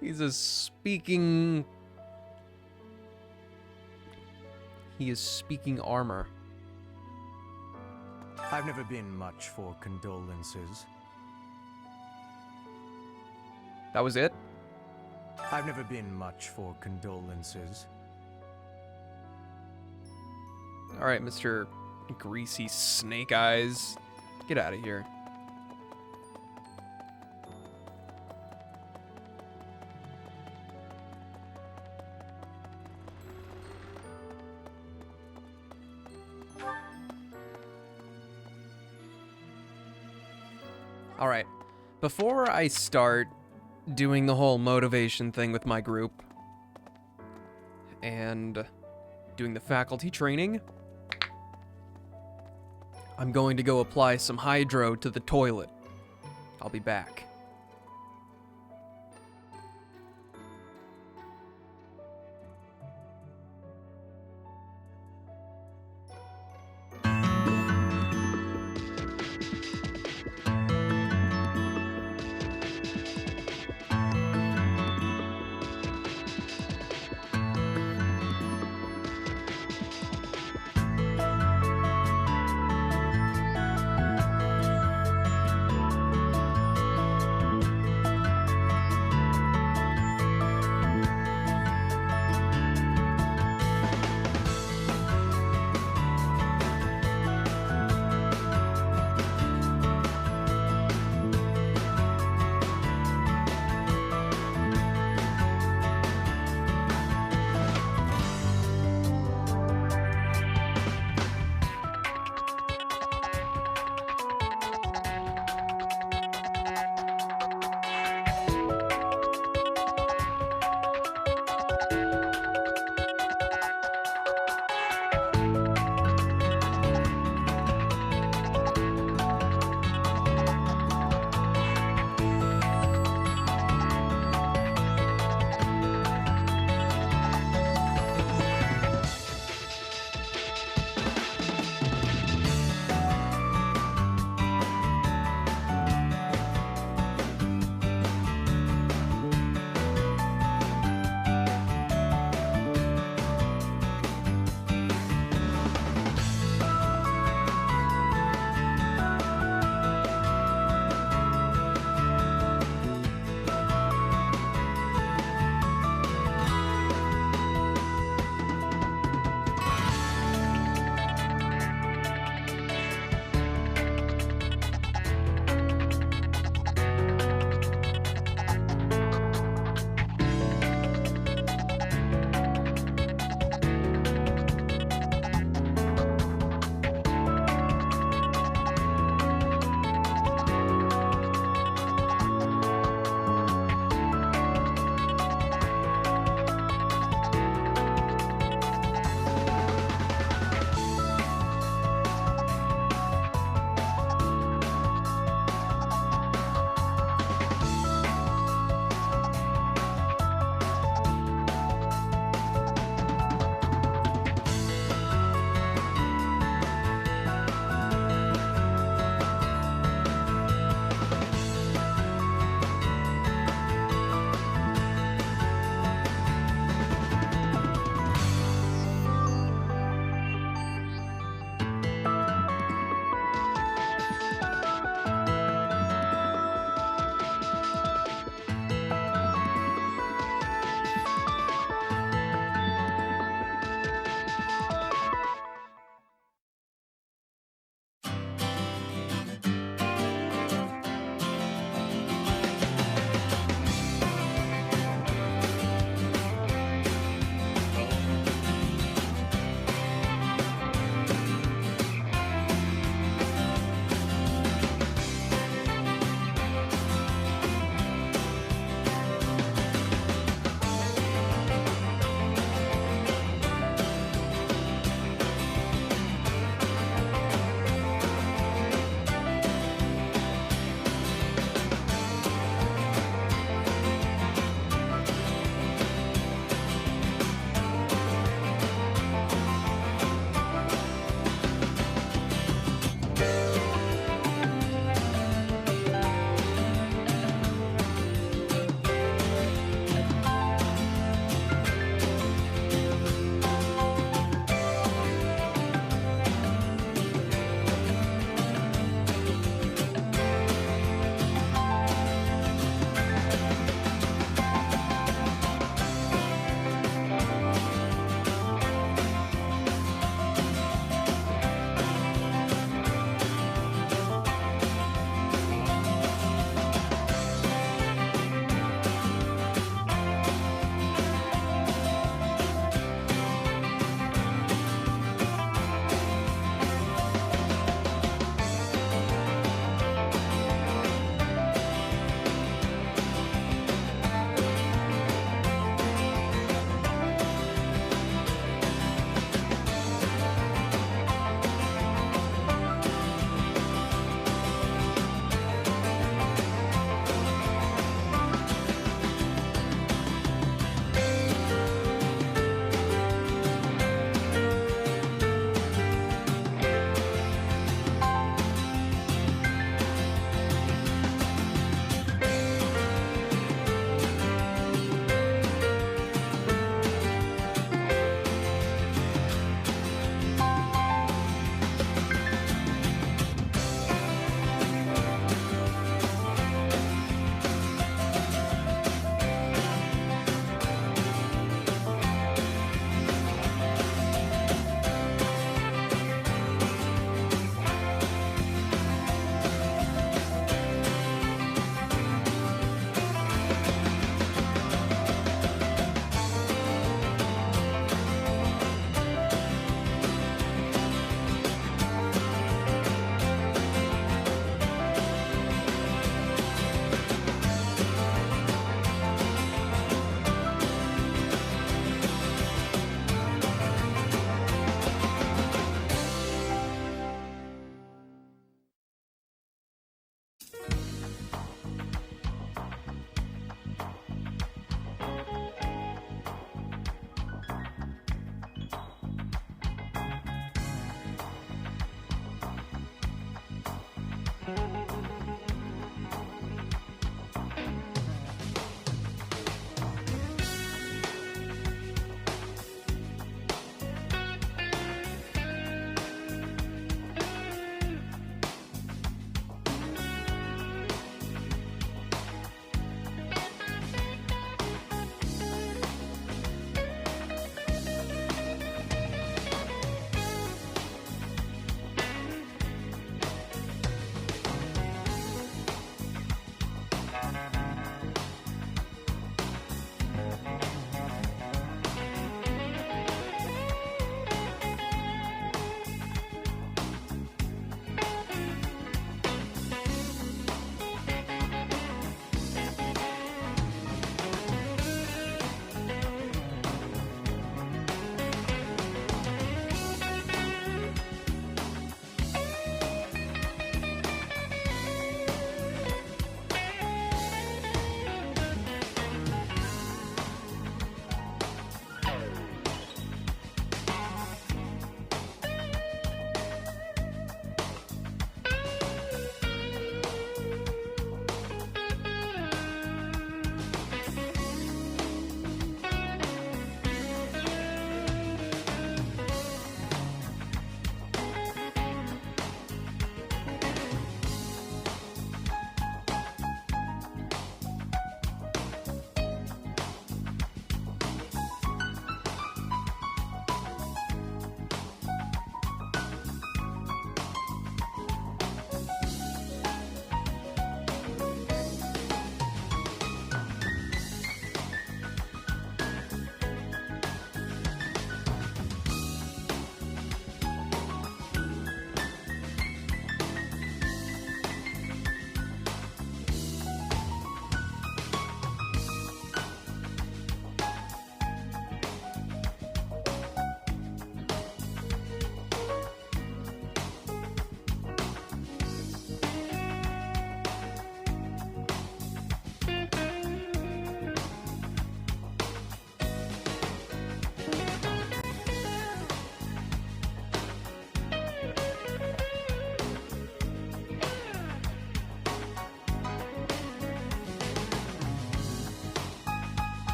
He's a speaking... He is speaking armor. I've never been much for condolences. That was it? I've never been much for condolences. Alright, Mr. Greasy Snake Eyes. Get out of here. Alright, before I start doing the whole motivation thing with my group and doing the faculty training, I'm going to go apply some hydro to the toilet. I'll be back.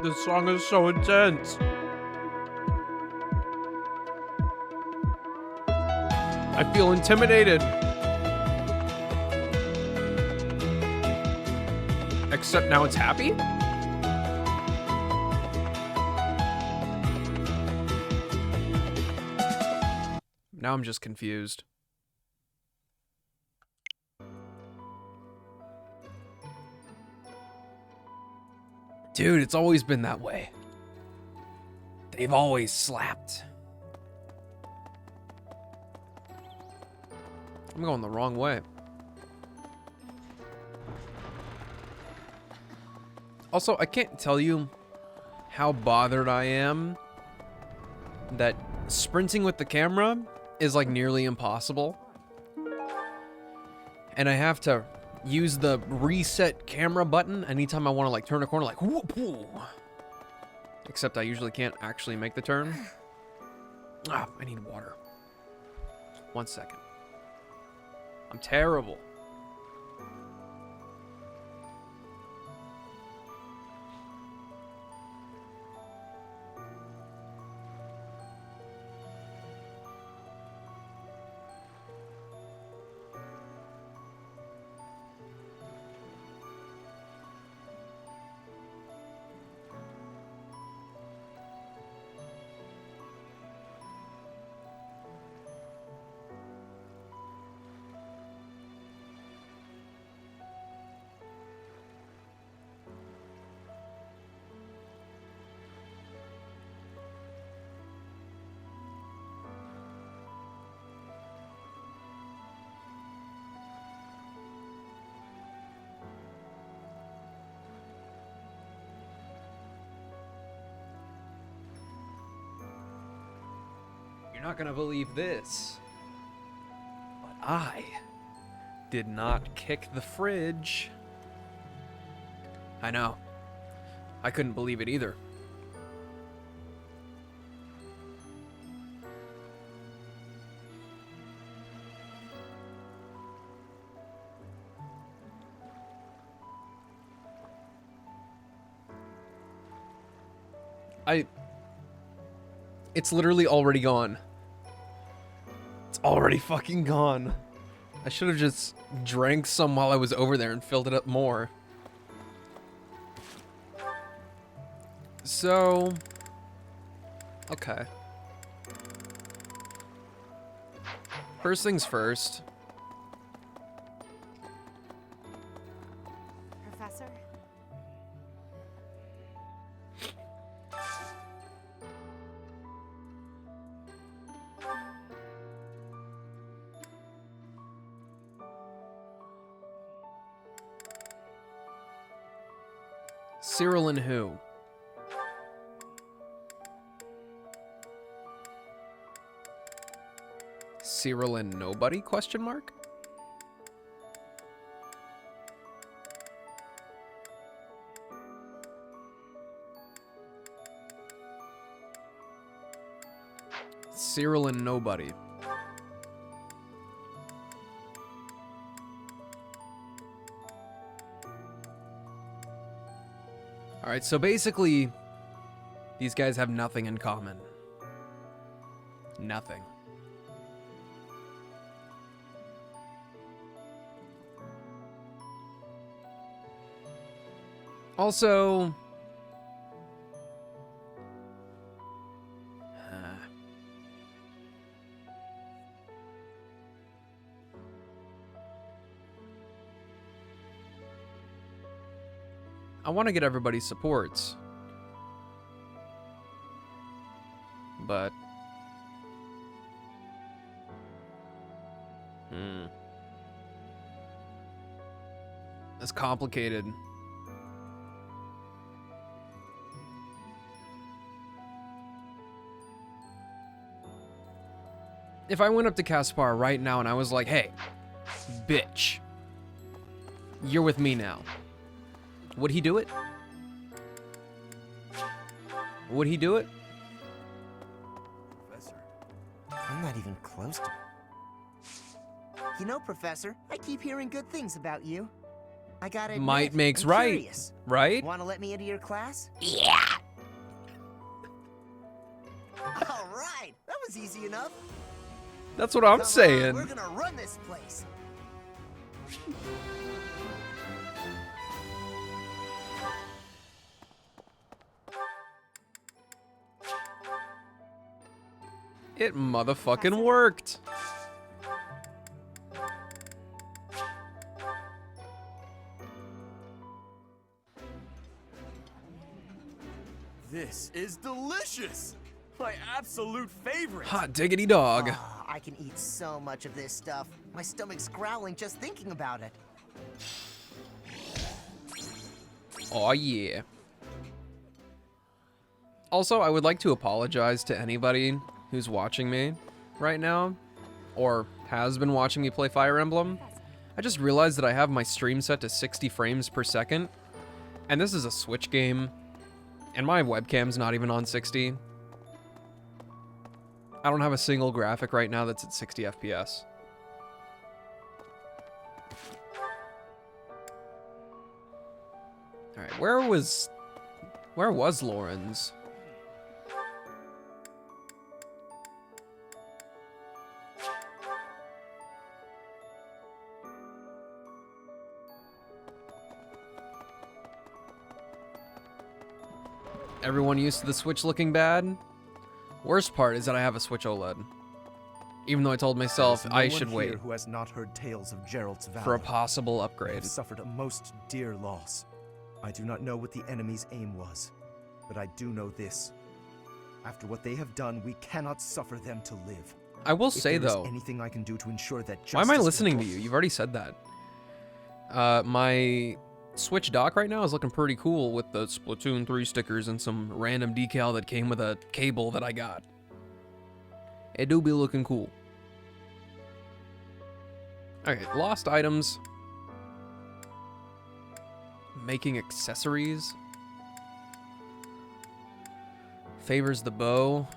This song is so intense. I feel intimidated. Except now it's happy? Now I'm just confused. Dude, it's always been that way. They've always slapped. I'm going the wrong way. Also, I can't tell you how bothered I am that sprinting with the camera is like nearly impossible. And I have to use the reset camera button anytime I want to like turn a corner, like whoop, whoop. Except I usually can't actually make the turn. Ah, I need water. 1 second. I'm terrible. not gonna believe this, but I did not kick the fridge. I know. I couldn't believe it either. It's literally already gone. It's already fucking gone. I should have just drank some while I was over there and filled it up more. So... okay. First things first. Professor? Cyril and who? Cyril and nobody? Question mark? Cyril and nobody. Alright, so basically, these guys have nothing in common. Nothing. Also... I want to get everybody's supports. But... That's complicated. If I went up to Caspar right now and I was like, hey, bitch, you're with me now. Would he do it? Would he do it? Professor. I'm not even close to... You know, Professor, I keep hearing good things about you. I gotta admit, Might makes I'm right, curious. right? Want to let me into your class? Yeah! All right, that was easy enough. That's what I'm Come saying. on, we're gonna run this place. It motherfucking worked. This is delicious! My absolute favorite! Hot diggity dog. Ah, I can eat so much of this stuff. My stomach's growling just thinking about it. Aw, yeah. Also, I would like to apologize to anybody who's watching me right now, or has been watching me play Fire Emblem. I just realized that I have my stream set to 60 frames per second, and this is a Switch game, and my webcam's not even on 60. I don't have a single graphic right now that's at 60 FPS. Alright, where was Lawrence? Everyone used to the Switch looking bad? Worst part is that I have a Switch OLED. Even though I told myself There is no I one should here wait who has not heard tales of Gerald's valor. for a possible They upgrade. have suffered a most dear loss. I do not know what the enemy's aim was, but I do know this. After what they have done, we cannot suffer them to live. I will If say, there is though, anything I can do to ensure that why am I justice listening to will- you? You've already said that. My Switch dock right now is looking pretty cool with the Splatoon 3 stickers and some random decal that came with a cable that I got. It do be looking cool. Okay, lost items. Making accessories. Favors the bow.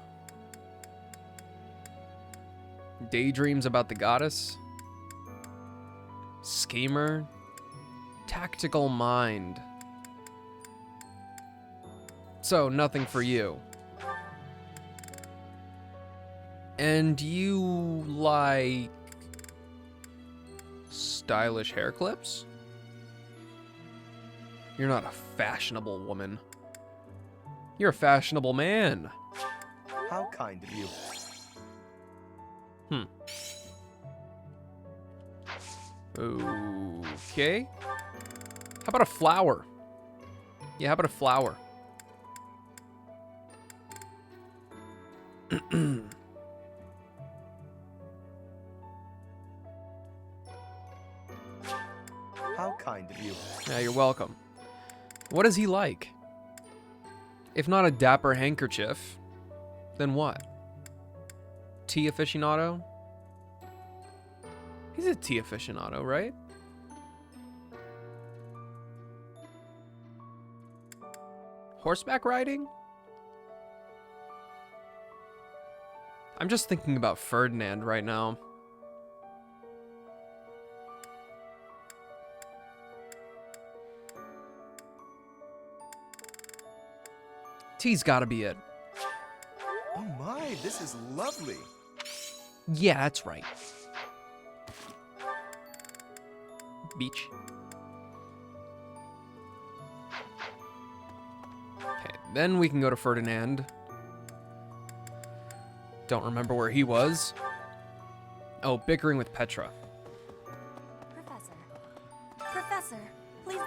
Daydreams about the goddess. Schemer. Tactical mind. So, nothing for you. And you like stylish hair clips? You're not a fashionable woman. You're a fashionable man. How kind of you. Okay. How about a flower? Yeah, how about a flower? How kind of you. Yeah, you're welcome. What is he like? If not a dapper handkerchief, then what? Tea aficionado? He's a tea aficionado, right? Horseback riding? I'm just thinking about Ferdinand right now. Tea's gotta be it. Oh my, this is lovely. Yeah, that's right. Beach. Okay, then we can go to Ferdinand. Don't remember where he was. Oh, bickering with Petra. Professor, please.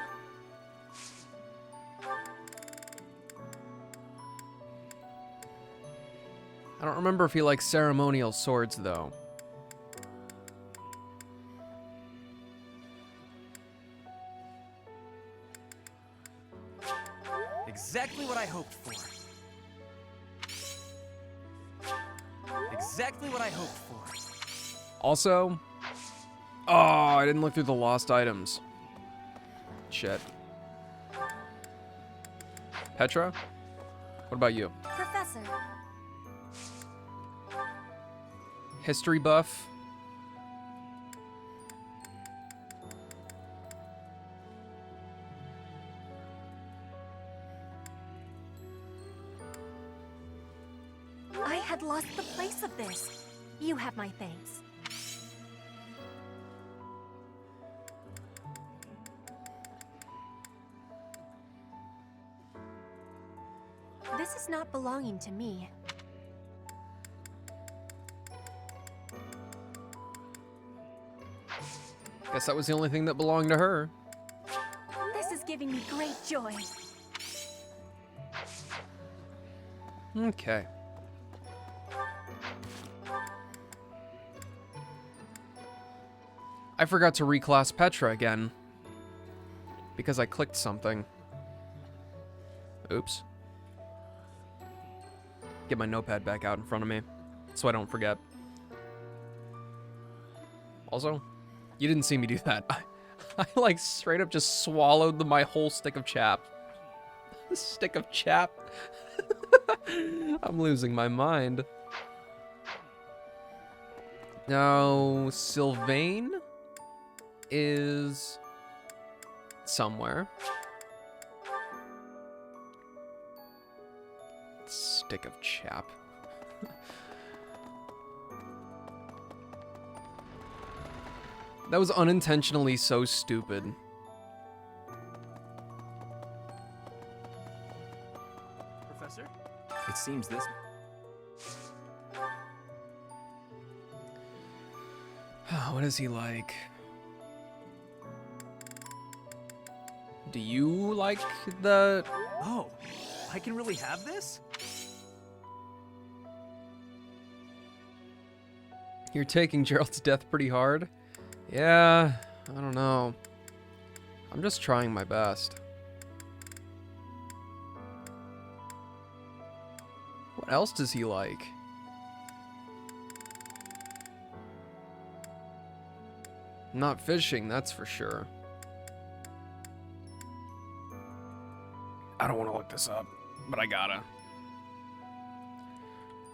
I don't remember if he likes ceremonial swords, though. Exactly what I hoped for. Exactly what I hoped for. Also, oh, I didn't look through the lost items. Shit. Petra? What about you? Professor. History buff? I had lost the place of this. You have my thanks. This is not belonging to me. Guess that was the only thing that belonged to her. This is giving me great joy. Okay. I forgot to reclass Petra again. Because I clicked something. Oops. Get my notepad back out in front of me, so I don't forget. Also, you didn't see me do that. I like straight up just swallowed my whole stick of chap. Stick of chap? I'm losing my mind. Now, Sylvain is somewhere. Stick of chap. That was unintentionally so stupid. Professor? It seems this... What is he like? Do you like the... Oh, I can really have this? You're taking Gerald's death pretty hard? Yeah, I don't know. I'm just trying my best. What else does he like? Not fishing, that's for sure. I don't want to look this up, but I gotta.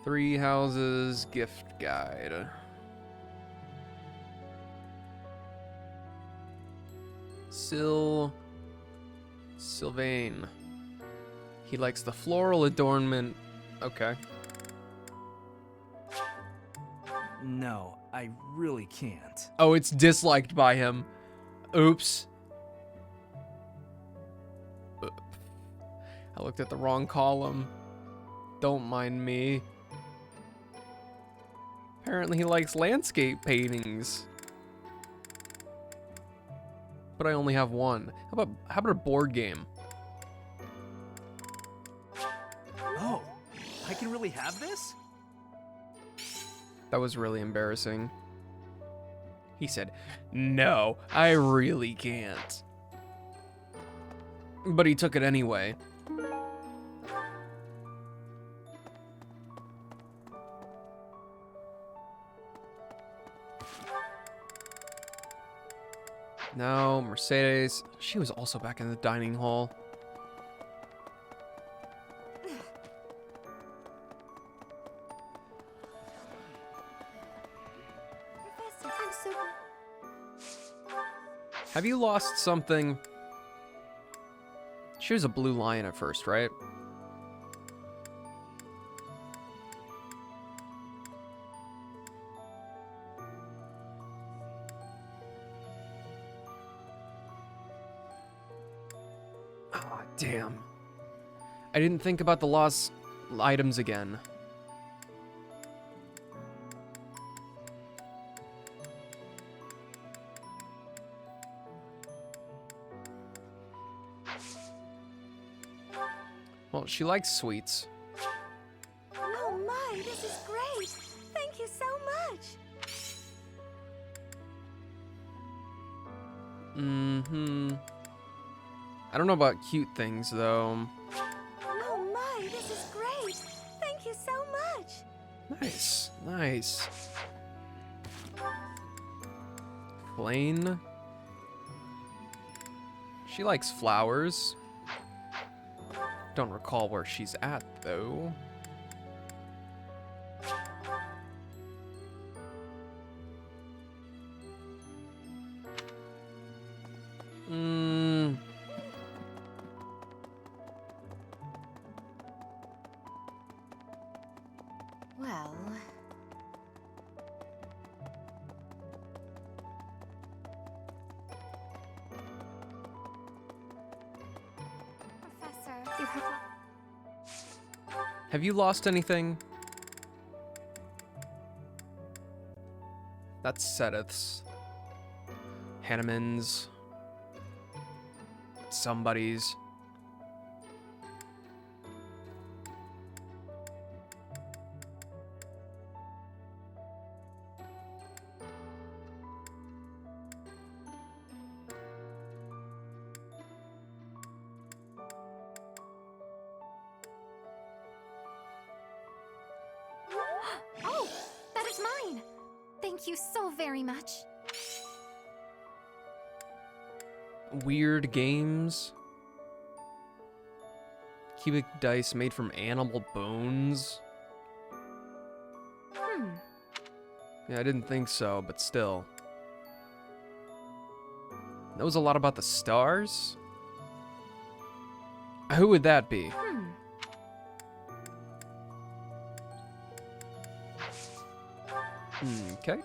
3 houses gift guide. Sylvain. He likes the floral adornment. Okay. No, I really can't. Oh, it's disliked by him. Oops. I looked at the wrong column. Don't mind me. Apparently he likes landscape paintings. But I only have one. How about a board game? Oh, I can really have this? That was really embarrassing. He said, "No, I really can't." But he took it anyway. Now, Mercedes. She was also back in the dining hall. Professor, I'm so... Have you lost something? She was a blue lion at first, right? Ah, damn. I didn't think about the lost items again. Well, she likes sweets. Oh my, this is great! Thank you so much! Mm-hmm. I don't know about cute things, though. Oh my, this is great! Thank you so much! Nice, nice. Plain. She likes flowers. Don't recall where she's at, though. Well... Professor, you have... Have you lost anything? That's Sedith's. Hanneman's. Somebody's. Oh, that is mine! Thank you so very much. Weird games. Cubic dice made from animal bones. Yeah, I didn't think so, but still. Knows a lot about the stars? Who would that be? Okay.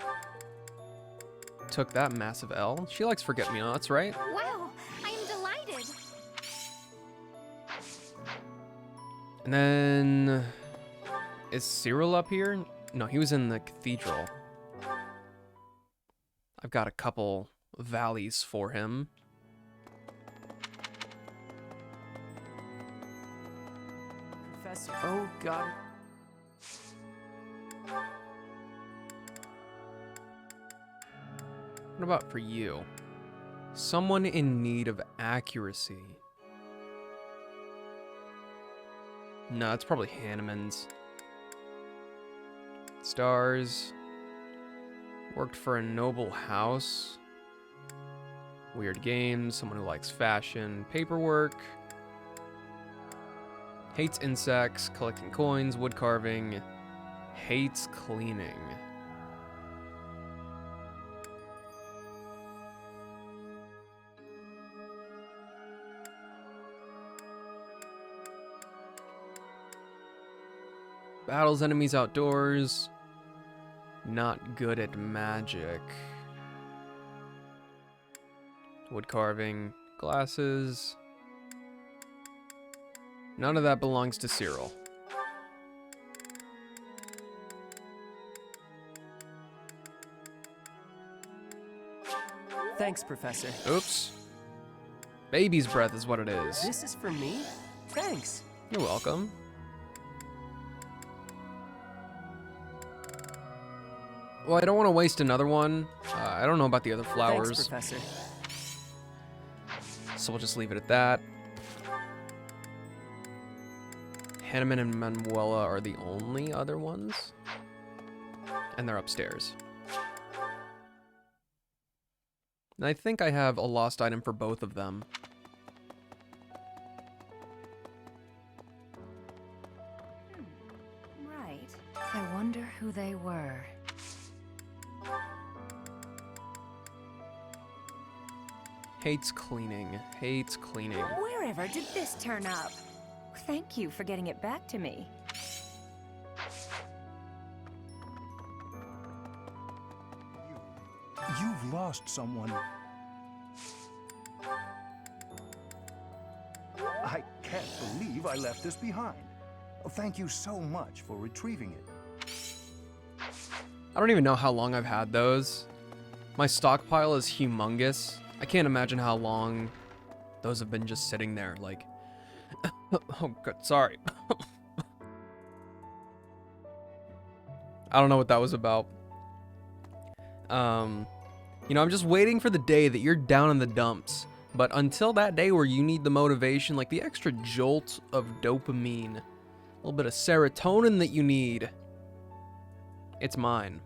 Took that massive L. She likes forget-me-nots, right? Wow, I am delighted. And then... Is Cyril up here? No, he was in the cathedral. I've got a couple valleys for him. Professor, oh god. What about for you? Someone in need of accuracy. No, it's probably Hanneman's. Stars. Worked for a noble house. Weird games, someone who likes fashion, paperwork. Hates insects, collecting coins, wood carving. Hates cleaning. Battles enemies outdoors. Not good at magic. Wood carving, glasses. None of that belongs to Cyril. Thanks, Professor. Oops. Baby's breath is what it is. This is for me? Thanks. You're welcome. Well, I don't want to waste another one. I don't know about the other flowers. Thanks, Professor. So we'll just leave it at that. Hanneman and Manuela are the only other ones. And they're upstairs. And I think I have a lost item for both of them. Right. I wonder who they were. Hates cleaning. Hates cleaning. Wherever did this turn up? Thank you for getting it back to me. You've lost someone. I can't believe I left this behind. Thank you so much for retrieving it. I don't even know how long I've had those. My stockpile is humongous. I can't imagine how long those have been just sitting there, like... Oh, good, sorry. I don't know what that was about. You know, I'm just waiting for the day that you're down in the dumps. But until that day where you need the motivation, like the extra jolt of dopamine, a little bit of serotonin that you need, it's mine.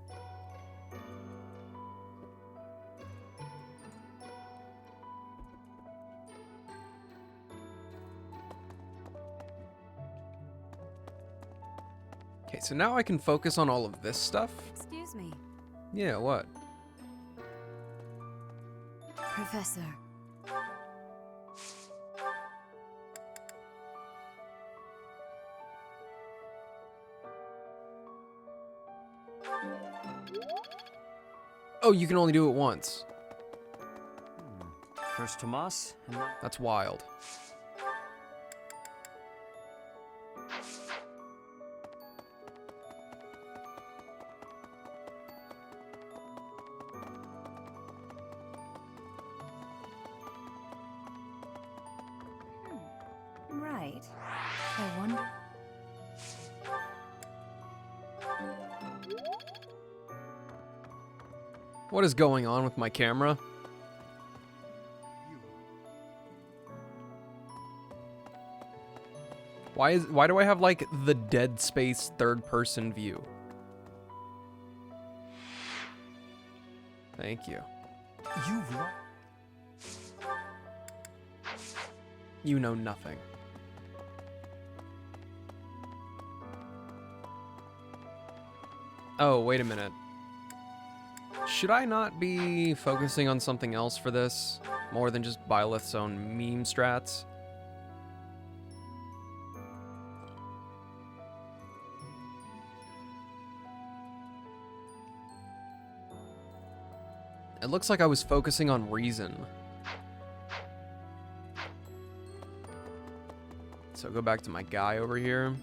Okay, so now I can focus on all of this stuff. Excuse me, Yeah, what? Professor. Oh, you can only do it once. First Tomas, and now... That's wild. Right. I wonder... What is going on with my camera? Why do I have like the Dead Space third person view? Thank you. You know nothing. Oh, wait a minute. Should I not be focusing on something else for this? More than just Byleth's own meme strats? It looks like I was focusing on reason. So go back to my guy over here.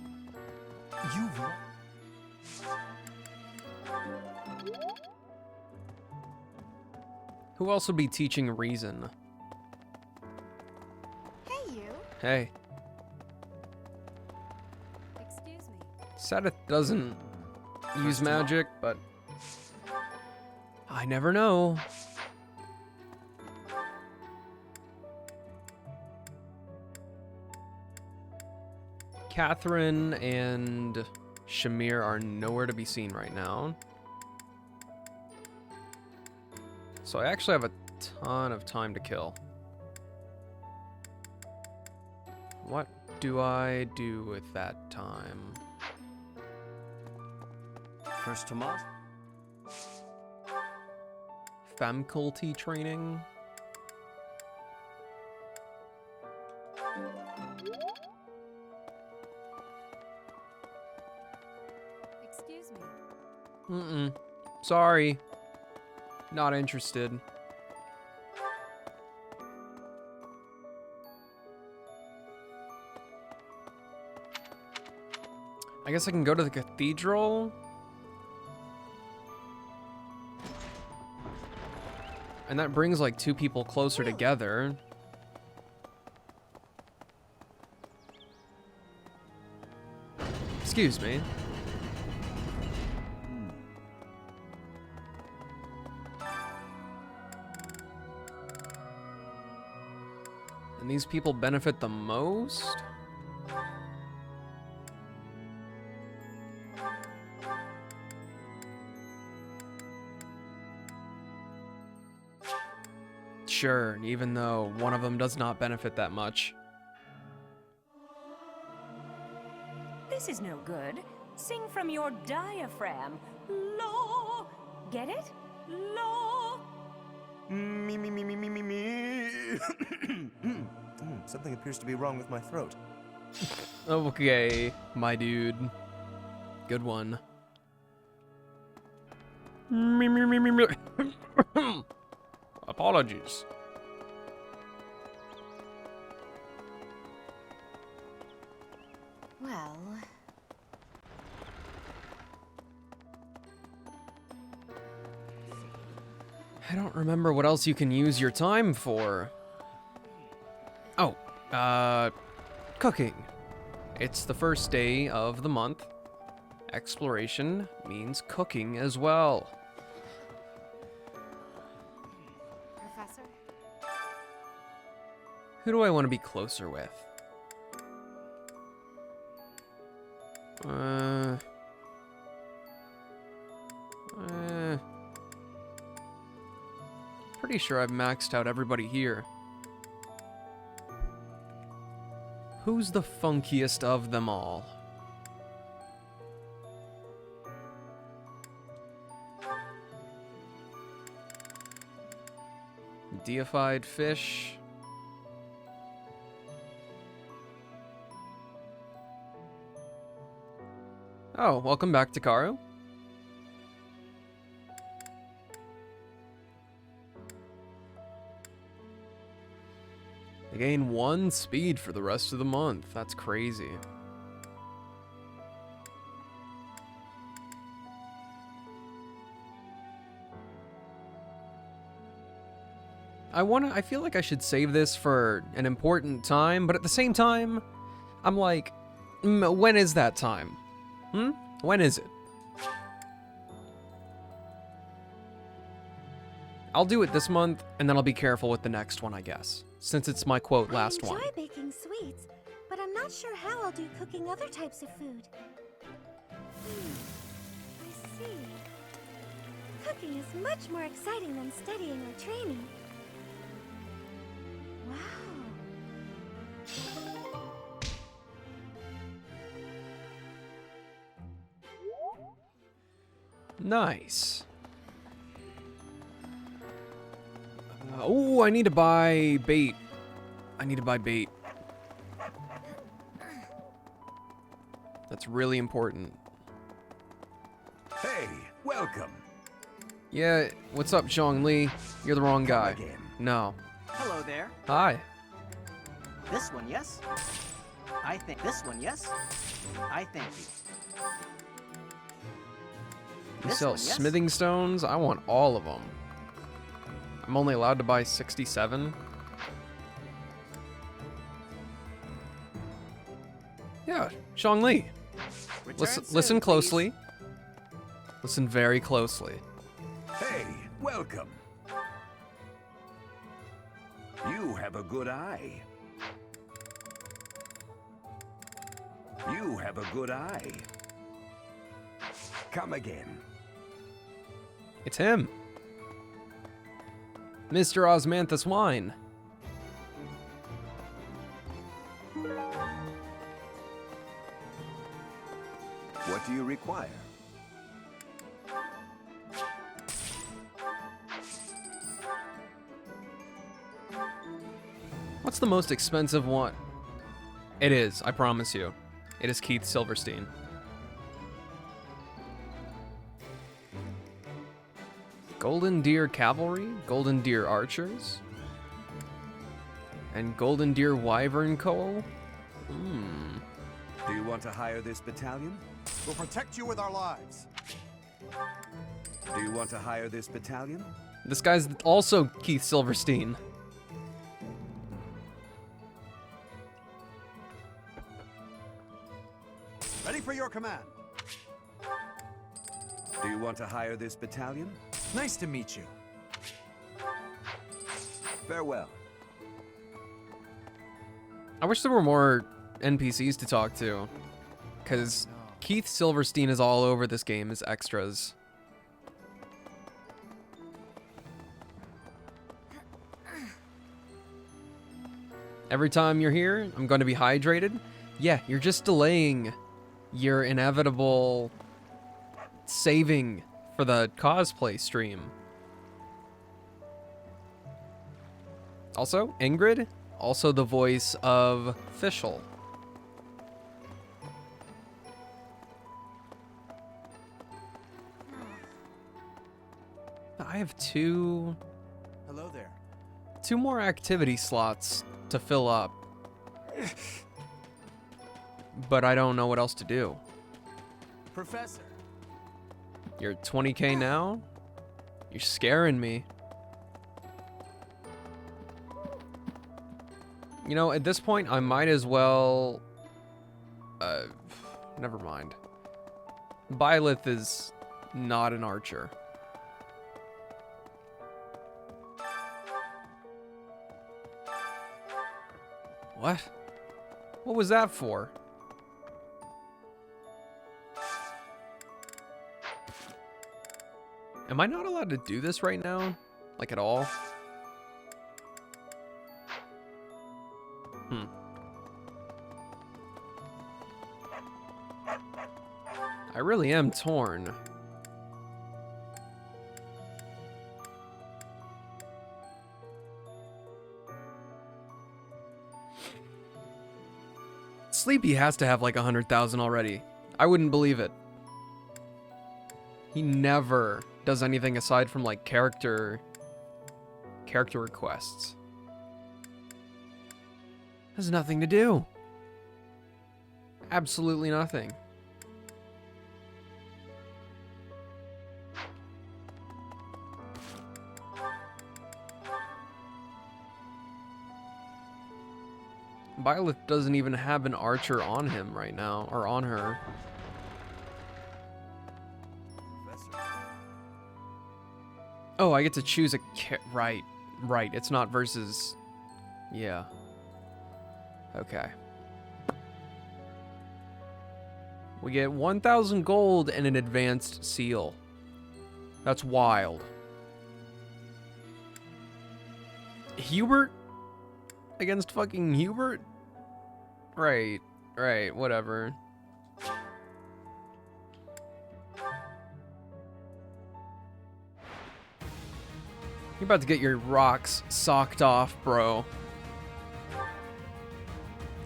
Who else would be teaching reason? Hey, you. Hey. Excuse me. Sadith doesn't use magic, but I never know. Catherine and Shamir are nowhere to be seen right now. So I actually have a ton of time to kill. What do I do with that time? First Tomas. Faculty training? Excuse me. Mm-mm. Sorry. Not interested. I guess I can go to the cathedral? And that brings like 2 people closer together. Excuse me. And these people benefit the most? Sure, even though one of them does not benefit that much. This is no good. Sing from your diaphragm. Lo. Get it? Lo. Me, me, me, me, me, me, me. Something appears to be wrong with my throat. Okay, my dude. Good one. Me, me, me, me, me. Apologies. Well... I don't remember what else you can use your time for. Oh, cooking. It's the first day of the month. Exploration means cooking as well. Professor? Who do I want to be closer with? Pretty sure I've maxed out everybody here. Who's the funkiest of them all? Deified fish. Oh, welcome back, Takaru. I gain 1 speed for the rest of the month. That's crazy. I feel like I should save this for an important time, but at the same time, I'm like, when is that time? When is it? I'll do it this month, and then I'll be careful with the next one, I guess. Since it's my quote last one. I enjoy baking sweets, but I'm not sure how I'll do cooking other types of food. I see. Cooking is much more exciting than studying or training. Wow. Nice. Oh, I need to buy bait. I need to buy bait. That's really important. Hey, welcome. Yeah, what's up, Zhongli? You're the wrong guy. again. No. Hello there. Hi. This one, yes? I think this one, yes? I thank you. You This sell one, yes? smithing stones? I want all of them. I'm only allowed to buy 67. Yeah, Zhongli. Listen soon, closely. Listen very closely. Hey, welcome. You have a good eye. You have a good eye. Come again. It's him. Mr. Osmanthus Wine. What do you require? What's the most expensive one? It is, I promise you. It is Keith Silverstein. Golden Deer Cavalry, Golden Deer Archers, and Golden Deer Wyvern Coal? Do you want to hire this battalion? We'll protect you with our lives. Do you want to hire this battalion? This guy's also Keith Silverstein. Ready for your command. Do you want to hire this battalion? Nice to meet you. Farewell. I wish there were more NPCs to talk to, because Keith Silverstein is all over this game as extras. Every time you're here, I'm going to be hydrated. Yeah, you're just delaying your inevitable saving for the cosplay stream. Also, Ingrid, also the voice of Fischl. I have two Hello there. more activity slots to fill up. But I don't know what else to do. Professor. You're at 20k now? You're scaring me. You know, at this point, I might as well... never mind. Byleth is not an archer. What? What was that for? Am I not allowed to do this right now? Like, at all? I really am torn. Sleepy has to have like 100,000 already. I wouldn't believe it. He never does anything aside from like character requests. Has nothing to do. Absolutely nothing. Byleth doesn't even have an archer on him right now, or on her. Oh, I get to choose a right. It's not versus... Yeah. Okay. We get 1,000 gold and an advanced seal. That's wild. Hubert? Against fucking Hubert? Right, whatever. You're about to get your rocks socked off, bro.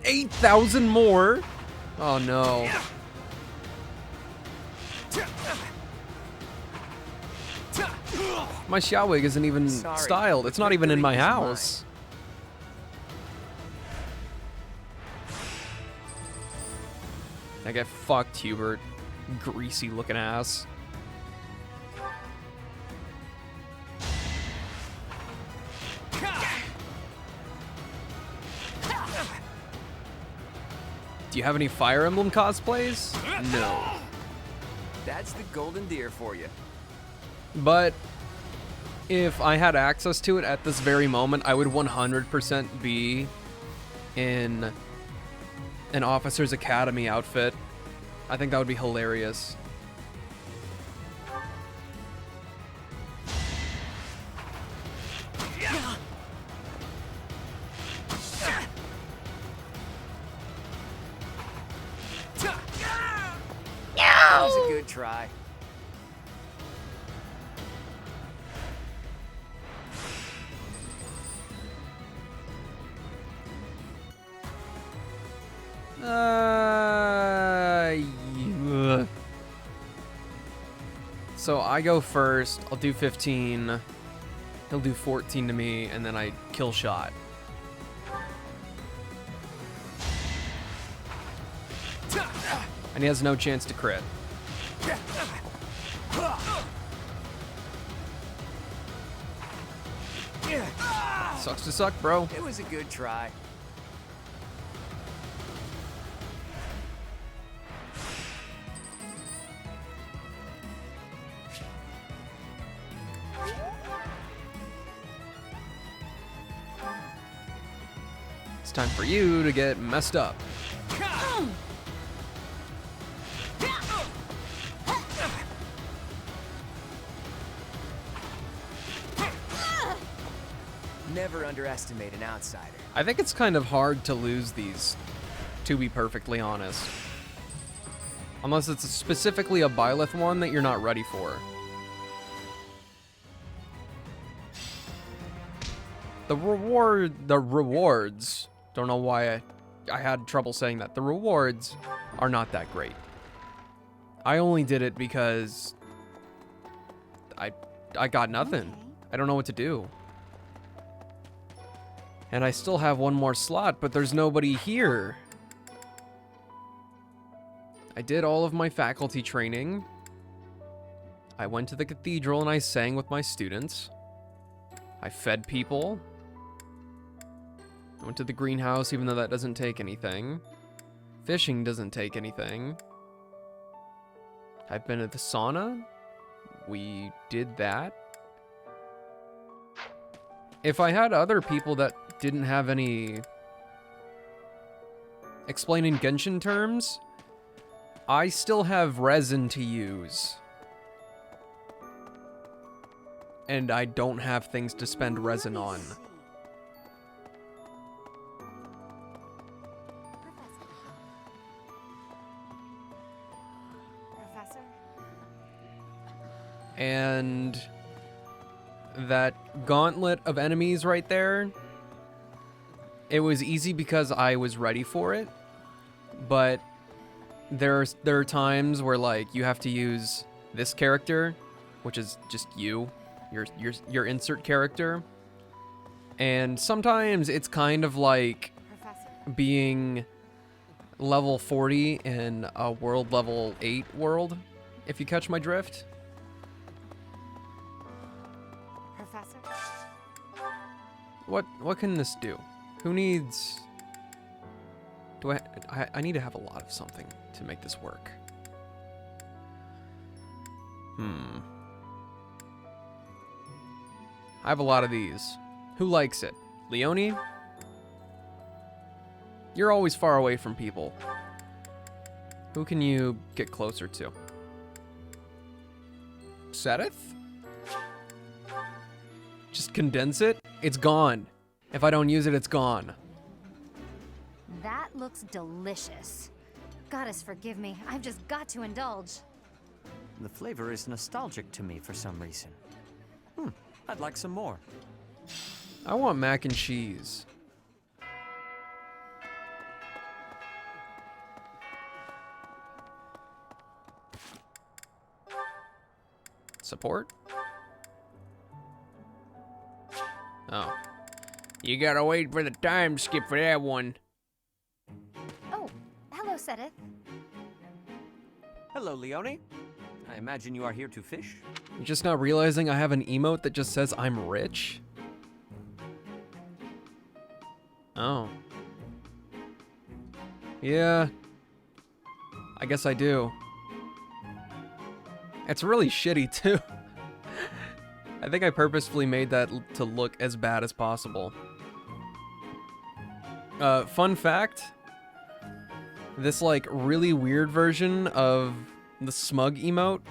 8,000 more? Oh no. My Xiaowig isn't even styled. It's not even in my house. I get fucked, Hubert. Greasy looking ass. Do you have any Fire Emblem cosplays? No. That's the Golden Deer for you. But if I had access to it at this very moment, I would 100% be in an Officer's Academy outfit. I think that would be hilarious. That was a good try. Yeah. So I go first. I'll do 15. He'll do 14 to me, and then I kill shot. And he has no chance to crit. Sucks to suck, bro. It was a good try. It's time for you to get messed up. Never underestimate an outsider. I think it's kind of hard to lose these, to be perfectly honest. Unless it's specifically a Byleth one that you're not ready for. The rewards, don't know why I had trouble saying that. The rewards are not that great. I only did it because I got nothing. I don't know what to do. And I still have one more slot, but there's nobody here. I did all of my faculty training. I went to the cathedral and I sang with my students. I fed people. I went to the greenhouse, even though that doesn't take anything. Fishing doesn't take anything. I've been at the sauna. We did that. If I had other people that didn't have any explaining Genshin terms, I still have resin to use. And I don't have things to spend resin on. Professor? And that gauntlet of enemies right there, it was easy because I was ready for it, but there are times where like you have to use this character, which is just your insert character, and sometimes it's kind of like being level 40 in a world level 8 world, if you catch my drift. Professor? What can this do? Who needs... Do I need to have a lot of something to make this work. I have a lot of these. Who likes it? Leone? You're always far away from people. Who can you get closer to? Seteth? Just condense it? It's gone. If I don't use it, it's gone. That looks delicious. Goddess, forgive me. I've just got to indulge. The flavor is nostalgic to me for some reason. I'd like some more. I want mac and cheese. Support? Oh. You gotta wait for the time skip for that one. Oh, hello, Seteth. Hello, Leone. I imagine you are here to fish? You're just not realizing I have an emote that just says I'm rich? Oh. Yeah. I guess I do. It's really shitty, too. I think I purposefully made that to look as bad as possible. Fun fact. This, like, really weird version of the smug emote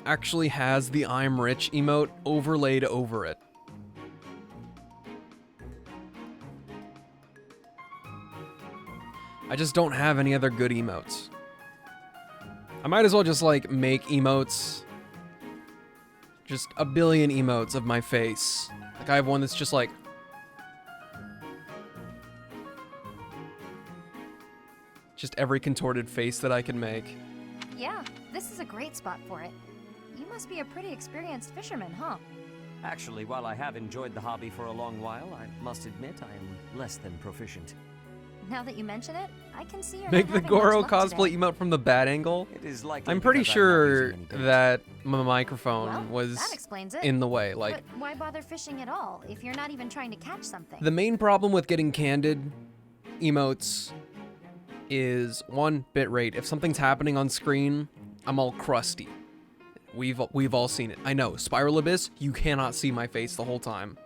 actually has the I'm rich emote overlaid over it. I just don't have any other good emotes. I might as well just, like, make emotes. Just a billion emotes of my face. Like, I have one that's just, like... just every contorted face that I can make. Yeah, this is a great spot for it. You must be a pretty experienced fisherman, huh? Actually, while I have enjoyed the hobby for a long while, I must admit I am less than proficient. Now that you mention it, I can see you're Make not the having Goro much luck cosplay today. emote from the bad angle. It is likely I'm pretty because I'm not sure using any bait. that my microphone Well, was that explains it. in the way. Like, But why bother fishing at all if you're not even trying to catch something? the main problem with getting candid emotes is, one, bitrate. If something's happening on screen, I'm all crusty. We've all seen it. I know, Spiral Abyss, you cannot see my face the whole time.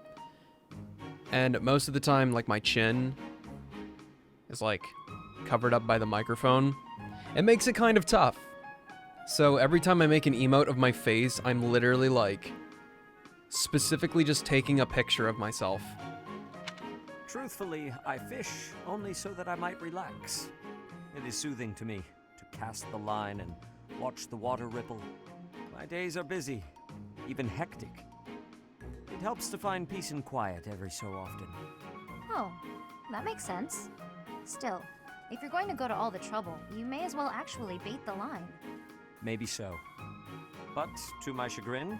And most of the time, like, my chin is, like, covered up by the microphone. It makes it kind of tough. So every time I make an emote of my face, I'm literally, like, specifically just taking a picture of myself. Truthfully, I fish only so that I might relax. It is soothing to me to cast the line and watch the water ripple. My days are busy, even hectic. It helps to find peace and quiet every so often. Oh, that makes sense. Still, if you're going to go to all the trouble, you may as well actually bait the line. Maybe so. But, to my chagrin,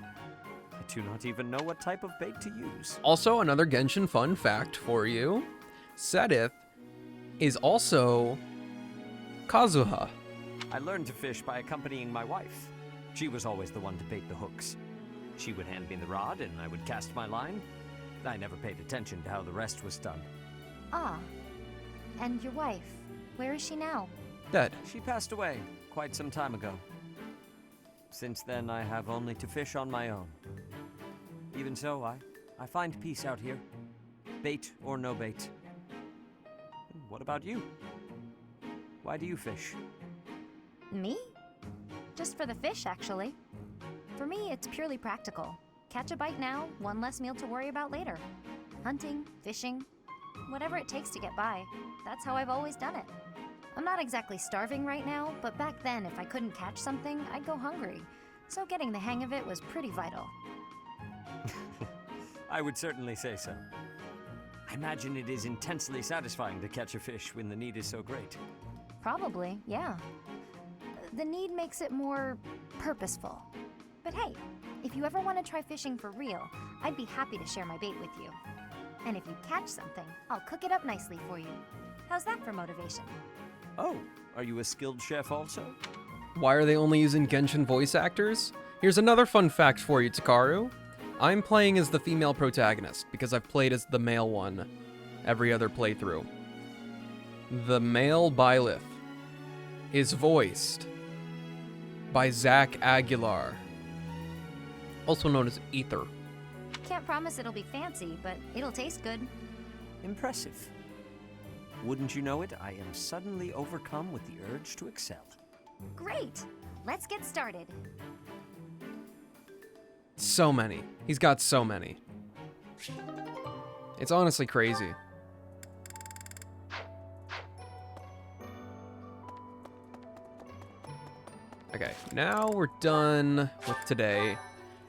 I do not even know what type of bait to use. Also, another Genshin fun fact for you. Sedith is also Kazuha. I learned to fish by accompanying my wife. She was always the one to bait the hooks. She would hand me the rod and I would cast my line. I never paid attention to how the rest was done. Ah, and your wife, where is she now? Dead. She passed away quite some time ago. Since then, I have only to fish on my own. Even so, I find peace out here. Bait or no bait. What about you? Why do you fish? Me? Just for the fish, actually. For me, it's purely practical. Catch a bite now, one less meal to worry about later. Hunting, fishing, whatever it takes to get by. That's how I've always done it. I'm not exactly starving right now, but back then, if I couldn't catch something, I'd go hungry. So getting the hang of it was pretty vital. I would certainly say so. I imagine it is intensely satisfying to catch a fish when the need is so great. Probably, yeah. The need makes it more purposeful. But hey, if you ever want to try fishing for real, I'd be happy to share my bait with you. And if you catch something, I'll cook it up nicely for you. How's that for motivation? Oh, are you a skilled chef also? Why are they only using Genshin voice actors? Here's another fun fact for you, Takaru. I'm playing as the female protagonist, because I've played as the male one every other playthrough. The male Byleth is voiced by Zach Aguilar, also known as Ether. Can't promise it'll be fancy, but it'll taste good. Impressive. Wouldn't you know it, I am suddenly overcome with the urge to excel. Great! Let's get started. So many. He's got so many. It's honestly crazy. Okay, now we're done with today.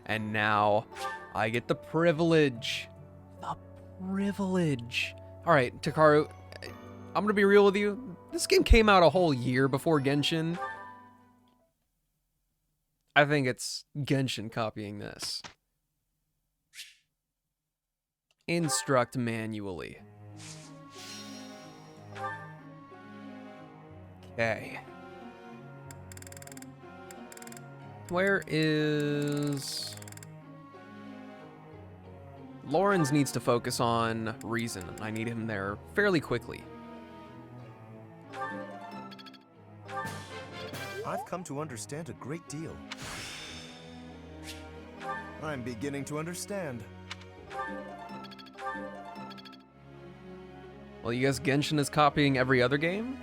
And now I get the privilege. The privilege. Alright, Takaru, I'm gonna be real with you. This game came out a whole year before Genshin. I think it's Genshin copying this. Instruct manually. Okay. Where is... Lawrence needs to focus on reason. I need him there fairly quickly. I've come to understand a great deal. I'm beginning to understand. Well, you guess Genshin is copying every other game?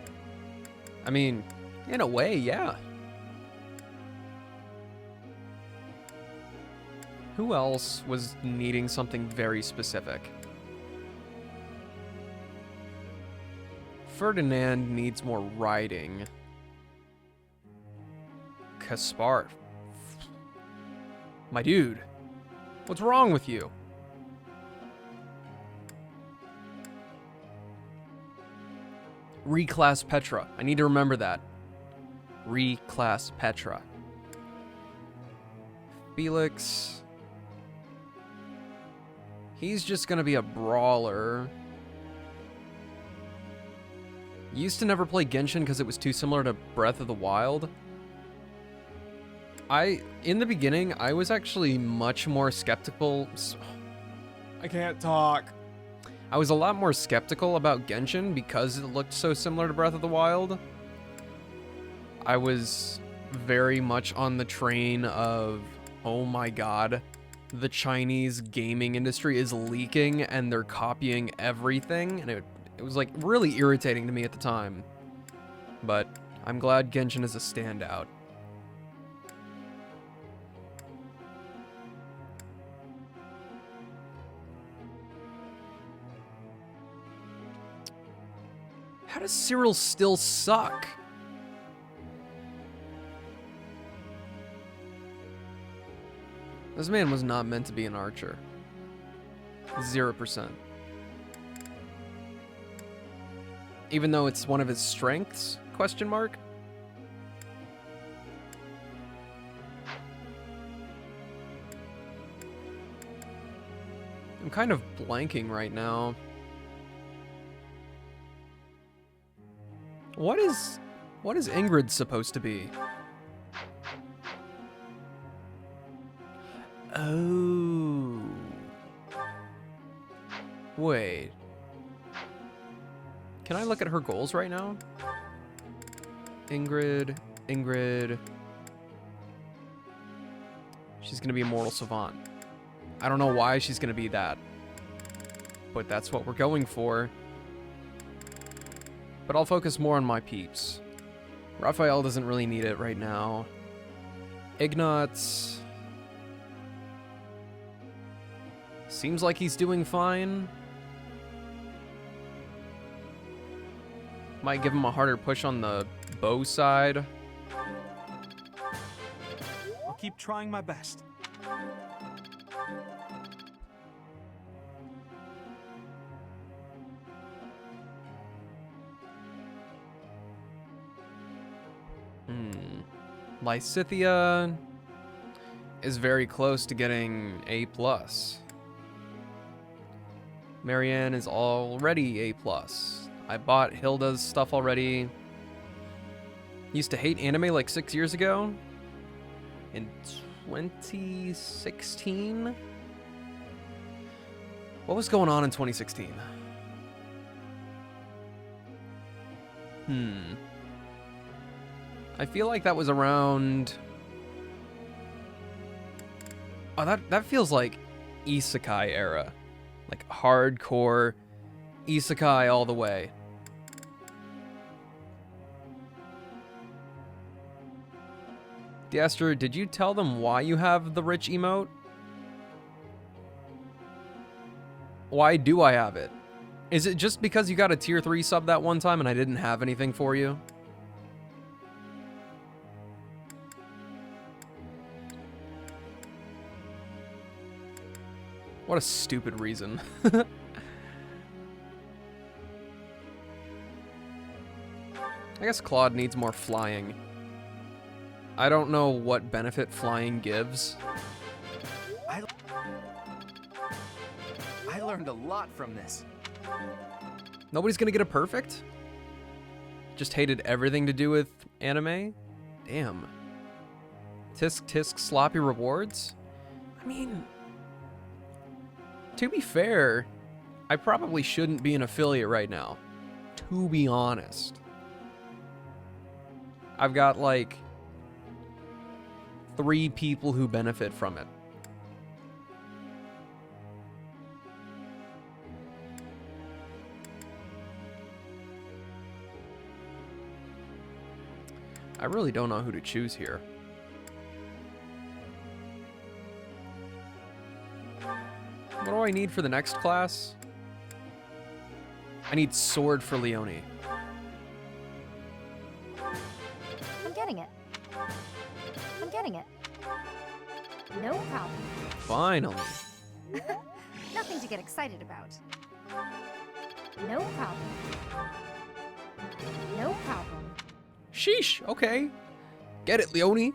I mean, in a way, yeah. Who else was needing something very specific? Ferdinand needs more writing. Kaspar. My dude. What's wrong with you? Reclass Petra. I need to remember that. Reclass Petra. Felix. He's just gonna be a brawler. Used to never play Genshin because it was too similar to Breath of the Wild. In the beginning, I was actually much more skeptical. I can't talk. I was a lot more skeptical about Genshin because it looked so similar to Breath of the Wild. I was very much on the train of, oh my god, the Chinese gaming industry is leaking and they're copying everything, and it was like really irritating to me at the time. But I'm glad Genshin is a standout. How does Cyril still suck? This man was not meant to be an archer. 0%. Even though it's one of his strengths? Question mark? I'm kind of blanking right now. What is Ingrid supposed to be? Oh. Wait. Can I look at her goals right now? Ingrid. She's gonna be a mortal savant. I don't know why she's gonna be that, but that's what we're going for. But I'll focus more on my peeps. Raphael doesn't really need it right now. Ignatz seems like he's doing fine. Might give him a harder push on the bow side. I'll keep trying my best. Lysithia is very close to getting A+. Marianne is already A+. I bought Hilda's stuff already. Used to hate anime like 6 years ago. In 2016? What was going on in 2016? I feel like that was around... Oh, that feels like isekai era. Like hardcore isekai all the way. Diaster, did you tell them why you have the rich emote? Why do I have it? Is it just because you got a tier 3 sub that one time and I didn't have anything for you? What a stupid reason. I guess Claude needs more flying. I don't know what benefit flying gives. I learned a lot from this. Nobody's gonna get a perfect? Just hated everything to do with anime? Damn. Tisk sloppy rewards? I mean... To be fair, I probably shouldn't be an affiliate right now. To be honest. I've got like 3 people who benefit from it. I really don't know who to choose here. What do I need for the next class? I need sword for Leonie. I'm getting it. I'm getting it. No problem. Finally. Nothing to get excited about. No problem. No problem. Sheesh, okay. Get it, Leone.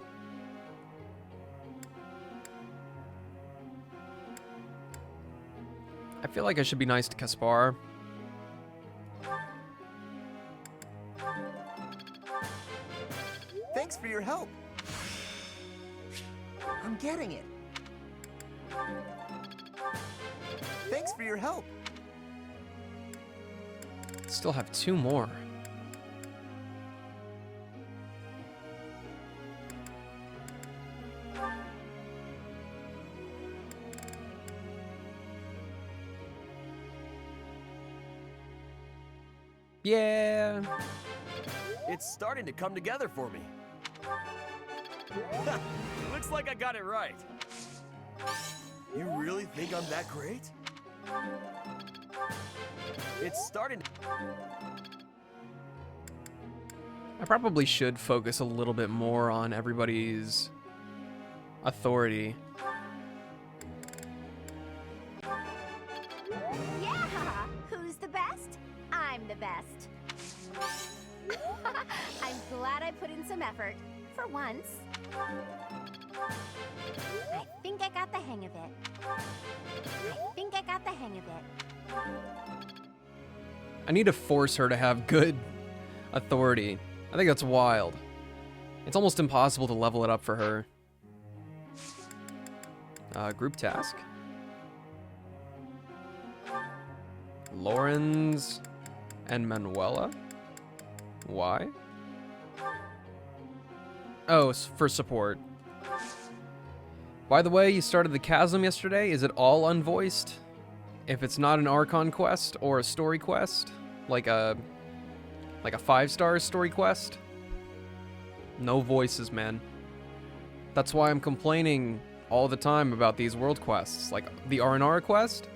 I feel like I should be nice to Caspar. Thanks for your help. I'm getting it. Thanks for your help. Still have 2 more. Yeah. It's starting to come together for me. Looks like I got it right. You really think I'm that great? It's starting to... I probably should focus a little bit more on everybody's authority. Yeah! Who's the best? I'm the best. I'm glad I put in some effort. For once. I think I got the hang of it. I need to force her to have good authority. I think that's wild. It's almost impossible to level it up for her. Group task. Lorenz and Manuela. Why? Oh, for support. By the way, you started the Chasm yesterday. Is it all unvoiced? If it's not an Archon quest or a story quest, like a 5-star story quest, no voices, man. That's why I'm complaining all the time about these world quests, like the R&R quest.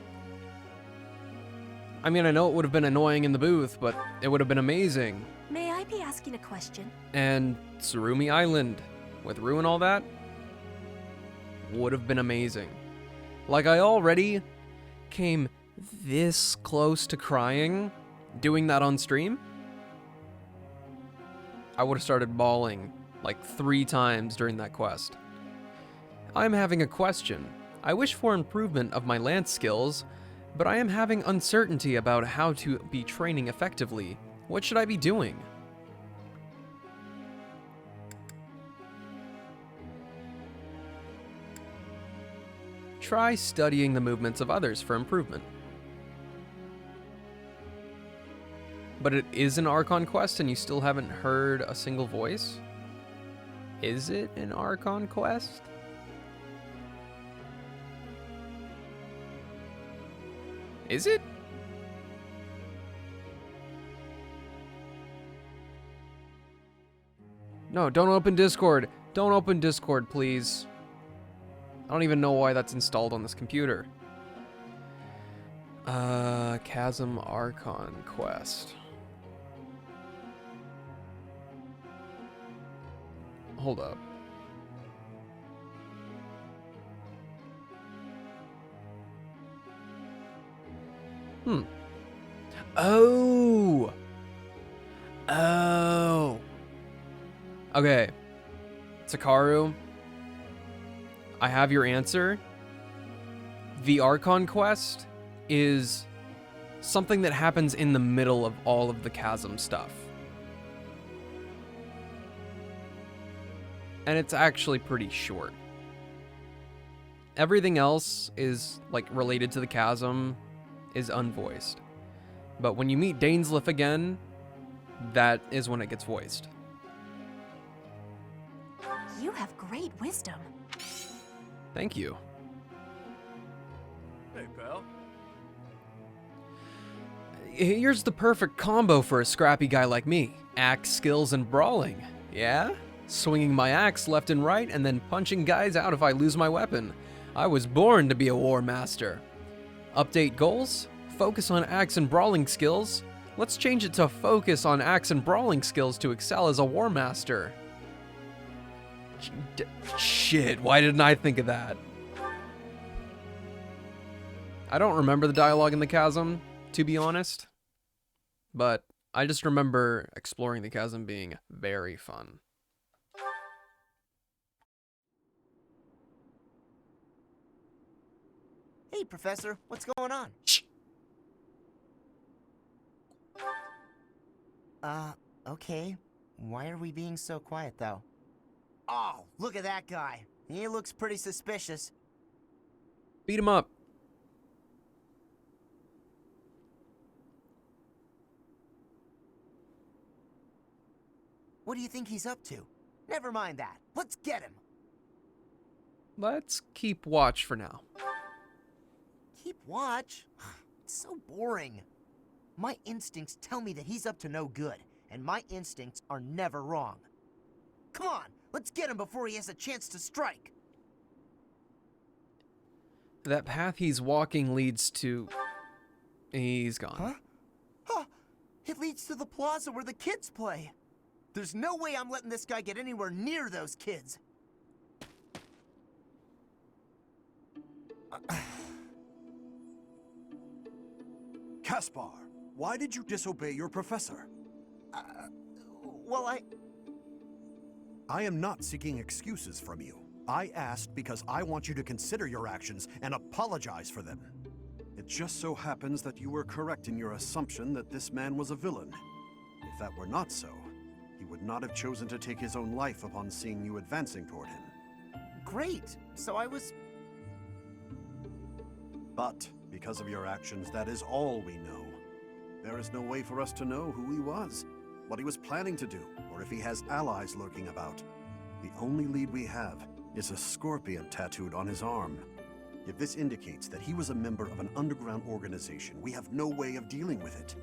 I mean, I know it would have been annoying in the booth, but it would have been amazing. May I be asking a question? And Tsurumi Island, with Rue and all that, would have been amazing. Like, I already came this close to crying doing that on stream. I would have started bawling like 3 times during that quest. I'm having a question. I wish for improvement of my lance skills, but I am having uncertainty about how to be training effectively. What should I be doing? Try studying the movements of others for improvement. But it is an Archon quest and you still haven't heard a single voice? Is it an Archon quest? Is it? No, don't open Discord. Don't open Discord, please. I don't even know why that's installed on this computer. Chasm Archon quest. Hold up. Oh! Oh! Okay. Takaru, I have your answer. The Archon quest is something that happens in the middle of all of the Chasm stuff. And it's actually pretty short. Everything else is, like, related to the Chasm is unvoiced. But when you meet Dainsleif again, that is when it gets voiced. You have great wisdom. Thank you. Hey, pal. Here's the perfect combo for a scrappy guy like me. Axe skills and brawling. Yeah? Swinging my axe left and right and then punching guys out if I lose my weapon. I was born to be a war master. Update goals? Focus on axe and brawling skills. Let's change it to focus on axe and brawling skills to excel as a war master. Shit, why didn't I think of that? I don't remember the dialogue in the chasm, to be honest. But I just remember exploring the chasm being very fun. Hey, Professor, what's going on? Shh. Okay. Why are we being so quiet, though? Oh, look at that guy. He looks pretty suspicious. Beat him up. What do you think he's up to? Never mind that. Let's get him. Let's keep watch for now. Keep watch? It's so boring. My instincts tell me that he's up to no good, and my instincts are never wrong. Come on, let's get him before he has a chance to strike. That path he's walking leads to... He's gone. Huh? Huh? It leads to the plaza where the kids play. There's no way I'm letting this guy get anywhere near those kids. Caspar, why did you disobey your professor? Well, I am not seeking excuses from you. I asked because I want you to consider your actions and apologize for them. It just so happens that you were correct in your assumption that this man was a villain. If that were not so, he would not have chosen to take his own life upon seeing you advancing toward him. great. So I was... But, because of your actions, that is all we know. There is no way for us to know who he was, what he was planning to do, or if he has allies lurking about. The only lead we have is a scorpion tattooed on his arm. If this indicates that he was a member of an underground organization, we have no way of dealing with it.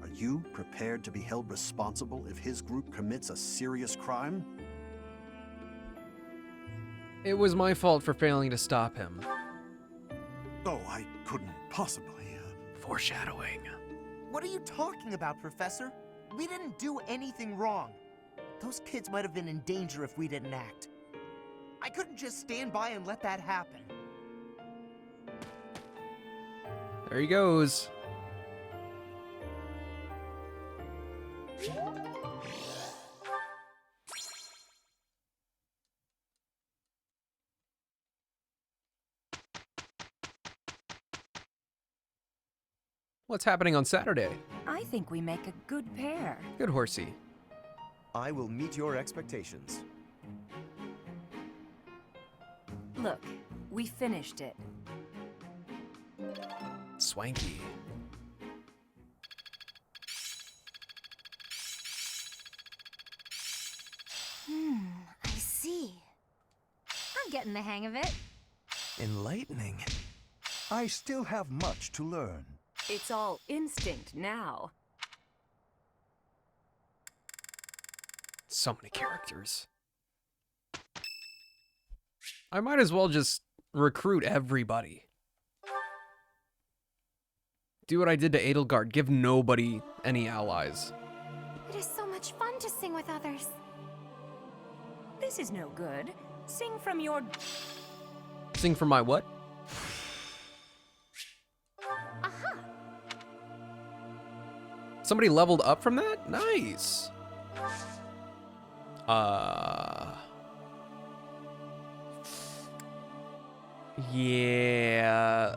Are you prepared to be held responsible if his group commits a serious crime? It was my fault for failing to stop him. Oh, I couldn't possibly. Foreshadowing. What are you talking about, Professor? We didn't do anything wrong. Those kids might have been in danger if we didn't act. I couldn't just stand by and let that happen. There he goes. What's happening on Saturday? I think we make a good pair. Good horsey. I will meet your expectations. Look, we finished it. Swanky. I see. I'm getting the hang of it. Enlightening. I still have much to learn. It's all instinct now. So many characters. I might as well just recruit everybody. Do what I did to Edelgard. Give nobody any allies. It is so much fun to sing with others. This is no good. Sing from your... Sing for my what? Aha! Somebody leveled up from that? Nice. Yeah.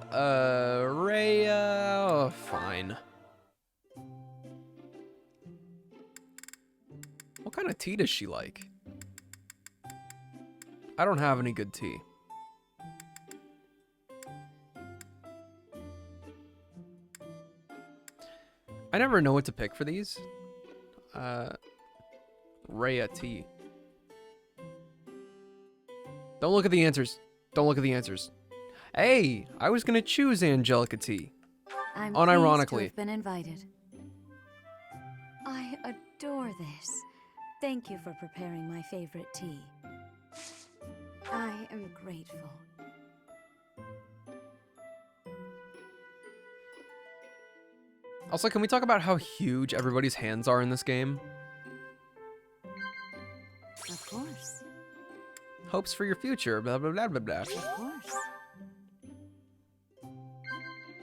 Rhea. Oh, fine. What kind of tea does she like? I don't have any good tea. I never know what to pick for these. Rhea tea. Don't look at the answers. Don't look at the answers. Hey, I was gonna choose Angelica tea. I'm Unironically. pleased to have been invited. I adore this. Thank you for preparing my favorite tea. I am grateful. Also, can we talk about how huge everybody's hands are in this game? Of course. hopes for your future, blah, blah, blah, blah, blah. Of course.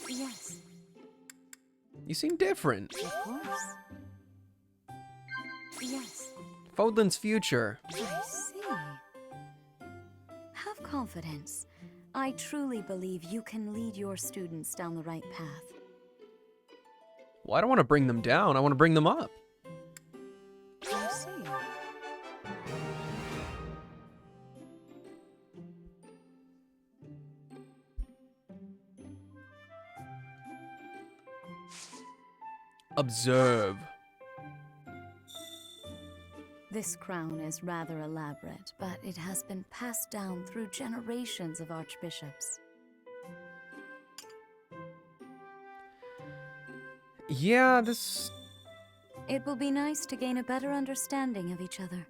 Yes, You seem different. of course. Yes, Fodlan's future. I see. Have confidence. I truly believe you can lead your students down the right path. Well, I don't want to bring them down. I want to bring them up. I see. Observe. This crown is rather elaborate, but it has been passed down through generations of archbishops. Yeah, this... It will be nice to gain a better understanding of each other.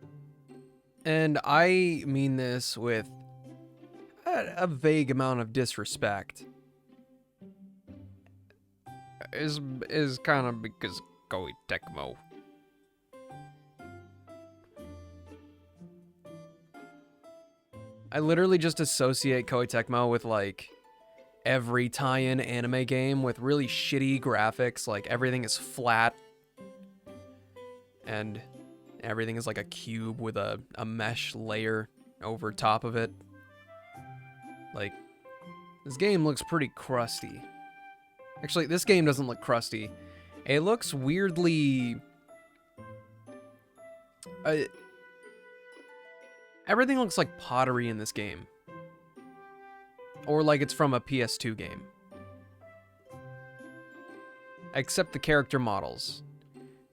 And I mean this with a vague amount of disrespect. Is kind of because Koei Tecmo. I literally just associate Koei Tecmo with like every tie-in anime game with really shitty graphics, like everything is flat and everything is like a cube with a mesh layer over top of it. Like, this game looks pretty crusty. Actually, this game doesn't look crusty. It looks weirdly... everything looks like pottery in this game. Or like it's from a PS2 game. Except the character models.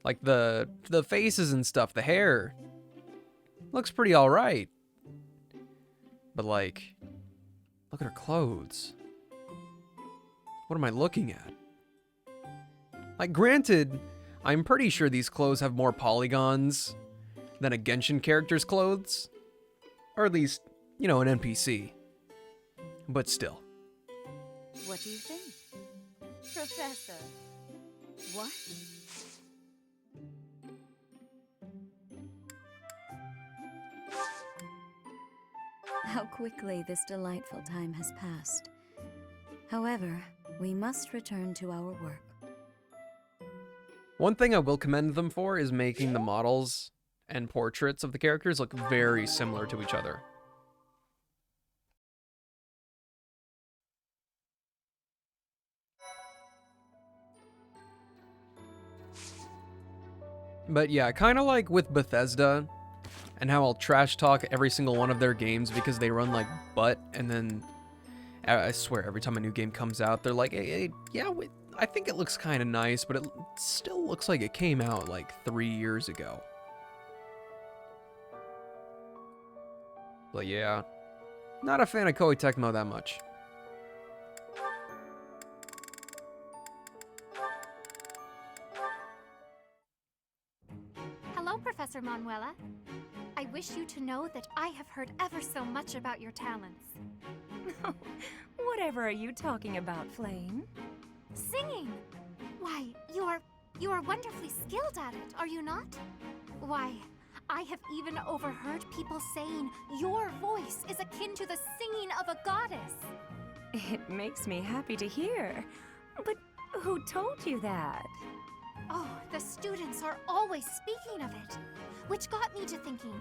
Like the faces and stuff, the hair. Looks pretty alright. But like, look at her clothes. What am I looking at? Like, granted, I'm pretty sure these clothes have more polygons than a Genshin character's clothes. Or at least, you know, an NPC. But still. What do you think? Professor. What? How quickly this delightful time has passed. However, we must return to our work. One thing I will commend them for is making the models and portraits of the characters look very similar to each other. But yeah, kind of like with Bethesda, and how I'll trash talk every single one of their games because they run like butt, and then I swear every time a new game comes out, they're like, hey, yeah, I think it looks kind of nice, but it still looks like it came out like 3 years ago. But yeah, not a fan of Koei Tecmo that much. Hello, Professor Manuela. I wish you to know that I have heard ever so much about your talents. Whatever are you talking about, Flame? Singing! Why, you are wonderfully skilled at it, are you not? Why, I have even overheard people saying your voice is akin to the singing of a goddess. It makes me happy to hear. But who told you that? Oh, the students are always speaking of it, which got me to thinking,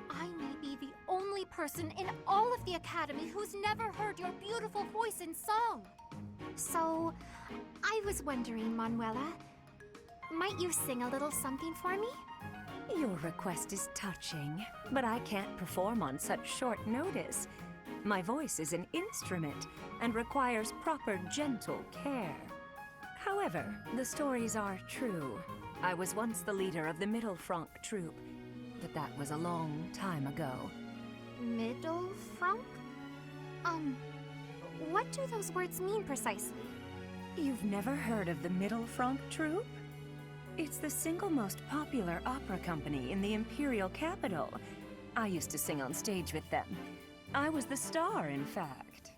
I may be the only person in all of the Academy who's never heard your beautiful voice in song. So, I was wondering, Manuela, might you sing a little something for me? Your request is touching, but I can't perform on such short notice. My voice is an instrument and requires proper gentle care. However, the stories are true. I was once the leader of the Middle Franc troupe, but that was a long time ago. Middle Franc? What do those words mean precisely? You've never heard of the Middle Franc troupe? It's the single most popular opera company in the imperial capital. I used to sing on stage with them. I was the star, in fact.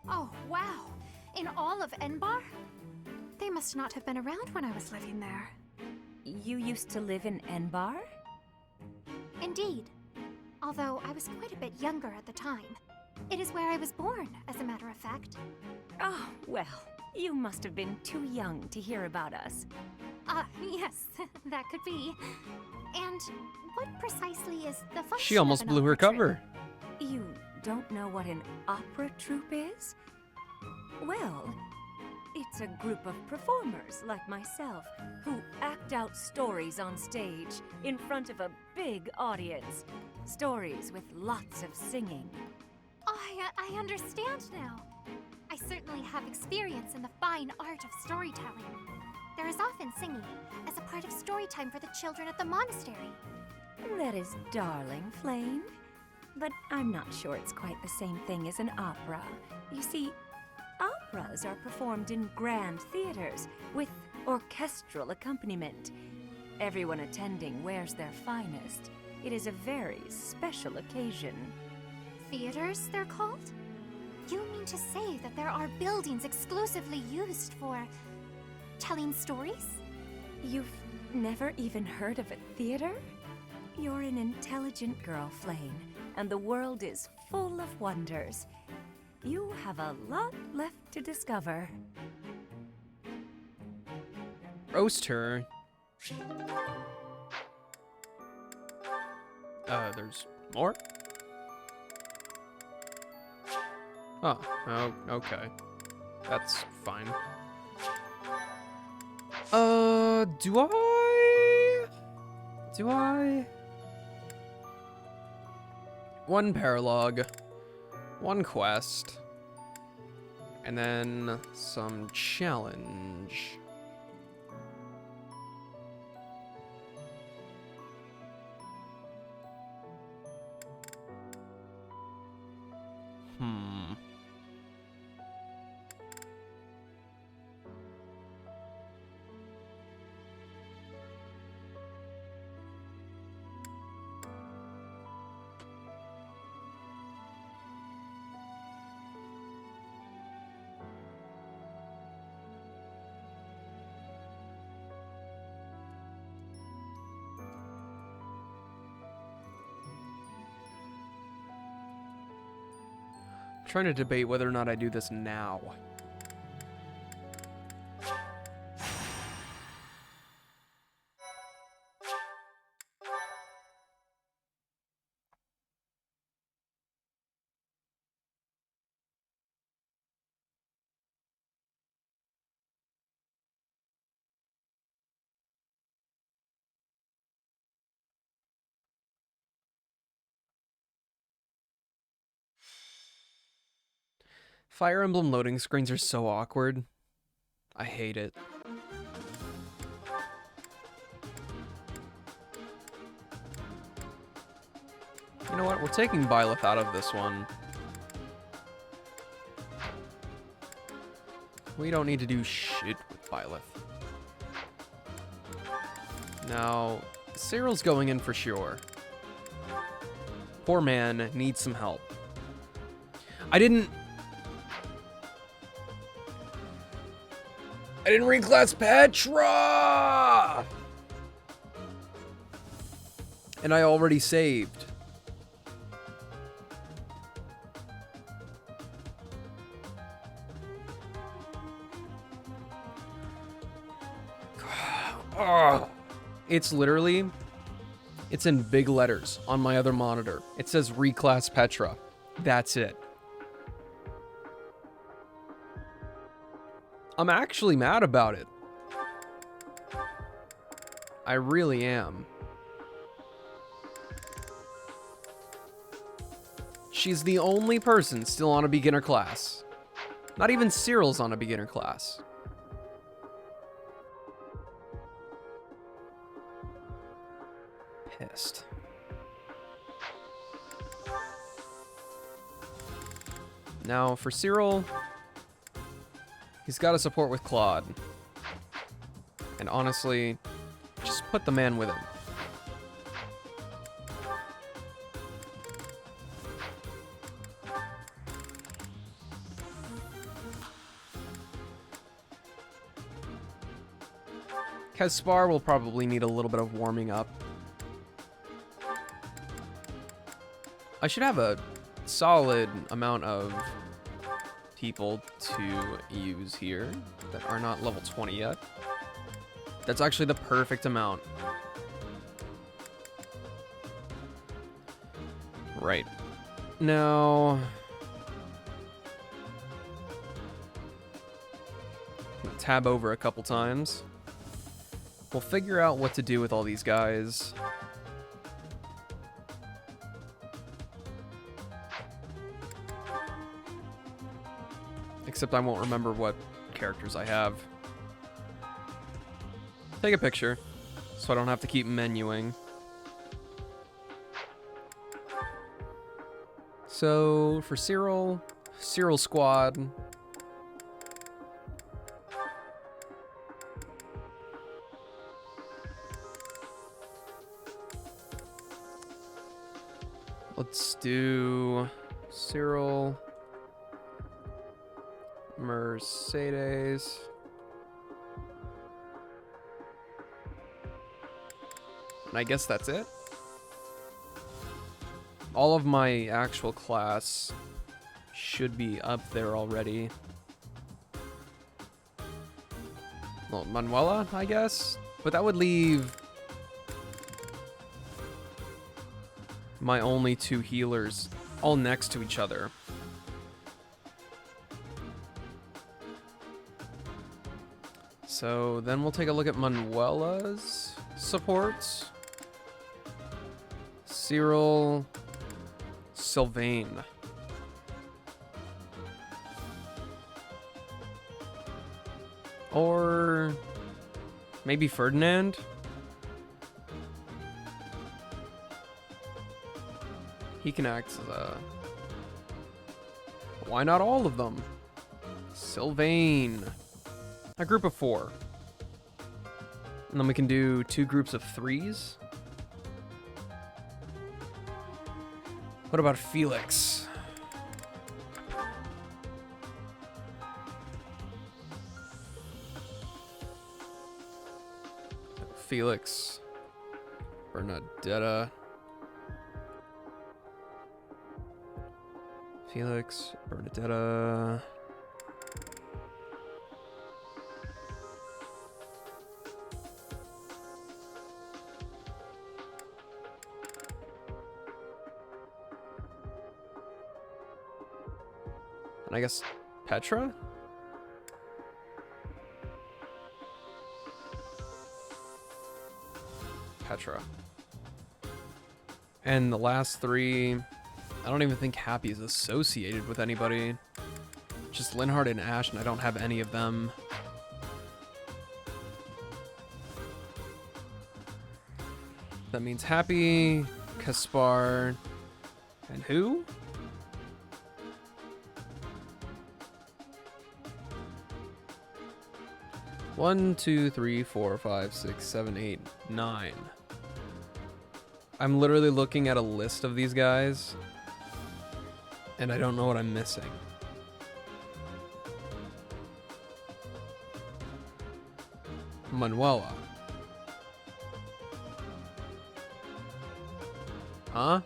Oh, wow. In all of Enbar? They must not have been around when I was living there. You used to live in Enbar? Indeed. although I was quite a bit younger at the time. It is where I was born, as a matter of fact. Oh, well, you must have been too young to hear about us. Yes, that could be. And what precisely is the function She almost of an blew her opera cover. You don't know what an opera troupe is? Well, it's a group of performers like myself who act out stories on stage in front of a big audience. Stories with lots of singing. I understand now. I certainly have experience in the fine art of storytelling. There is often singing as a part of story time for the children at the monastery. That is darling, Flame. But I'm not sure it's quite the same thing as an opera. You see, operas are performed in grand theaters with orchestral accompaniment. Everyone attending wears their finest. It is a very special occasion. Theaters, they're called? You mean to say that there are buildings exclusively used for telling stories? You've never even heard of a theater? You're an intelligent girl, Flame, and the world is full of wonders. You have a lot left to discover. Roast her. There's more? Oh, okay. That's fine. Do I? One paralog, one quest, and then some challenge. Trying to debate whether or not I do this now. Fire Emblem loading screens are so awkward. I hate it. You know what? We're taking Byleth out of this one. We don't need to do shit with Byleth. Now, Cyril's going in for sure. Poor man needs some help. I didn't reclass Petra! And I already saved. It's literally, it's in big letters on my other monitor. It says reclass Petra. That's it. I'm actually mad about it. I really am. She's the only person still on a beginner class. Not even Cyril's on a beginner class. Pissed. Now for Cyril, he's got to support with Claude. And honestly, just put the man with him. Caspar will probably need a little bit of warming up. I should have a solid amount of people to use here that are not level 20 yet. That's actually the perfect amount. Right. Now, tab over a couple times. We'll figure out what to do with all these guys. Except I won't remember what characters I have. Take a picture, so I don't have to keep menuing. So, for Cyril Squad. Let's do Cyril, Mercedes, and I guess that's it. All of my actual class should be up there already. Well, Manuela, I guess, but that would leave my only two healers all next to each other. So then we'll take a look at Manuela's supports. Cyril, Sylvain. Or maybe Ferdinand? He can act as a... Why not all of them? Sylvain. A group of 4. And then we can do 2 groups of 3s. What about Felix? Felix. Bernadetta. Felix, Bernadetta. And I guess Petra? Petra. And the last 3, I don't even think Happy is associated with anybody. Just Linhardt and Ash, and I don't have any of them. That means Happy, Kaspar, and who? One, 2, 3, 4, 5, 6, 7, 8, 9. I'm literally looking at a list of these guys, and I don't know what I'm missing. Manuela. Huh?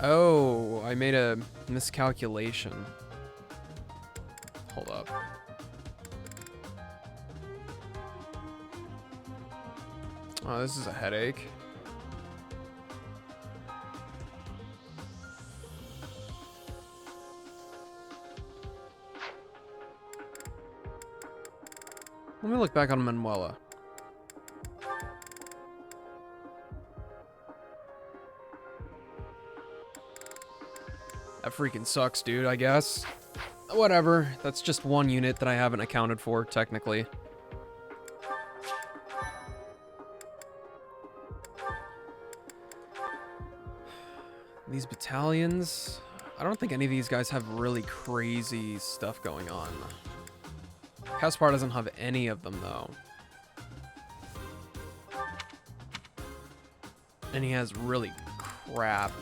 Oh, I made a miscalculation. Hold up. Oh, this is a headache. Let me look back on Manuela. That freaking sucks, dude, I guess. Whatever, that's just one unit that I haven't accounted for, technically. These battalions, I don't think any of these guys have really crazy stuff going on. Kaspar doesn't have any of them, though. And he has really crap.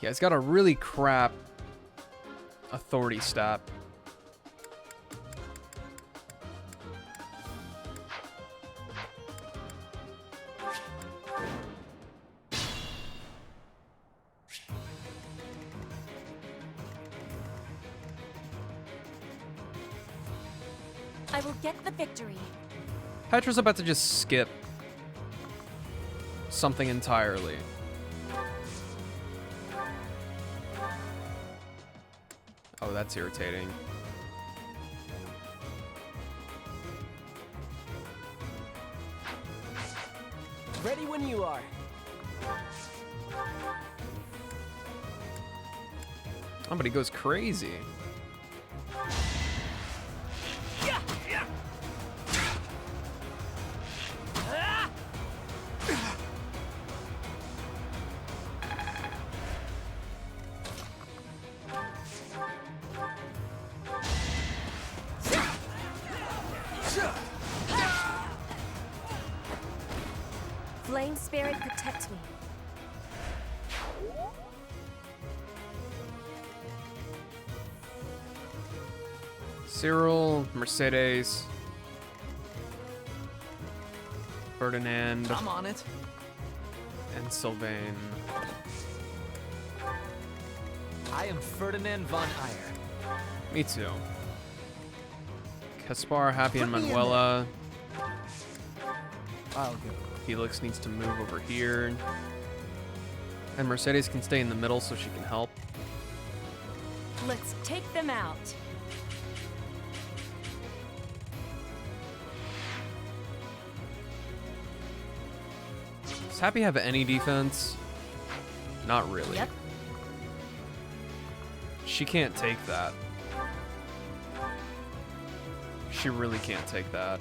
Yeah, it's got a really crap authority stat. I will get the victory. Petra's about to just skip something entirely. Oh, that's irritating. Ready when you are. Oh, but he goes crazy. Flame Spirit, protect me. Cyril, Mercedes, Ferdinand, I'm on it. and Sylvain. I am Ferdinand von Eyre. Me too. Caspar, Happy, and Put me in Manuela. I'll go. Felix needs to move over here. And Mercedes can stay in the middle so she can help. Let's take them out. Does Happy have any defense? Not really. Yep. She can't take that. She really can't take that.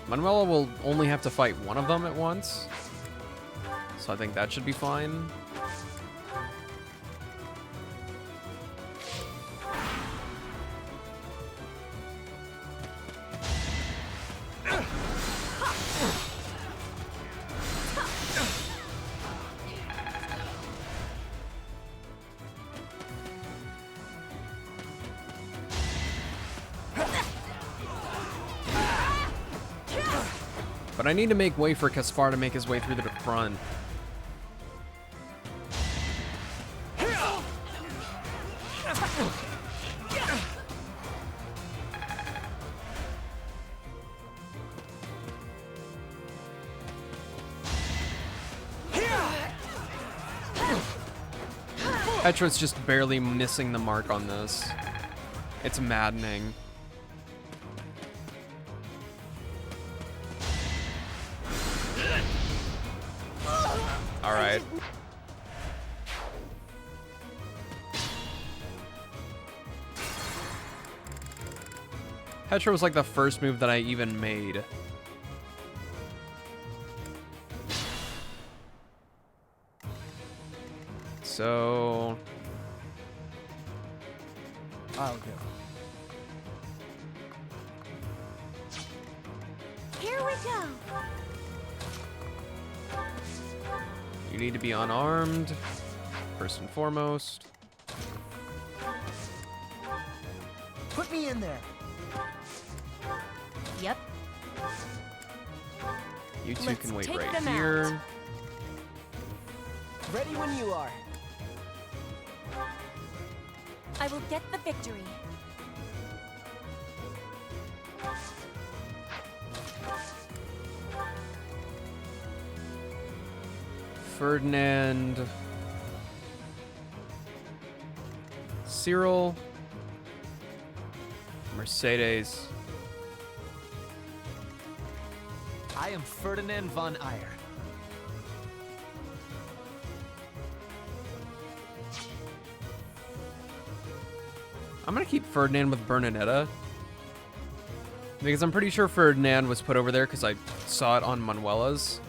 Manuela will only have to fight one of them at once. So I think that should be fine. But I need to make way for Caspar to make his way through the front. Petra's just barely missing the mark on this. It's maddening. All right. Petra was like the first move that I even made. So I'll go. Here we go. you need to be unarmed, first and foremost. Put me in there. Yep. You two Let's can wait take right them here. out. Ready when you are. I will get the victory. Ferdinand, Cyril, Mercedes. I am Ferdinand von Eyre. I'm gonna keep Ferdinand with Bernadetta. Because I'm pretty sure Ferdinand was put over there because I saw it on Manuela's.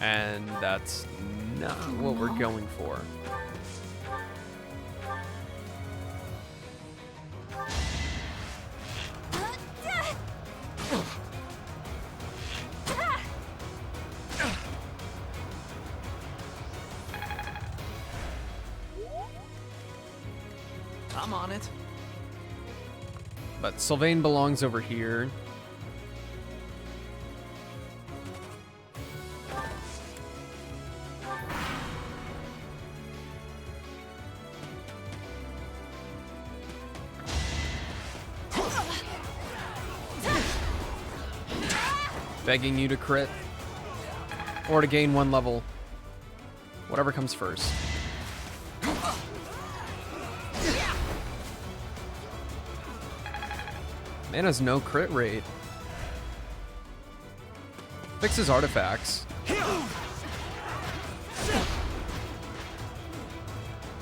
And that's not what we're going for. I'm on it. But Sylvain belongs over here. Begging you to crit. Or to gain 1 level. Whatever comes first. Man has no crit rate. Fixes artifacts.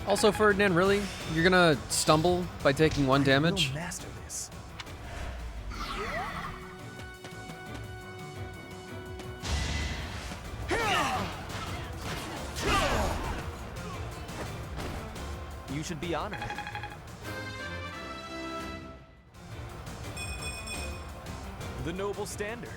Also, Ferdinand, really? You're gonna stumble by taking 1 damage? Master this. You should be honored. The noble standard.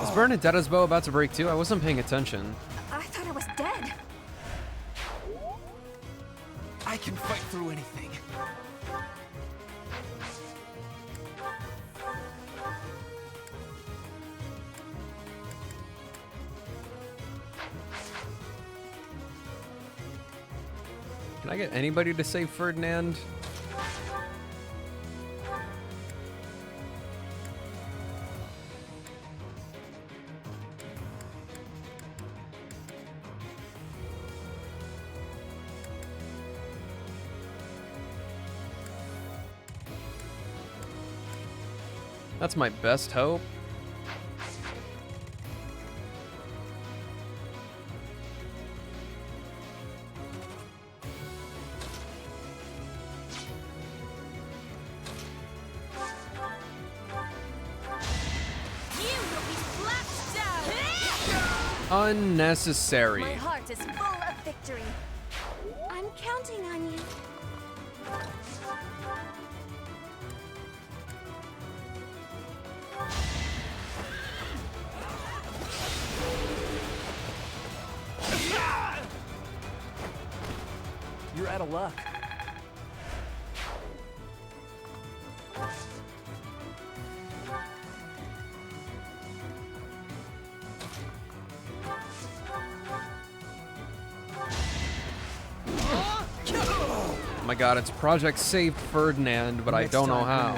Is Bernadetta's bow about to break too? I wasn't paying attention. I thought I was dead. I can fight through anything. Can I get anybody to save Ferdinand? That's my best hope. Unnecessary. My heart is full of victory. I'm counting on you. You're out of luck. Oh my god, it's Project Save Ferdinand, but I don't know how.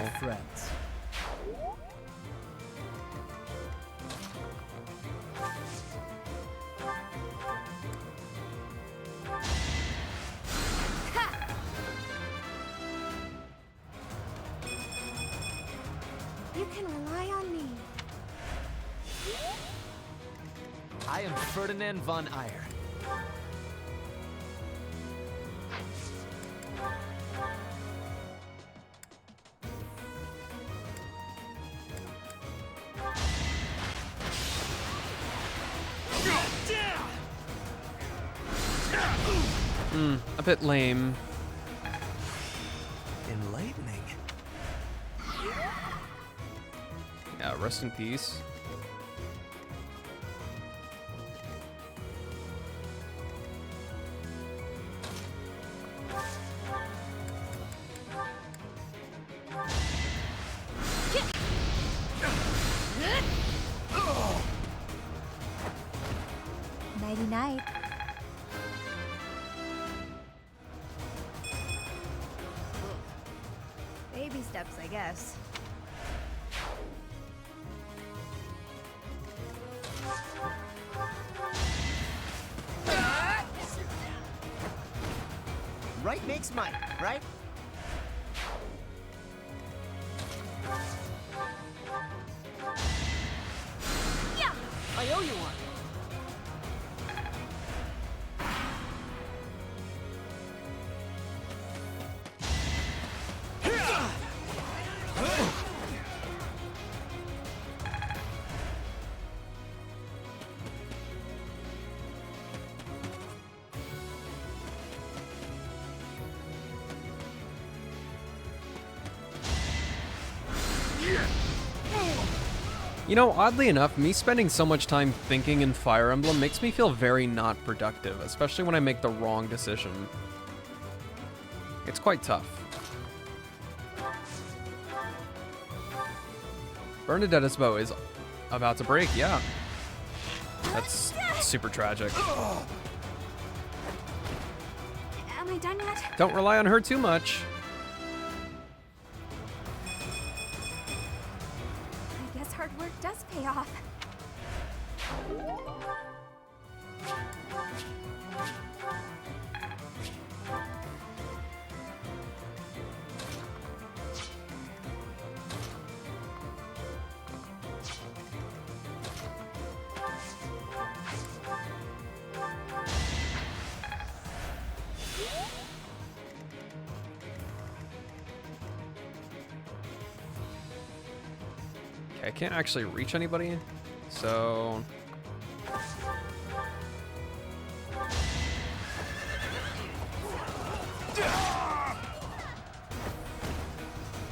You can rely on me. I am Ferdinand von Eyre. A bit lame. Enlightening. Yeah, rest in peace. Nighty-night. Baby steps, I guess. Right makes might, right? Yeah! I owe you one. You know, oddly enough, me spending so much time thinking in Fire Emblem makes me feel very not productive, especially when I make the wrong decision. It's quite tough. Bernadette's bow is about to break, yeah. That's super tragic. Am I done yet? Don't rely on her too much. I guess hard work does pay off. Okay, I can't actually reach anybody, so...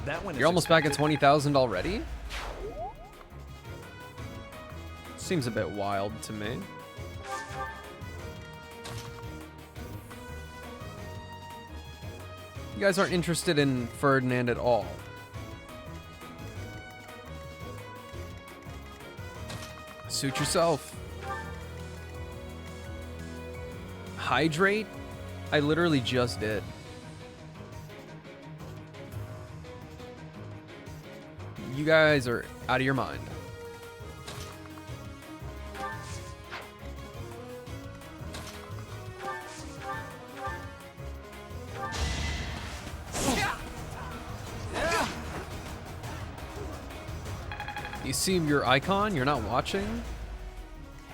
That one. You're almost back at 20,000 already? Seems a bit wild to me. You guys aren't interested in Ferdinand at all. Suit yourself. Hydrate? I literally just did. You guys are out of your mind. You see your icon? You're not watching?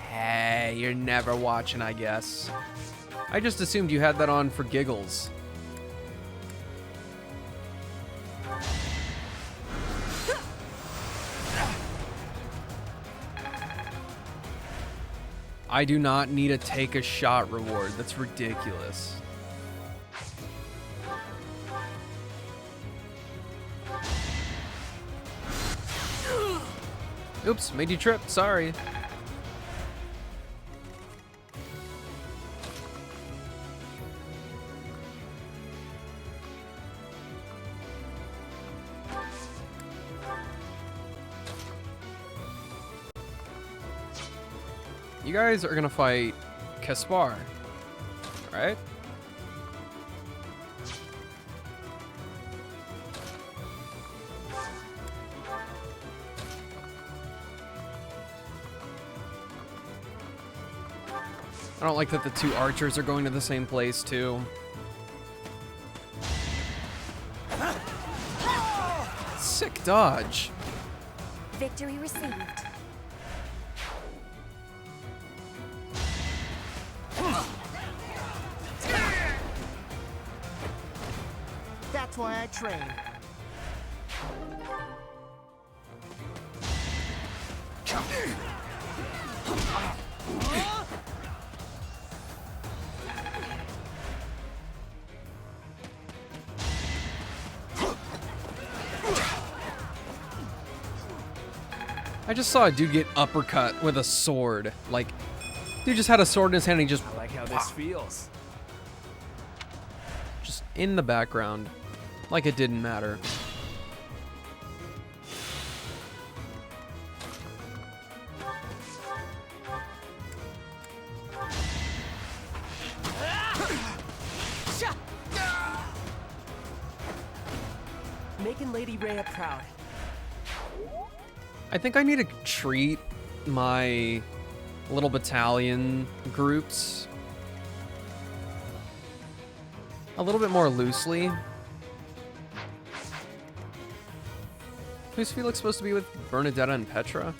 Hey, you're never watching, I guess. I just assumed you had that on for giggles. I do not need a take a shot reward. That's ridiculous. Oops, made you trip. Sorry. You guys are gonna fight Caspar, right? I don't like that the two archers are going to the same place, too. Sick dodge. Victory received. That's why I train. I just saw a dude get uppercut with a sword. Like, dude just had a sword in his hand and he just... I like how this feels. Just in the background. Like it didn't matter. Making Lady Rhea proud. I think I need to treat my little battalion groups a little bit more loosely. Who's Felix supposed to be with? Bernadetta and Petra?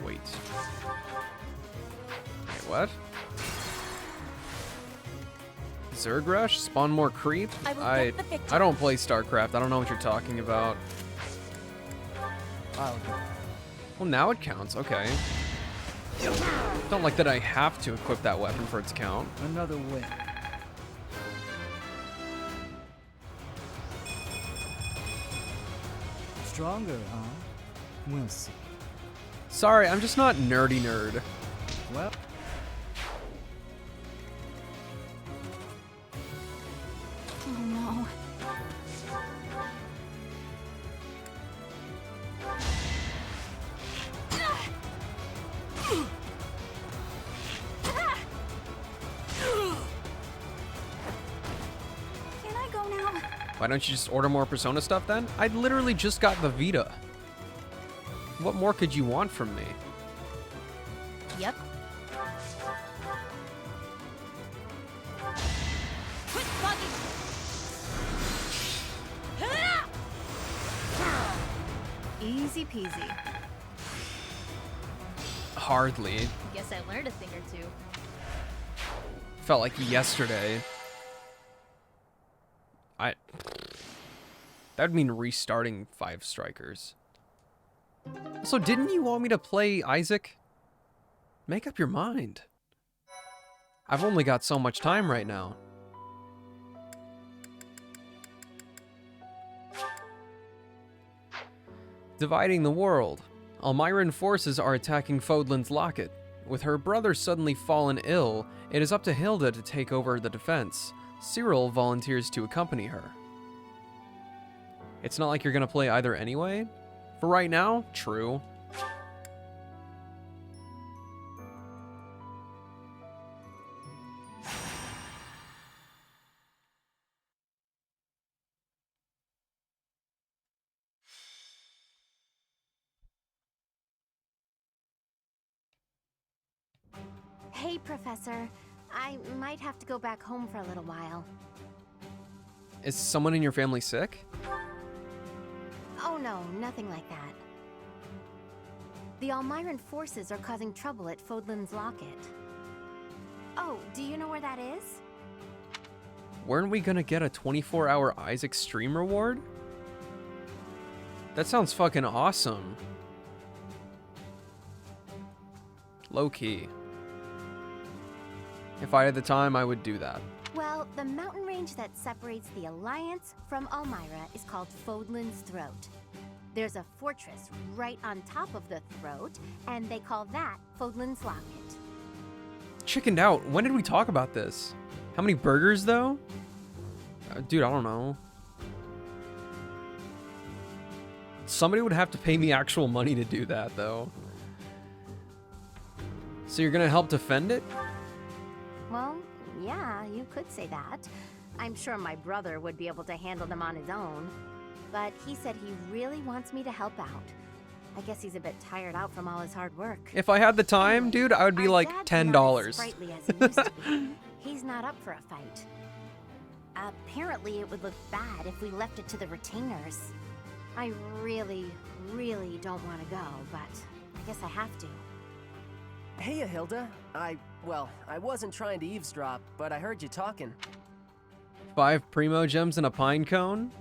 Wait. Wait, what? Zerg Rush? Spawn more creep? I don't play StarCraft. I don't know what you're talking about. Well, now it counts. Okay. Don't like that I have to equip that weapon for it to count. Another win. Stronger, huh? We'll see. Sorry, I'm just not nerdy nerd. Well. Oh no. Can I go now? Why don't you just order more Persona stuff then? I literally just got the Vita. What more could you want from me? Yep. Quit bugging. Easy peasy. Hardly. Guess I learned a thing or two. Felt like yesterday. That would mean restarting 5 strikers. So didn't you want me to play Isaac? Make up your mind. I've only got so much time right now. Dividing the world. Almiran forces are attacking Fodlan's Locket. With her brother suddenly fallen ill, it is up to Hilda to take over the defense. Cyril volunteers to accompany her. It's not like you're gonna play either anyway? For right now, true. Hey, Professor. I might have to go back home for a little while. Is someone in your family sick? Oh no, nothing like that. The Almiran forces are causing trouble at Fodlan's Locket. Oh, do you know where that is? Weren't we gonna get a 24-hour Isaac stream reward? That sounds fucking awesome. Low-key. If I had the time, I would do that. Well, the mountain range that separates the Alliance from Almira is called Fodlan's Throat. There's a fortress right on top of the throat, and they call that Fodlan's Locket. Chickened out. When did we talk about this? How many burgers, though? Dude, I don't know. Somebody would have to pay me actual money to do that, though. So you're gonna help defend it? Well, yeah, you could say that. I'm sure my brother would be able to handle them on his own. But he said he really wants me to help out. I guess he's a bit tired out from all his hard work. If I had the time, dude, I would be like $10. Sprightly as he used to be. He's not up for a fight. Apparently, it would look bad if we left it to the retainers. I really, really don't want to go, but I guess I have to. Hey, Hilda. Well, I wasn't trying to eavesdrop, but I heard you talking. 5 primo gems and a pine cone?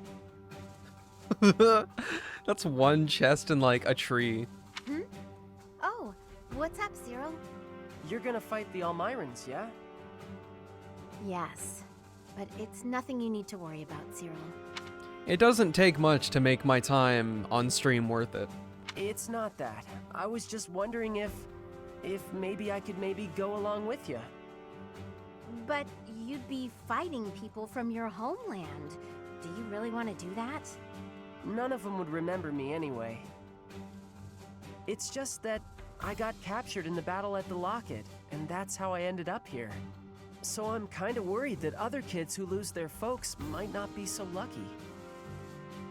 That's one chest and like a tree. Hmm? Oh, what's up, Cyril? You're gonna fight the Almirans, yeah? Yes, but it's nothing you need to worry about, Cyril. It doesn't take much to make my time on stream worth it. It's not that. I was just wondering if maybe I could go along with you. But you'd be fighting people from your homeland. Do you really want to do that? None of them would remember me anyway. It's just that I got captured in the battle at the Locket, and that's how I ended up here. So I'm kind of worried that other kids who lose their folks might not be so lucky.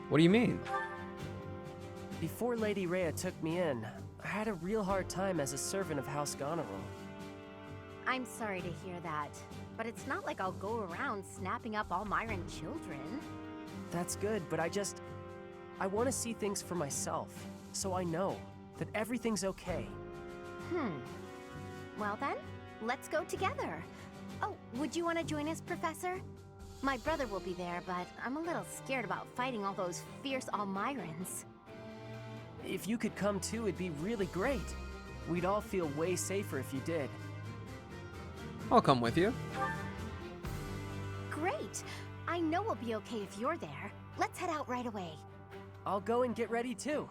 What do you mean? Before Lady Rhea took me in, I had a real hard time as a servant of House Goneril. I'm sorry to hear that, but it's not like I'll go around snapping up all Myron children. That's good, but I want to see things for myself, so I know that everything's okay. Well then, let's go together. Oh, would you want to join us, Professor? My brother will be there, but I'm a little scared about fighting all those fierce Almyrans. If you could come too, it'd be really great. We'd all feel way safer if you did. I'll come with you. Great! I know we'll be okay if you're there. Let's head out right away. I'll go and get ready too.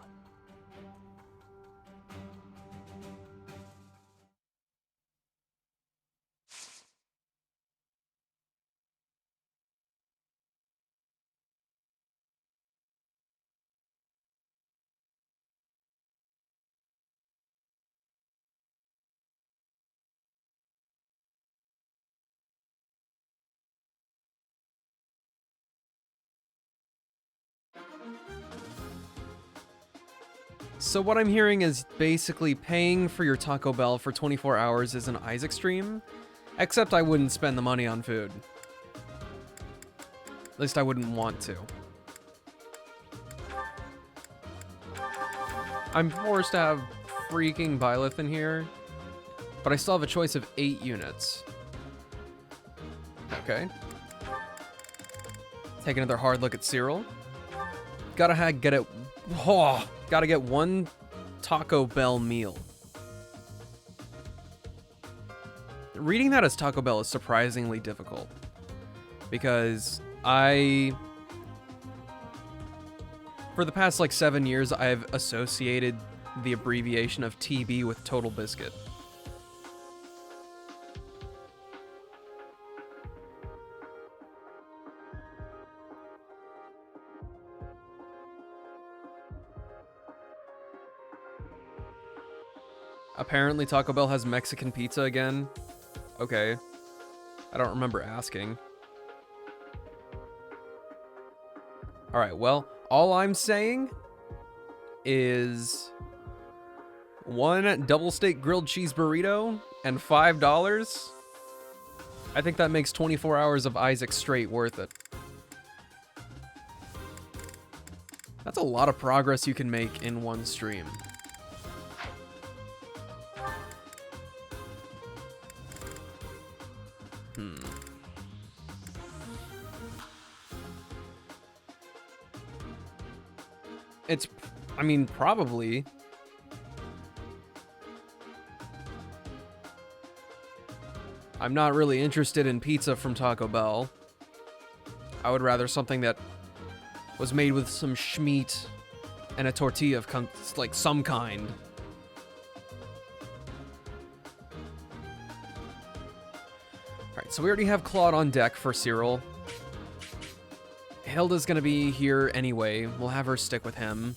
So what I'm hearing is basically paying for your Taco Bell for 24 hours is an Isaac stream, except I wouldn't spend the money on food. At least I wouldn't want to. I'm forced to have freaking Byleth in here, but I still have a choice of 8 units. Okay. Take another hard look at Cyril. Gotta get it. Oh, gotta get one Taco Bell meal. Reading that as Taco Bell is surprisingly difficult, because for the past like 7 years, I've associated the abbreviation of TB with Total Biscuit. Apparently Taco Bell has Mexican pizza again. Okay. I don't remember asking. Alright, well, all I'm saying is 1 double steak grilled cheese burrito and $5. I think that makes 24 hours of Isaac straight worth it. That's a lot of progress you can make in one stream. I mean, probably. I'm not really interested in pizza from Taco Bell. I would rather something that was made with some schmeat and a tortilla of like some kind. Alright, so we already have Claude on deck for Cyril. Hilda's gonna be here anyway. We'll have her stick with him.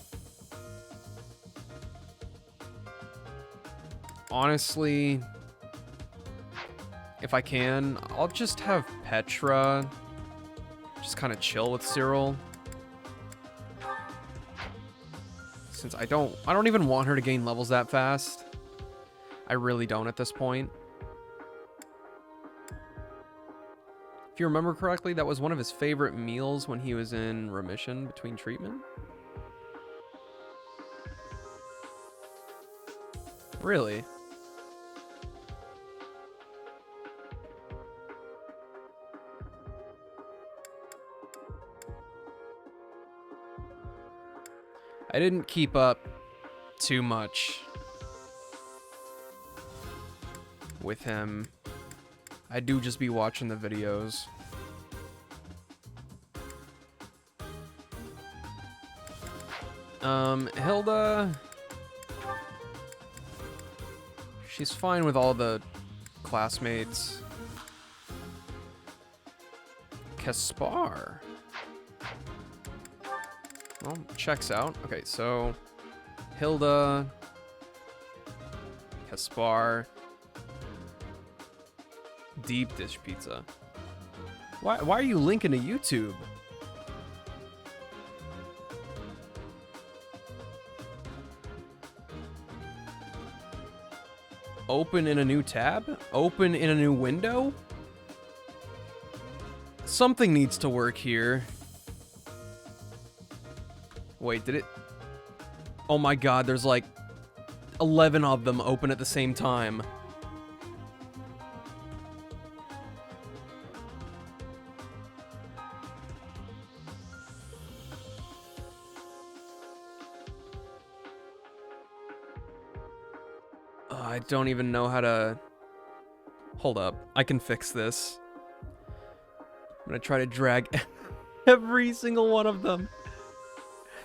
Honestly, if I can, I'll just have Petra just kind of chill with Cyril. Since I don't even want her to gain levels that fast. I really don't at this point. If you remember correctly, that was one of his favorite meals when he was in remission between treatment. Really? I didn't keep up too much with him. I do just be watching the videos. Hilda, she's fine with all the classmates. Kaspar. Well, checks out. Okay, so Hilda, Kaspar, deep dish pizza. Why are you linking to YouTube? Open in a new tab? Open in a new window? Something needs to work here. Wait, did it? Oh my god, there's like 11 of them open at the same time. I don't even know how to... Hold up. I can fix this. I'm gonna try to drag every single one of them.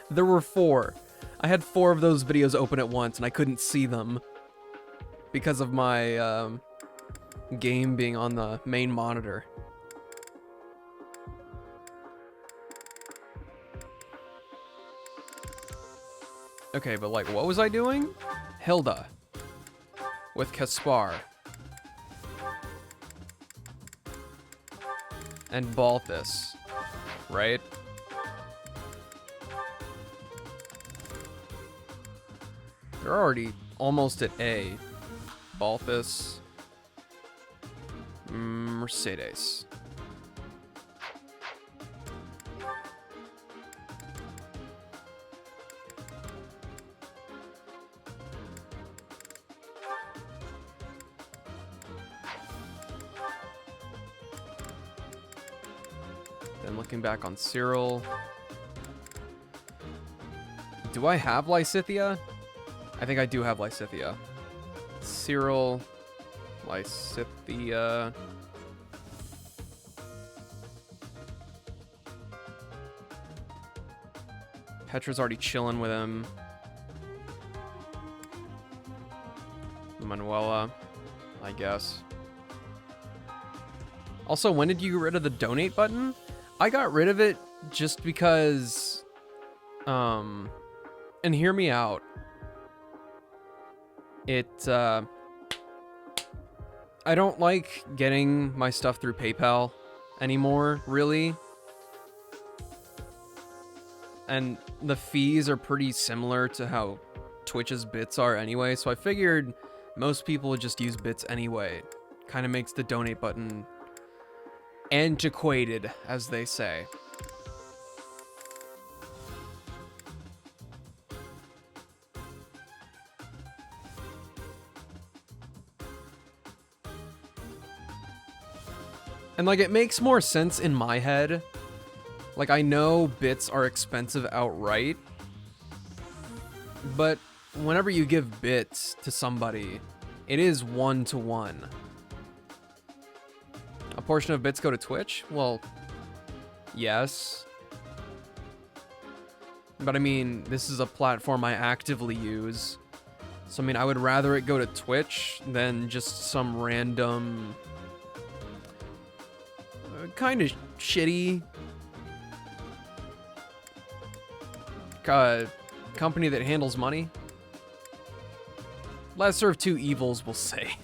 There were 4. I had 4 of those videos open at once, and I couldn't see them because of my game being on the main monitor. Okay, but like, what was I doing? Hilda. With Caspar. And Balthus. Right? They're already almost at A. Balthus. Mercedes. Then looking back on Cyril. Do I have Lysithea? I think I do have Lysithea. Cyril, Lysithea. Petra's already chilling with him. Manuela, I guess. Also, when did you get rid of the donate button? I got rid of it just because, and hear me out. I don't like getting my stuff through PayPal anymore, really. And the fees are pretty similar to how Twitch's bits are anyway, so I figured most people would just use bits anyway. Kind of makes the donate button antiquated, as they say. And like, it makes more sense in my head. Like, I know bits are expensive outright, but whenever you give bits to somebody, it is 1-to-1. A portion of bits go to Twitch? Well, yes. But I mean, this is a platform I actively use. So I mean, I would rather it go to Twitch than just some random... kind of shitty company that handles money. Lesser of two evils, we'll say.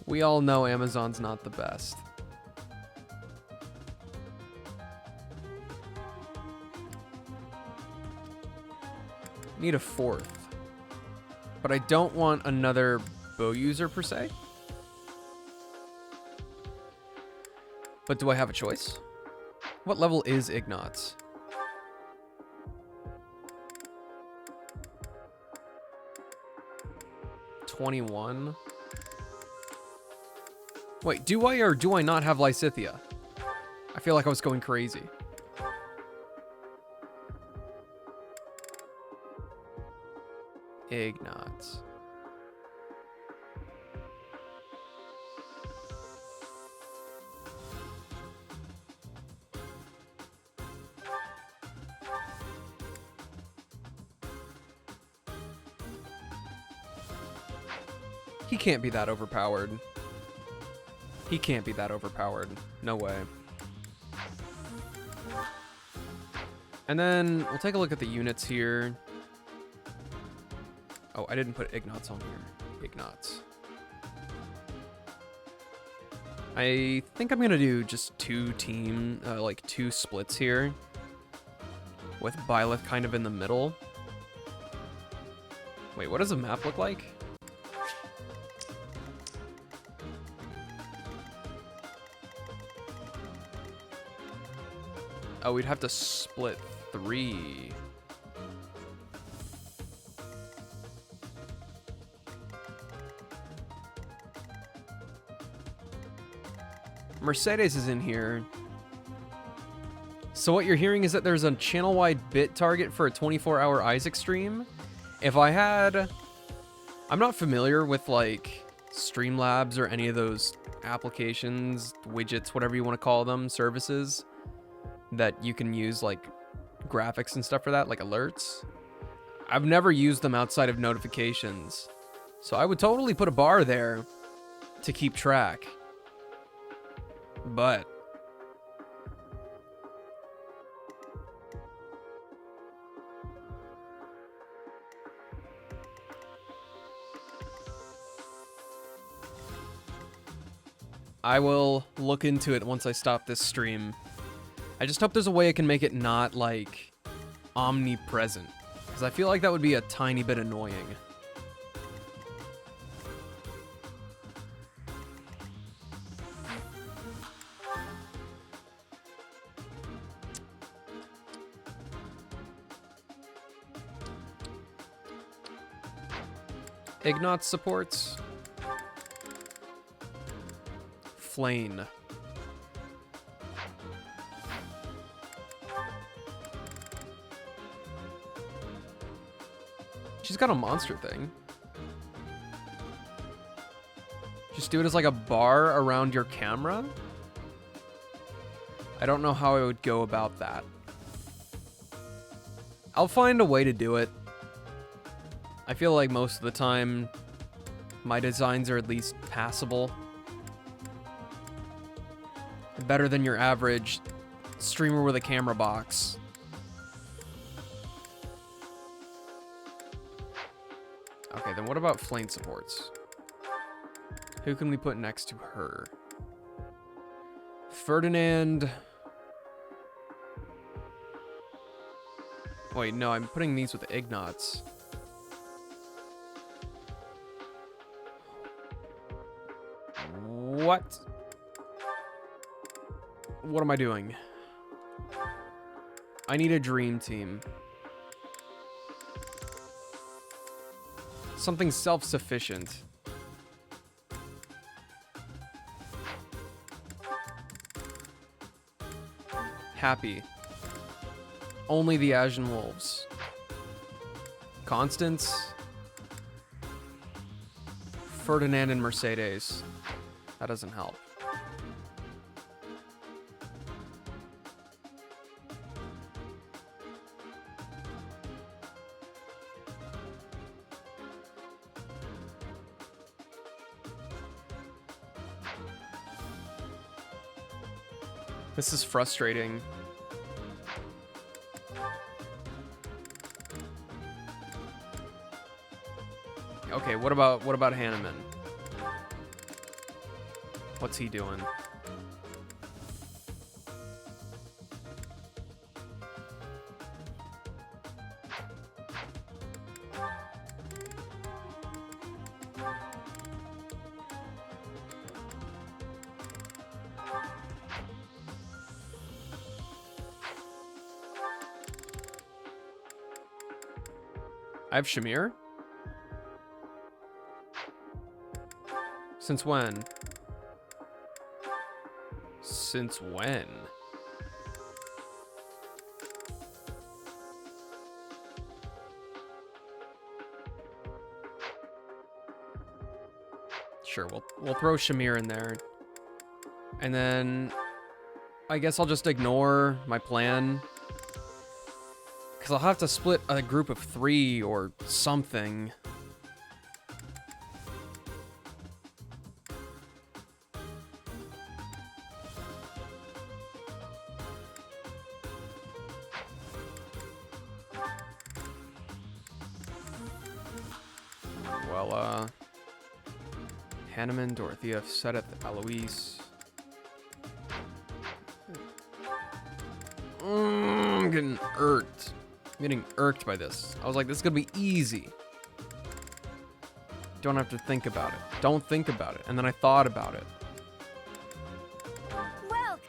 We all know Amazon's not the best. Need a 4th. But I don't want another bow user per se. But do I have a choice? What level is Ignatz? $21. Wait, do I or do I not have Lysithea? I feel like I was going crazy. Ignatz. He can't be that overpowered. He can't be that overpowered. No way. And then we'll take a look at the units here. Oh, I didn't put Ignatz on here. Ignatz. I think I'm gonna do just two splits here. With Byleth kind of in the middle. Wait, what does the map look like? Oh, we'd have to split 3. Mercedes is in here. So what you're hearing is that there's a channel-wide bit target for a 24-hour Isaac stream. If I had... I'm not familiar with, like, Streamlabs or any of those applications, widgets, whatever you want to call them, services that you can use, like, graphics and stuff for that, like alerts. I've never used them outside of notifications. So I would totally put a bar there to keep track. But I will look into it once I stop this stream. I just hope there's a way I can make it not, like, omnipresent. Because I feel like that would be a tiny bit annoying. Ignatz supports. Flane. She's got a monster thing. Just do it as like a bar around your camera? I don't know how I would go about that. I'll find a way to do it. I feel like most of the time, my designs are at least passable. Better than your average streamer with a camera box. Okay, then what about Flame supports? Who can we put next to her? Ferdinand. Wait, no, I'm putting these with Ignatz. What? What am I doing? I need a dream team. Something self-sufficient. Happy. Only the Asian Wolves. Constance. Ferdinand and Mercedes. That doesn't help. This is frustrating. Okay, what about Hanneman? What's he doing? I have Shamir? Since when? Since when? Sure, we'll throw Shamir in there. And then I guess I'll just ignore my plan. Because I'll have to split a group of 3 or something. Well, Hanneman, Dorothea, Sedith, Eloise. I'm getting irked. I'm getting irked by this. I was like, this is gonna be easy. Don't have to think about it. Don't think about it. And then I thought about it. Well,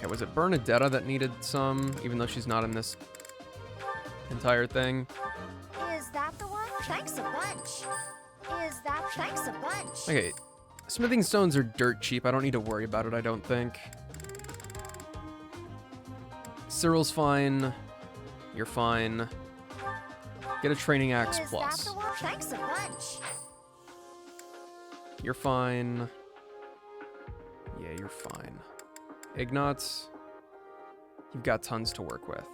Okay, was it Bernadetta that needed some, even though she's not in this entire thing? Is that the one? Thanks a bunch. Thanks a bunch. Okay, smithing stones are dirt cheap. I don't need to worry about it, I don't think. Cyril's fine. You're fine. Get a training axe Is plus. that the one? Thanks a bunch. You're fine. Yeah, you're fine. Ignatz, you've got tons to work with.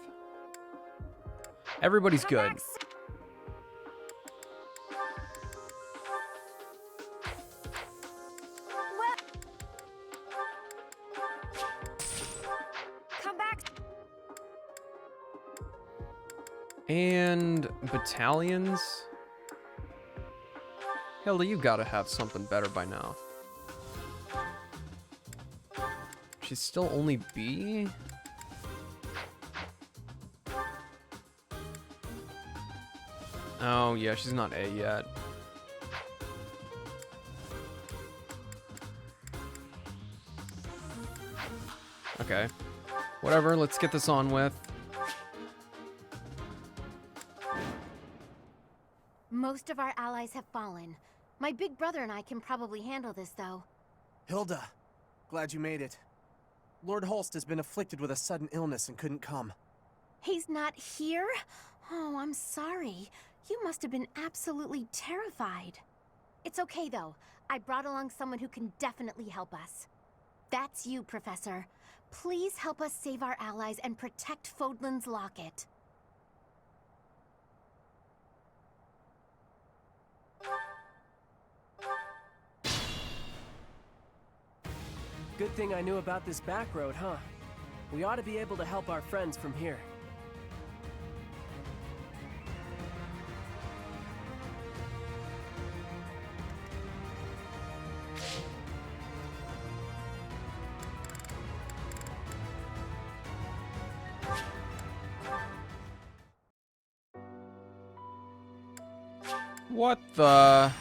Everybody's good. Come back. And battalions? Hilda, you gotta have something better by now. She's still only B? Oh, yeah, she's not A yet. Okay. Whatever, let's get this on with. Most of our allies have fallen. My big brother and I can probably handle this, though. Hilda, glad you made it. Lord Holst has been afflicted with a sudden illness and couldn't come. He's not here? Oh, I'm sorry. You must have been absolutely terrified. It's okay, though. I brought along someone who can definitely help us. That's you, Professor. Please help us save our allies and protect Fodlan's locket. Good thing I knew about this back road, huh? We ought to be able to help our friends from here. What the?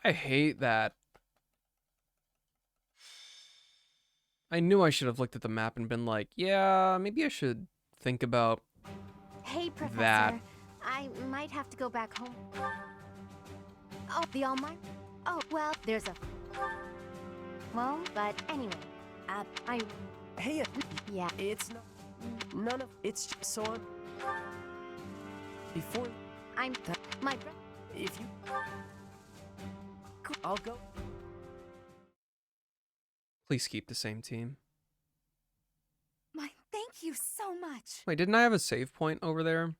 I hate that. I knew I should have looked at the map and been like, yeah, maybe I should think about Hey, Professor. that. I might have to go back home. Oh, the Almighty? Oh, well, there's a... Well, but anyway, I... Hey, yeah. It's not... None of... It's just so on... Before... I'm... My... If you... I'll go... Please keep the same team. My thank you so much. Wait, didn't I have a save point over there?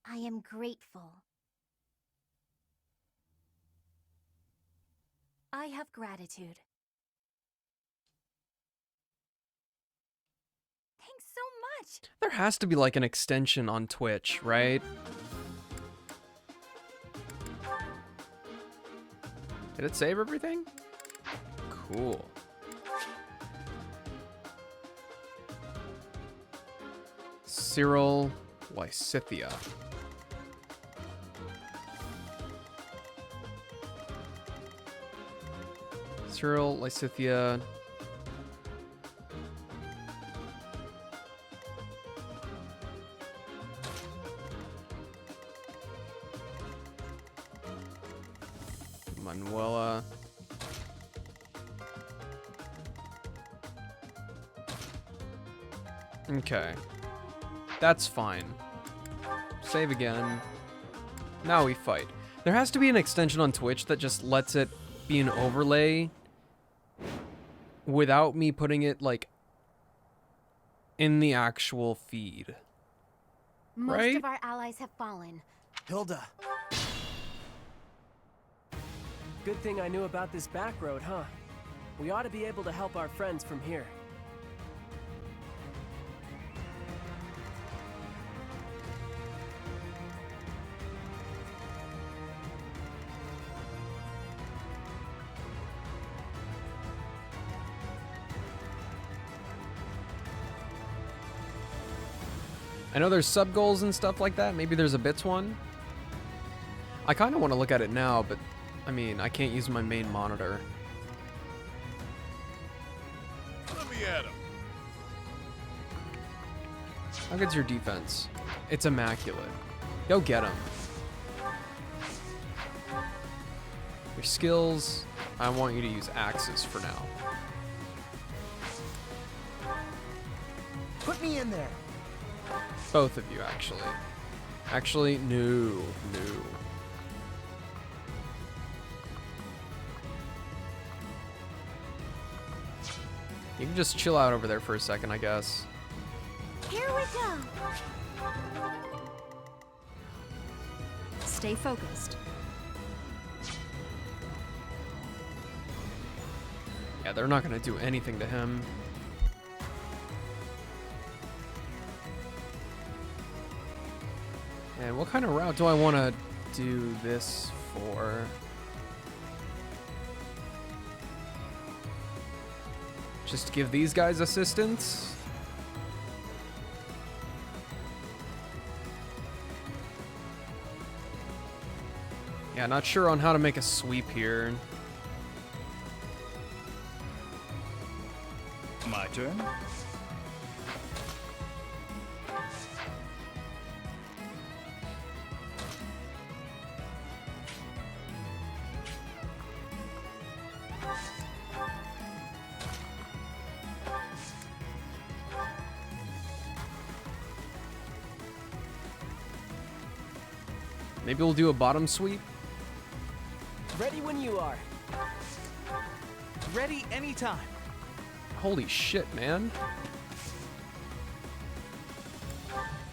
I am grateful. I have gratitude. Thanks so much. There has to be like an extension on Twitch, right? Did it save everything? Cool. Cyril Lysithia. Cyril Lysithia. Manuela. Okay. That's fine. Save again. Now we fight. There has to be an extension on Twitch that just lets it be an overlay without me putting it, like, in the actual feed. Most right? of our allies have fallen. Hilda. Good thing I knew about this back road, huh? We ought to be able to help our friends from here. I know there's sub goals and stuff like that. Maybe there's a bits one. I kind of want to look at it now, but I mean, I can't use my main monitor. me at him. How good's your defense? It's immaculate. Go get him. Your skills, I want you to use axes for now. Put me in there. Both of you, actually. Actually, no. You can just chill out over there for a second, I guess. Here we go. Stay focused. Yeah, they're not gonna do anything to him. And what kind of route do I want to do this for? Just give these guys assistance? Yeah, not sure on how to make a sweep here. My turn. Maybe we'll do a bottom sweep. Ready when you are. Ready anytime. Holy shit, man.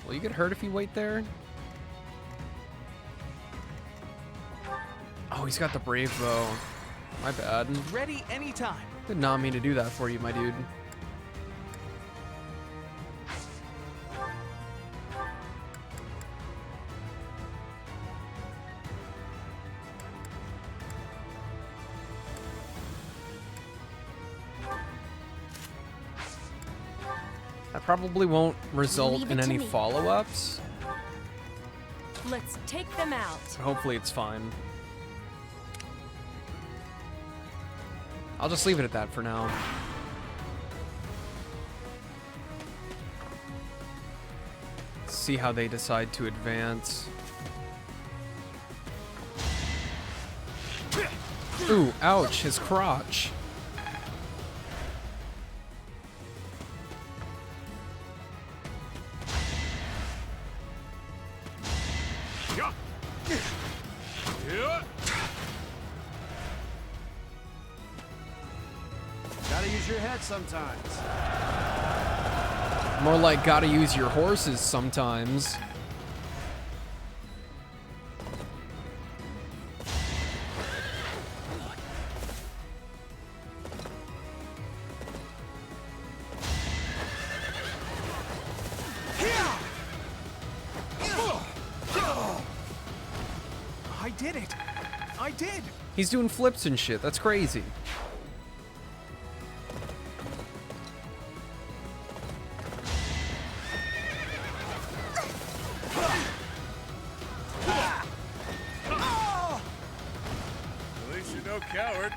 Will you get hurt if you wait there? Oh, he's got the brave bow. My bad. Ready anytime. Did not mean to do that for you, my dude. That probably won't result Leave in it to any me. follow-ups. Let's take them out. Hopefully it's fine. I'll just leave it at that for now. See how they decide to advance. Ooh, ouch, his crotch. Gotta use your head sometimes. More like gotta use your horses sometimes. I did it. I did. He's doing flips and shit, that's crazy. At least you're no coward.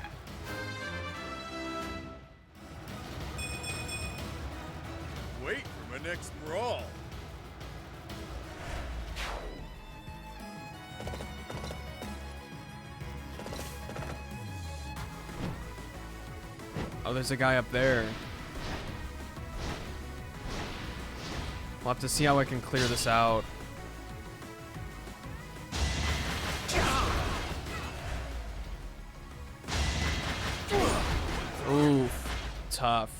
Wait for my next brawl. Oh, there's a guy up there. We'll have to see how I can clear this out. Oof. Tough.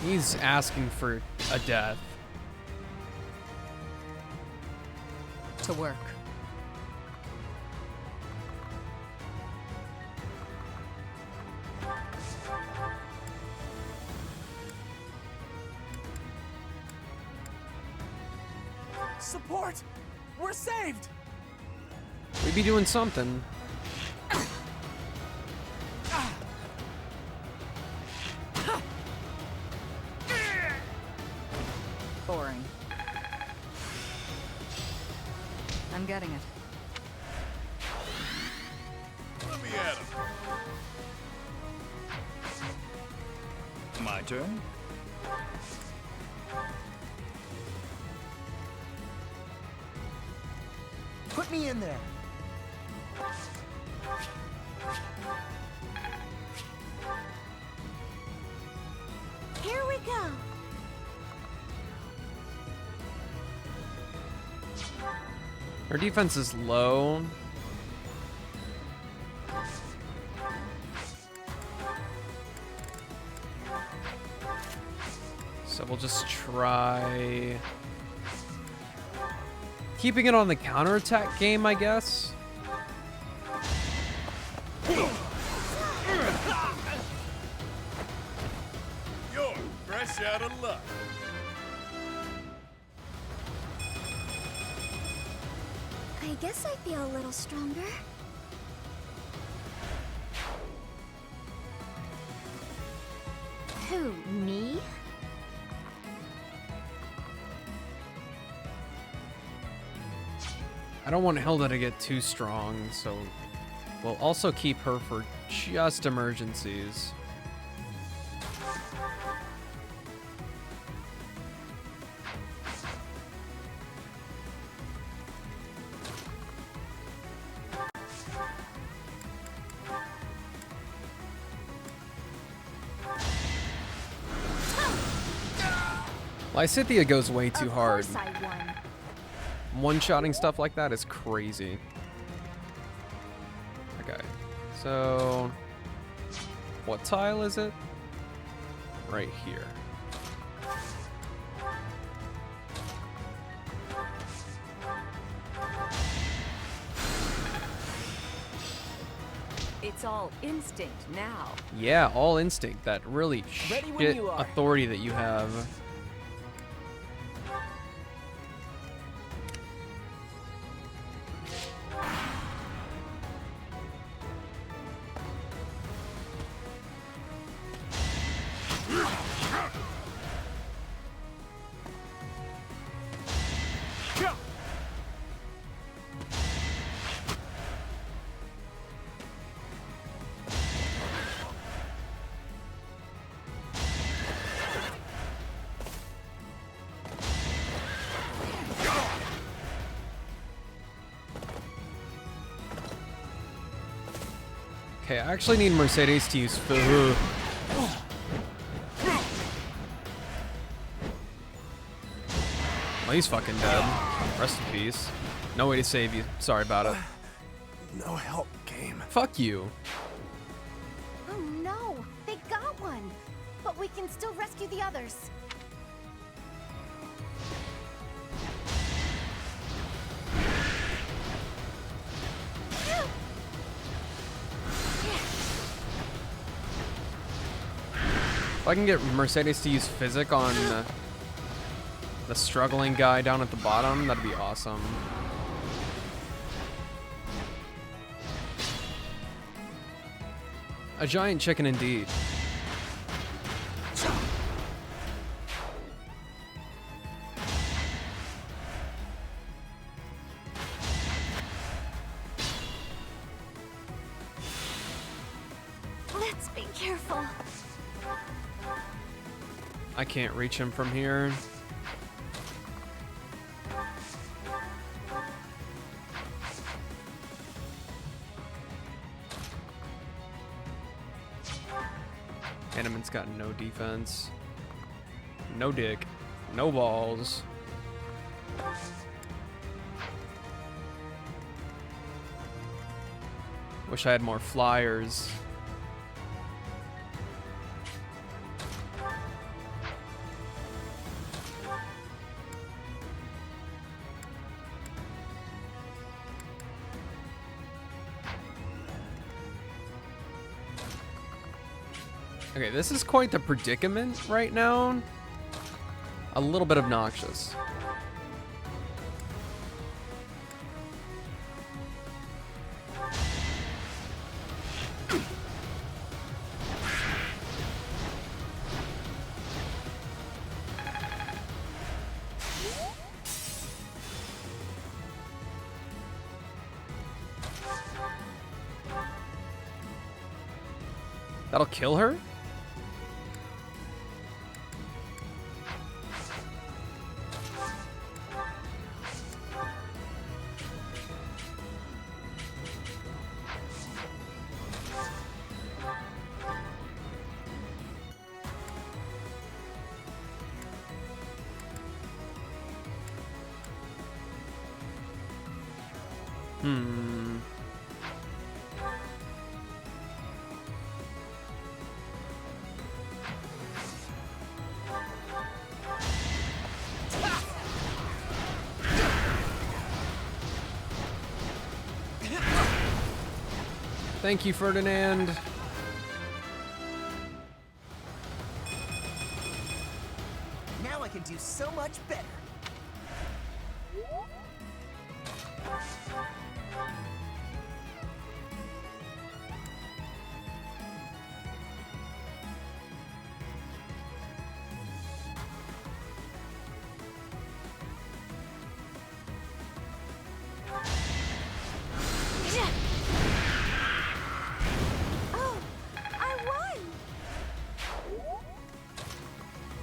He's asking for a death. To work. Support! We're saved! We'd be doing something. Boring. I'm getting it. at him. My turn? Put me in there. Here we go. Our defense is low. So we'll just try keeping it on the counterattack game, I guess. You're fresh out of luck. I guess I feel a little stronger. Who, me? I don't want Hilda to get too strong, so we'll also keep her for just emergencies. Lysithea goes way too hard. Of course I won. One-shotting stuff like that is crazy. Okay, so what tile is it? Right here. It's all instinct now. Yeah, all instinct. That really Ready when shit you are. authority that you have. Okay, I actually need Mercedes to use food. Well, he's fucking dead. Rest in peace. No way to save you. Sorry about it. No help came. Fuck you. Oh no, they got one. But we can still rescue the others. If I can get Mercedes to use physic on the struggling guy down at the bottom, that'd be awesome. A giant chicken indeed. Let's be careful. I can't reach him from here. Animan's got no defense. No dick. No balls. Wish I had more flyers. Okay, this is quite the predicament right now. A little bit obnoxious. That'll kill her? Thank you, Ferdinand. Now I can do so much better.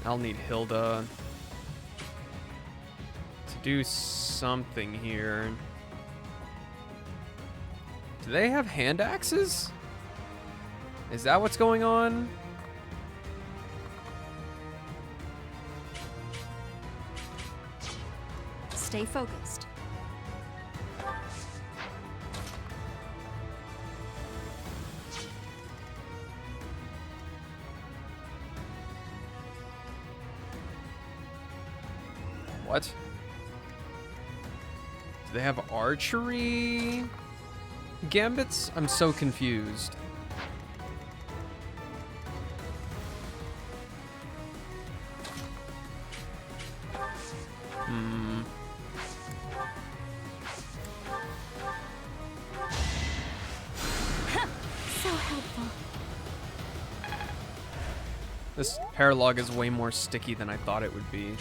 I'll need Hilda to do something here. Do they have hand axes? Is that what's going on? Stay focused. What? Do they have archery gambits? I'm so confused. So helpful. This paralog is way more sticky than I thought it would be.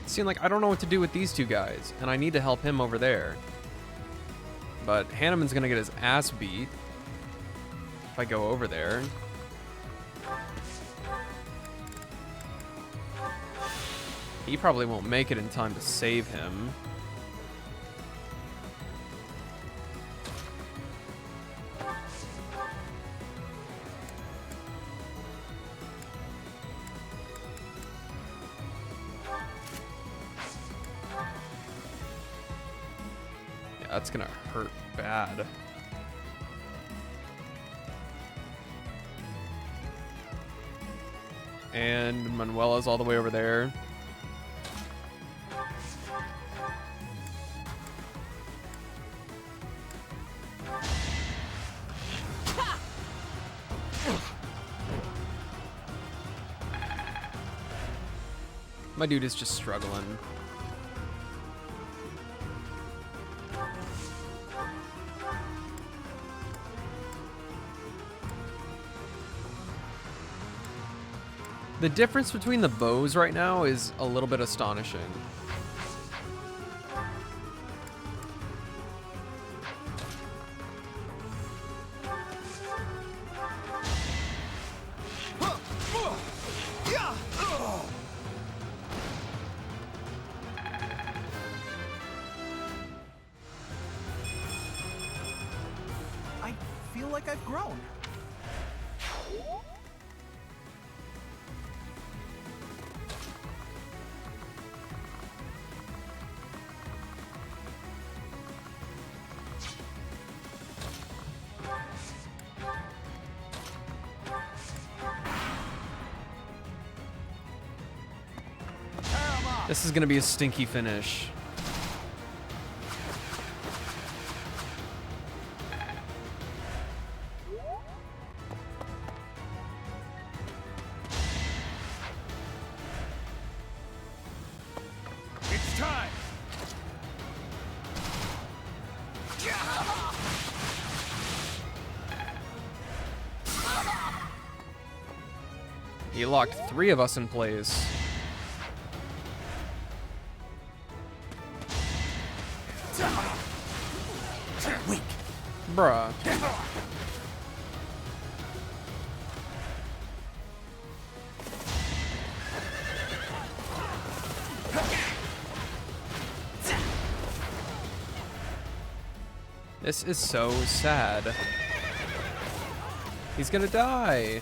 Seem like I don't know what to do with these two guys, and I need to help him over there. But Hanneman's gonna get his ass beat if I go over there. He probably won't make it in time to save him. That's gonna hurt bad. And Manuela's all the way over there. My dude is just struggling. The difference between the bows right now is a little bit astonishing. I feel like I've grown. This is gonna be a stinky finish. It's time. He locked 3 of us in place. Weak. Bruh. This is so sad. He's gonna die.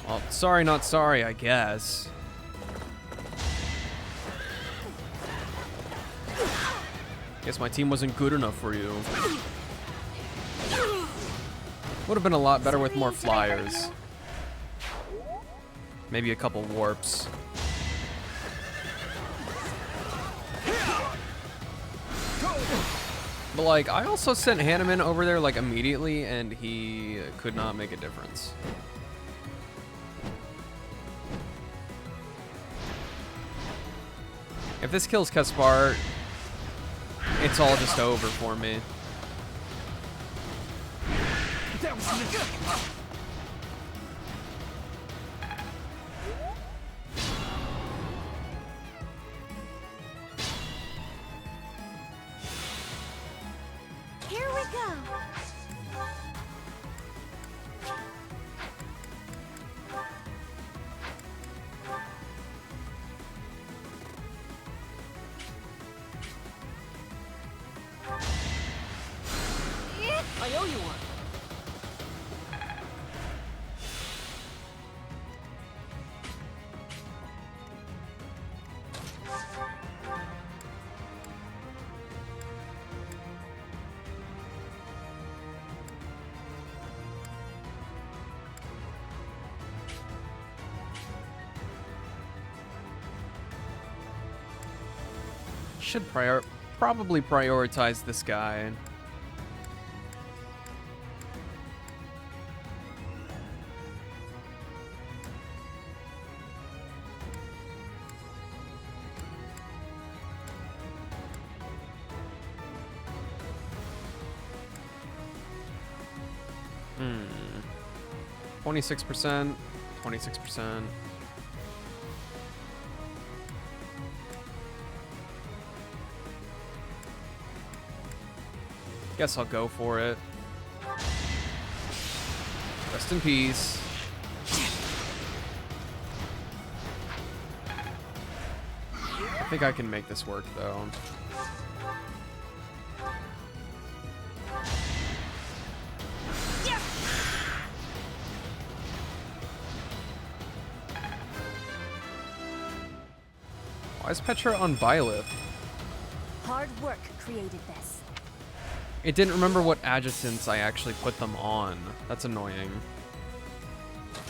Well, sorry, not sorry, I guess. Guess my team wasn't good enough for you. Would have been a lot better with more flyers. Maybe a couple warps. But like, I also sent Hanneman over there like immediately and he could not make a difference. If this kills Caspar, it's all just over for me. Here we go. I owe you one. Should probably prioritize this guy. Hmm. 26%, 26%. Guess I'll go for it. Rest in peace. I think I can make this work, though. Why is Petra on Byleth? Hard work created this. It didn't remember what adjutants I actually put them on. That's annoying.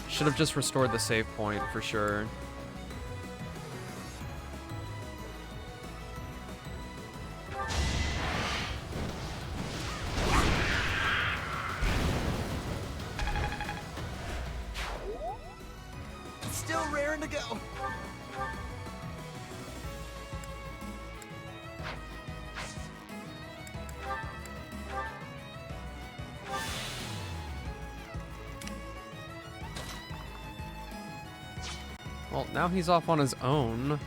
Should have just restored the save point for sure. Still raring to go. Well, now he's off on his own.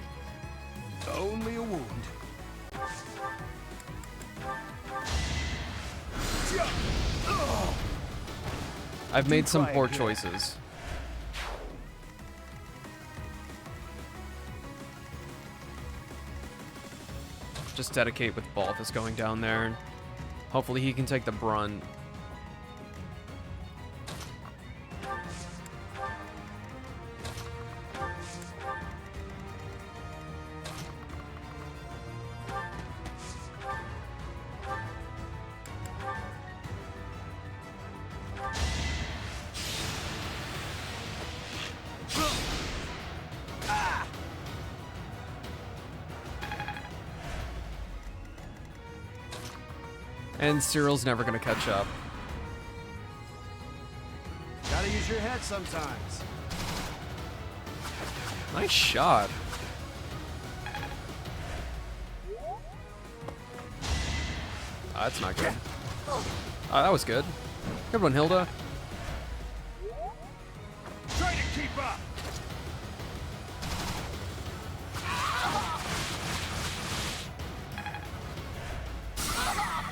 Only a wound. I've made some poor choices. Just dedicate with Balthus going down there. Hopefully he can take the brunt. And Cyril's never gonna catch up. Gotta use your head sometimes. Nice shot. That's not good. That was good. Good one, Hilda. Try to keep up.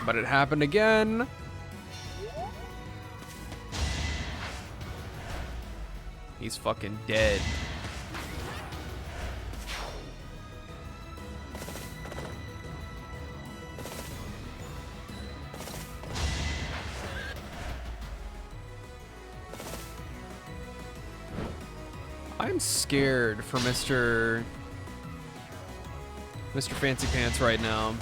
But it happened again. He's fucking dead. I'm scared for Mr. Fancy Pants right now.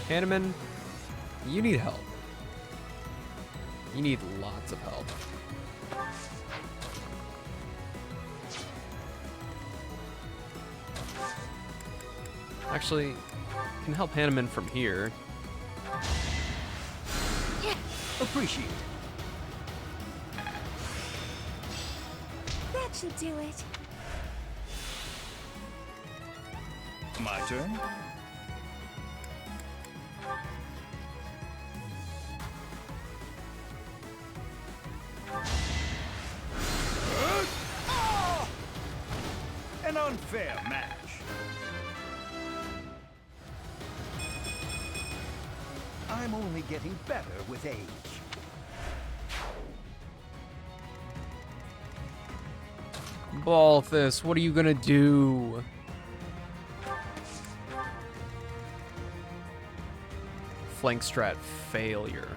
Hanneman, you need help. You need lots of help. Actually, I can help Hanneman from here. Appreciate it. That should do it. My turn. An unfair match. I'm only getting better with age. Balthus, what are you gonna do? Flank strat failure.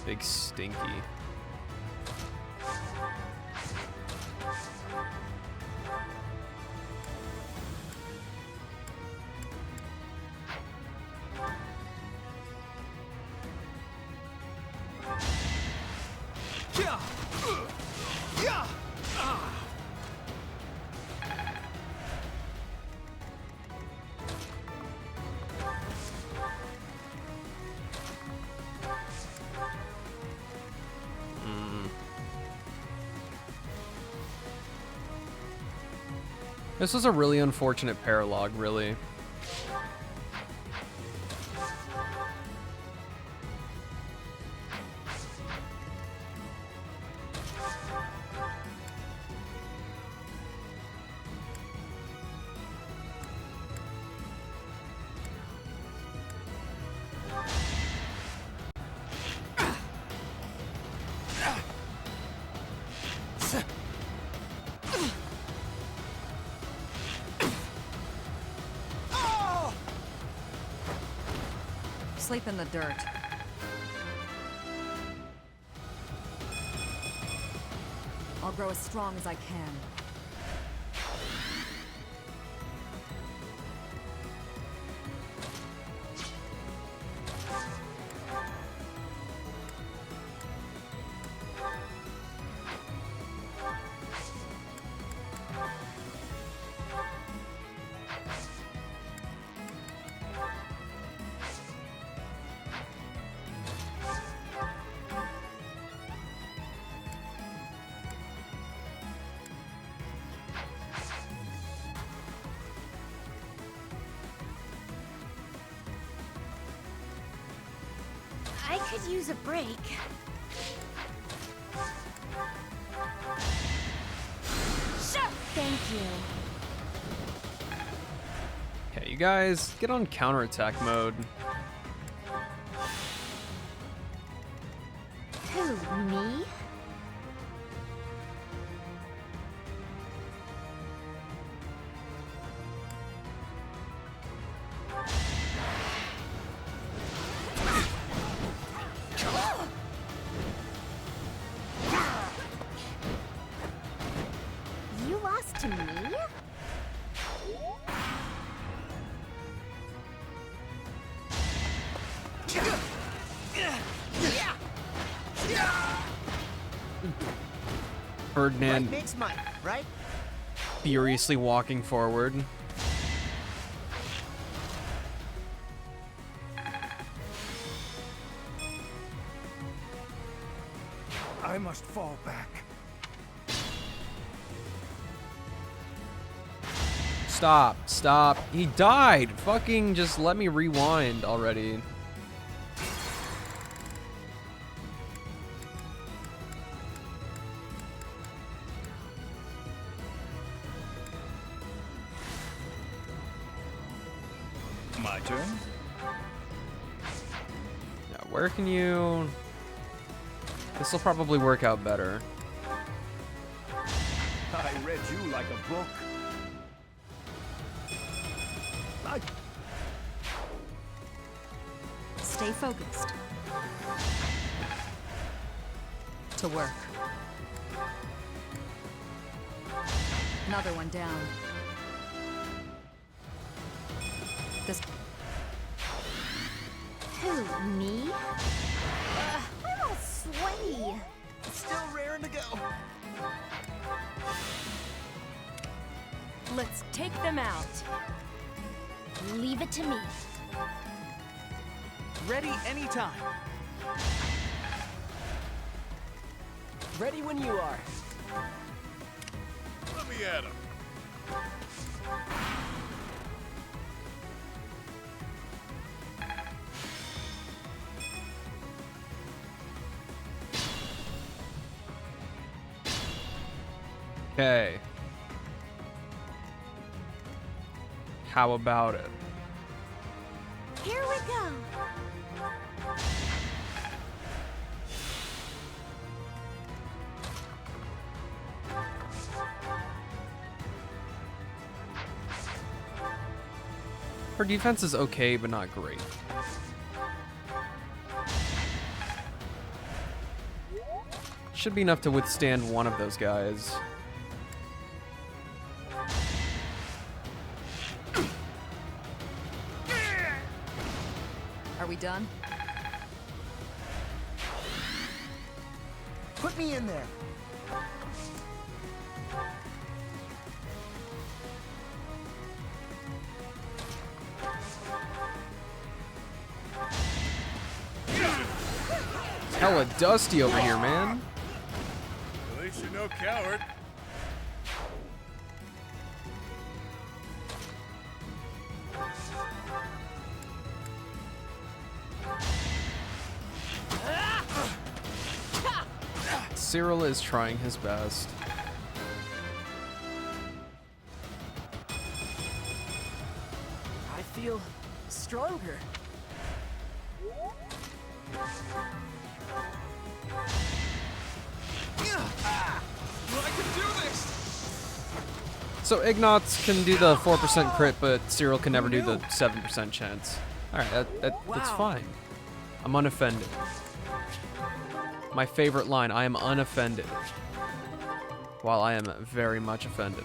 Big stinky. This was a really unfortunate paralog, really. Sleep in the dirt. I'll grow as strong as I can. I could use a break. Sure. Thank you. Okay, you guys, get on counterattack mode. Who, me? You lost to me? Ferdinand Right makes money, right? furiously walking forward. I must fall back. Stop. Stop. He died. Fucking just let me rewind already. My turn? Now, where can you... This will probably work out better. I read you like a book. Stay focused. To work. Another one down. This... Who, me? I'm all sweaty. Still raring to go. Let's take them out. Leave it to me. Ready anytime. Ready when you are. Let me at him. Okay. How about it? Here we go. Her defense is okay, but not great. Should be enough to withstand one of those guys. Are we done? Put me in there. It's hella dusty over here, man. At least you're no coward. Cyril is trying his best. I feel stronger. I can do this! So Ignatz can do the 4% crit, but Cyril can never do the 7% chance. Alright, that's fine. I'm unoffended. My favorite line, I am unoffended. While I am very much offended.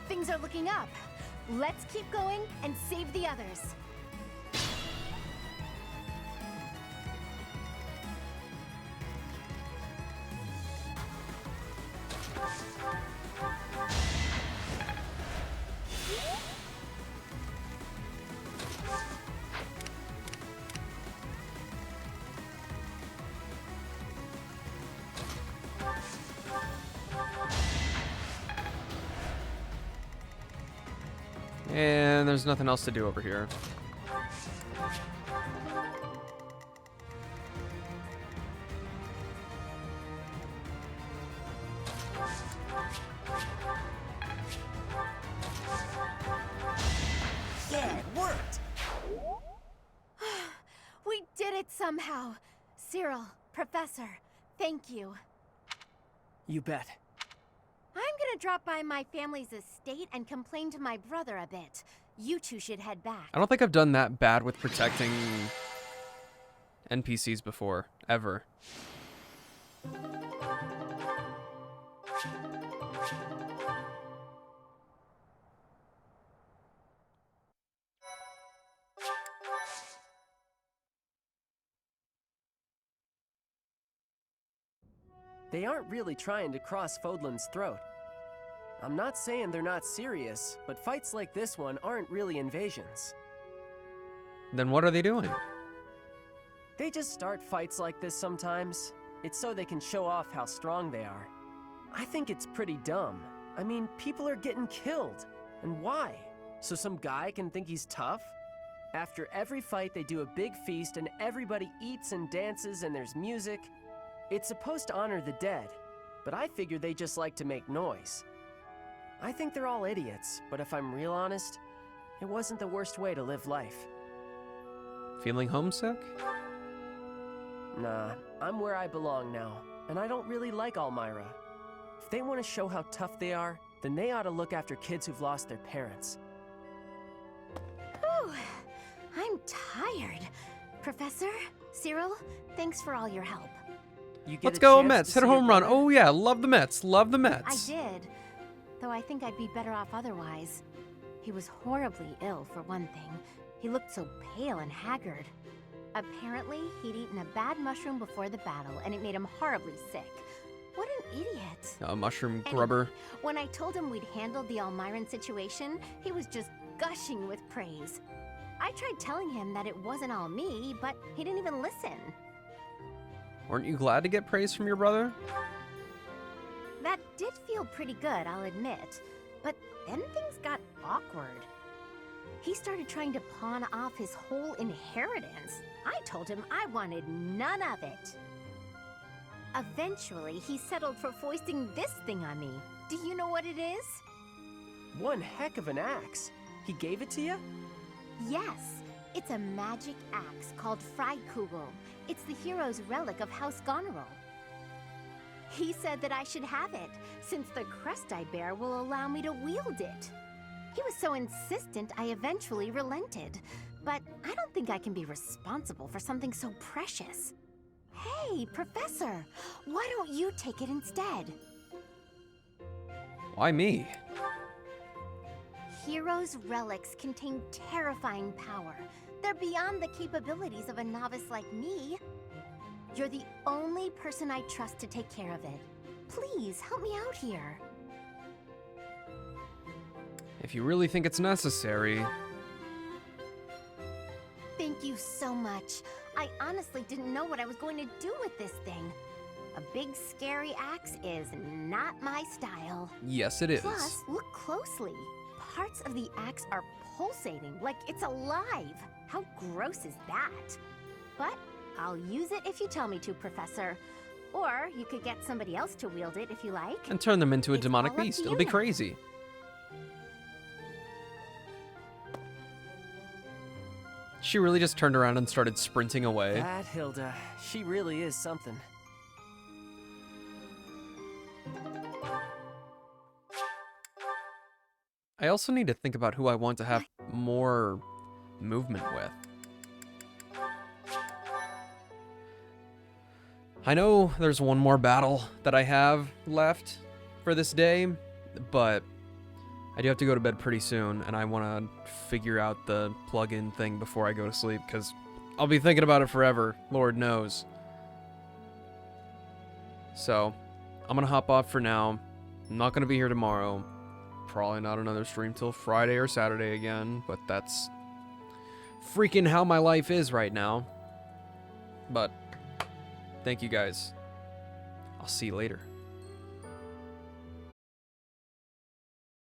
Things are looking up. Let's keep going and save the others. And there's nothing else to do over here. Yeah, it worked. We did it somehow. Cyril, Professor, thank you. You bet. I'm gonna drop by my family's estate and complain to my brother a bit. You two should head back. I don't think I've done that bad with protecting NPCs before, ever. They aren't really trying to cross Fodlan's throat. I'm not saying they're not serious, but fights like this one aren't really invasions. Then what are they doing? They just start fights like this sometimes. It's so they can show off how strong they are. I think it's pretty dumb. I mean, people are getting killed. And why? So some guy can think he's tough? After every fight, they do a big feast and everybody eats and dances and there's music. It's supposed to honor the dead, but I figure they just like to make noise. I think they're all idiots, but if I'm real honest, it wasn't the worst way to live life. Feeling homesick? Nah, I'm where I belong now, and I don't really like Almyra. If they want to show how tough they are, then they ought to look after kids who've lost their parents. Whew, I'm tired. Professor, Cyril, thanks for all your help. Let's go Mets. Hit a home run. Oh yeah, love the Mets. Love the I Mets. did, though I think I'd be better off otherwise. He was horribly ill, for one thing. He looked so pale and haggard. Apparently, he'd eaten a bad mushroom before the battle, and it made him horribly sick. What an idiot. A mushroom grubber. When I told him we'd handled the Almyran situation, he was just gushing with praise. I tried telling him that it wasn't all me, but he didn't even listen. Weren't you glad to get praise from your brother? That did feel pretty good, I'll admit. But then things got awkward. He started trying to pawn off his whole inheritance. I told him I wanted none of it. Eventually, he settled for foisting this thing on me. Do you know what it is? One heck of an axe. He gave it to you? Yes, it's a magic axe called Freikugel. It's the hero's relic of House Goneril. He said that I should have it, since the crest I bear will allow me to wield it. He was so insistent, I eventually relented. But I don't think I can be responsible for something so precious. Hey, Professor, why don't you take it instead? Why me? Heroes' relics contain terrifying power. They're beyond the capabilities of a novice like me. You're the only person I trust to take care of it. Please, help me out here. If you really think it's necessary. Thank you so much. I honestly didn't know what I was going to do with this thing. A big, scary axe is not my style. Yes, it is. Plus, look closely. Parts of the axe are pulsating, like it's alive. How gross is that? But I'll use it if you tell me to, Professor. Or you could get somebody else to wield it if you like. And turn them into a demonic all up beast. to It'll you be now. crazy. She really just turned around and started sprinting away. That Hilda, she really is something. I also need to think about who I want to have more movement with. I know there's one more battle that I have left for this day, but I do have to go to bed pretty soon, and I want to figure out the plug-in thing before I go to sleep, because I'll be thinking about it forever, Lord knows. So, I'm going to hop off for now. I'm not going to be here tomorrow. Probably not another stream till Friday or Saturday again, but that's freaking how my life is right now. But, thank you guys. I'll see you later.